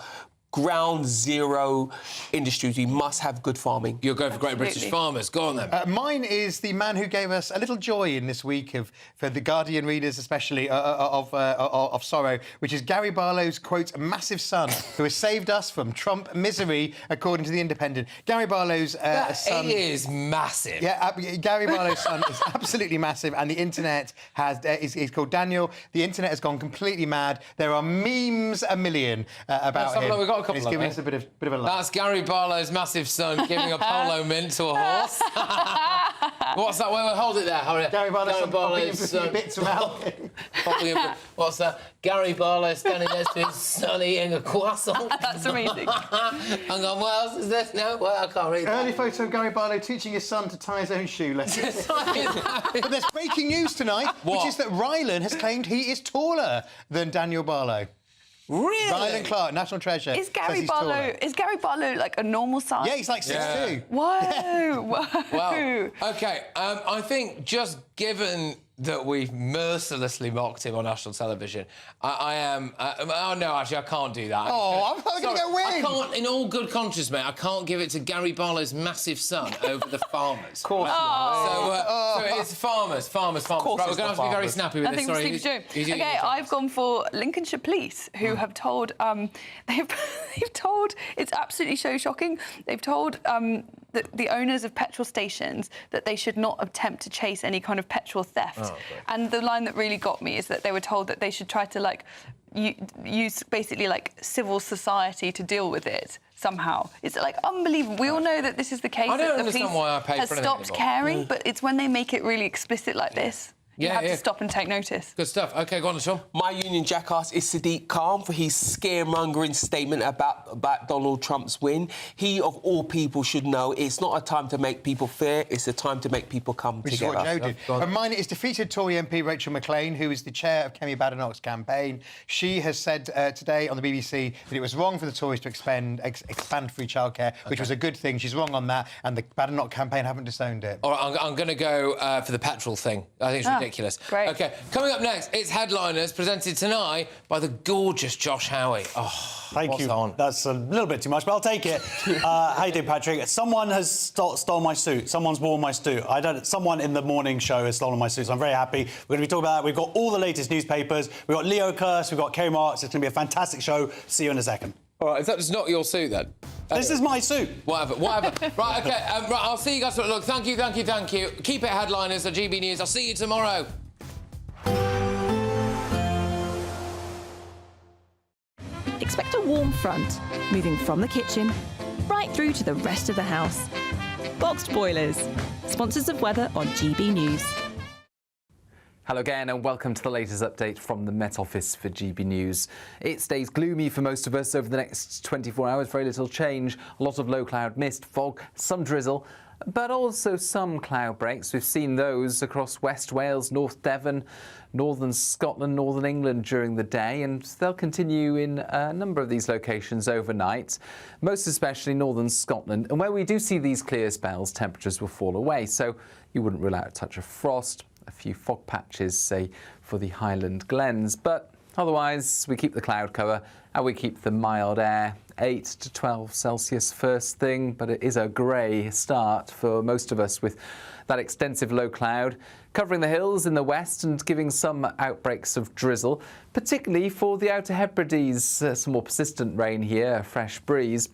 ground zero industries. We must have good farming. You're going for great British farmers. Go on, then. Mine is the man who gave us a little joy in this week for the Guardian readers, especially of sorrow, which is Gary Barlow's, quote, massive son, who has saved us from Trump misery, according to The Independent. Gary Barlow's son... He is massive. Yeah, Gary Barlow's son is absolutely massive, and the internet he's called Daniel. The internet has gone completely mad. There are memes a million about him. We've got a couple He's of giving us a bit of a laugh. That's Gary Barlow's massive son giving a polo mint to a horse. that. What's that? Wait, hold it there. Hold it. Gary Barlow's bits of What's that? Gary Barlow standing next to his son eating a croissant. That's amazing. Hang on, what else is this? No, well, I can't read that. Early photo of Gary Barlow teaching his son to tie his own shoelaces. But there's breaking news tonight, which is that Rylan has claimed he is taller than Daniel Barlow. Really? Rylan Clark, national treasure. Is Gary Barlow like a normal size? Yeah, he's like 6'2". Whoa! Whoa! Well, OK, I think just given that we've mercilessly mocked him on national television, I am... oh, no, actually, I can't do that. Oh, I'm probably going to get a win. I can't, in all good conscience, mate, I can't give it to Gary Barlow's massive son over the farmers. Of course So it's farmers. Right, we're going to have to be very snappy with this. Sorry. OK, I've gone for Lincolnshire Police, who have told... they've told... It's absolutely so shocking. They've told the owners of petrol stations that they should not attempt to chase any kind of petrol theft. And the line that really got me is that they were told that they should try to, like, use basically, like, civil society to deal with it somehow. It's, like, unbelievable. We all know that this is the case. I don't that the understand police why I pay has for anything stopped anymore. caring, but it's when they make it really explicit like this. You have to stop and take notice. Good stuff. OK, go on, Sean. My Union Jackass is Sadiq Khan for his scaremongering statement about Donald Trump's win. He, of all people, should know it's not a time to make people fear, it's a time to make people come Which together. is what Joe did. And mine is defeated Tory MP Rachel McLean, who is the chair of Kemi Badenoch's campaign. She has said today on the BBC that it was wrong for the Tories to expand free childcare, which was a good thing. She's wrong on that, and the Badenoch campaign haven't disowned it. All right, I'm going to go for the petrol thing. I think it's ridiculous. Great. OK, coming up next, it's Headliners, presented tonight by the gorgeous Josh Howie. Oh, Thank you. That's a little bit too much, but I'll take it. How you doing, Patrick? Someone has stolen my suit. Someone's worn my suit. Someone in the morning show has stolen my suit, so I'm very happy. We're going to be talking about that. We've got all the latest newspapers. We've got Leo Curse. We've got Kerry Marks. It's going to be a fantastic show. See you in a second. All right, is that just not your suit, then? This is my suit. Whatever. Right, OK, right, I'll see you guys. Look, thank you. Keep it Headliners at GB News. I'll see you tomorrow. Expect a warm front, moving from the kitchen right through to the rest of the house. Boxed Boilers, sponsors of weather on GB News. Hello again and welcome to the latest update from the Met Office for GB News. It stays gloomy for most of us over the next 24 hours. Very little change. A lot of low cloud mist, fog, some drizzle, but also some cloud breaks. We've seen those across West Wales, North Devon, northern Scotland, northern England during the day, and they'll continue in a number of these locations overnight, most especially northern Scotland. And where we do see these clear spells, temperatures will fall away, so you wouldn't rule out a touch of frost, a few fog patches, say, for the Highland Glens. But otherwise, we keep the cloud cover and we keep the mild air. 8 to 12 Celsius first thing, but it is a grey start for most of us with that extensive low cloud covering the hills in the west and giving some outbreaks of drizzle, particularly for the Outer Hebrides. Some more persistent rain here, a fresh breeze.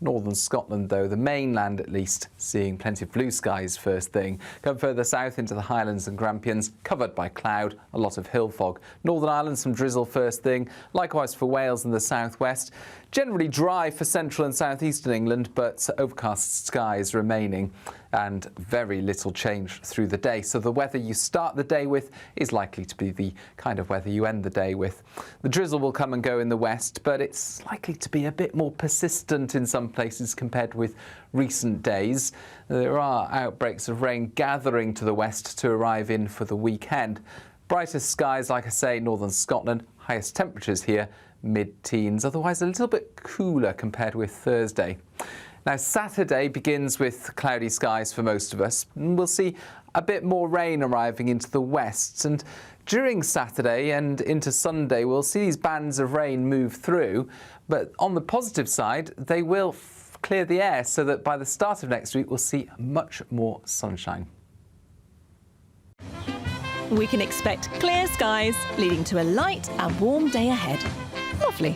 Northern Scotland, though, the mainland at least, seeing plenty of blue skies first thing. Come further south into the Highlands and Grampians, covered by cloud, a lot of hill fog. Northern Ireland, some drizzle first thing. Likewise for Wales and the southwest. Generally dry for central and southeastern England, but overcast skies remaining and very little change through the day. So the weather you start the day with is likely to be the kind of weather you end the day with. The drizzle will come and go in the west, but it's likely to be a bit more persistent in some places compared with recent days. There are outbreaks of rain gathering to the west to arrive in for the weekend. Brightest skies, like I say, northern Scotland, highest temperatures here, mid-teens, otherwise a little bit cooler compared with Thursday. Now, Saturday begins with cloudy skies for most of us. We'll see a bit more rain arriving into the west, and during Saturday and into Sunday, we'll see these bands of rain move through, but on the positive side, they will clear the air so that by the start of next week, we'll see much more sunshine. We can expect clear skies, leading to a light and warm day ahead. Lovely.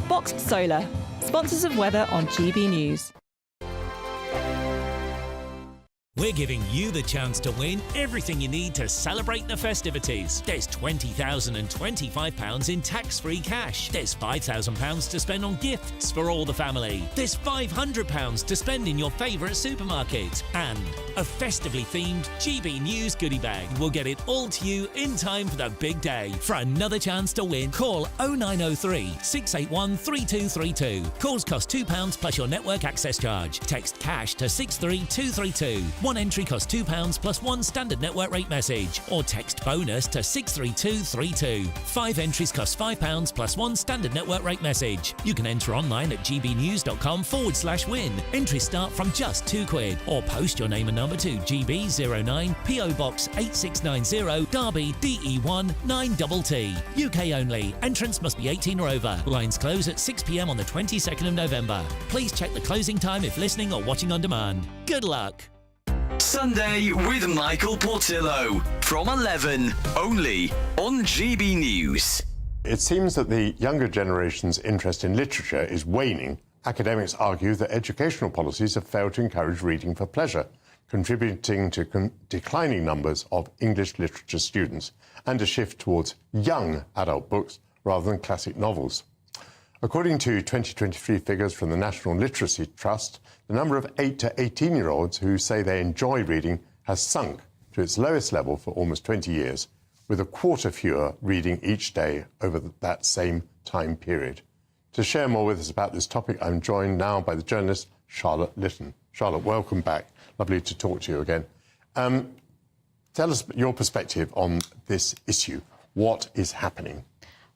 Boxed Solar, sponsors of weather on GB News. We're giving you the chance to win everything you need to celebrate the festivities. There's £20,025 in tax-free cash. There's £5,000 to spend on gifts for all the family. There's £500 to spend in your favourite supermarket. And a festively themed GB News goodie bag. We'll get it all to you in time for the big day. For another chance to win, call 0903 681 3232. Calls cost £2 plus your network access charge. Text cash to 63232. One entry costs £2 plus one standard network rate message, or text bonus to 63232. 5 entries cost £5 plus one standard network rate message. You can enter online at gbnews.com/win. Entries start from just £2, or post your name and number to GB09 PO Box 8690 Derby DE1 9TT. UK only. Entrance must be 18 or over. Lines close at 6 p.m. on the 22nd of November. Please check the closing time if listening or watching on demand. Good luck. Sunday with Michael Portillo from 11, only on GB News. It seems that the younger generation's interest in literature is waning. Academics argue that educational policies have failed to encourage reading for pleasure, contributing to declining numbers of English literature students and a shift towards young adult books rather than classic novels. According to 2023 figures from the National Literacy Trust, the number of 8 to 18-year-olds who say they enjoy reading has sunk to its lowest level for almost 20 years, with a quarter fewer reading each day over that same time period. To share more with us about this topic, I'm joined now by the journalist Charlotte Lytton. Charlotte, welcome back. Lovely to talk to you again. Tell us your perspective on this issue. What is happening?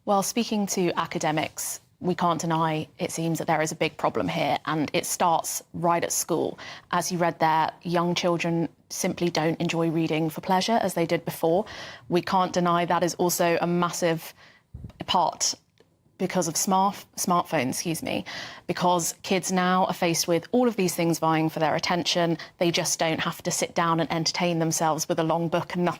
Well, speaking to academics, we can't deny, it seems, that there is a big problem here, and it starts right at school. As you read there, young children simply don't enjoy reading for pleasure as they did before. We can't deny that is also a massive part because of smartphones, because kids now are faced with all of these things vying for their attention. They just don't have to sit down and entertain themselves with a long book and nothing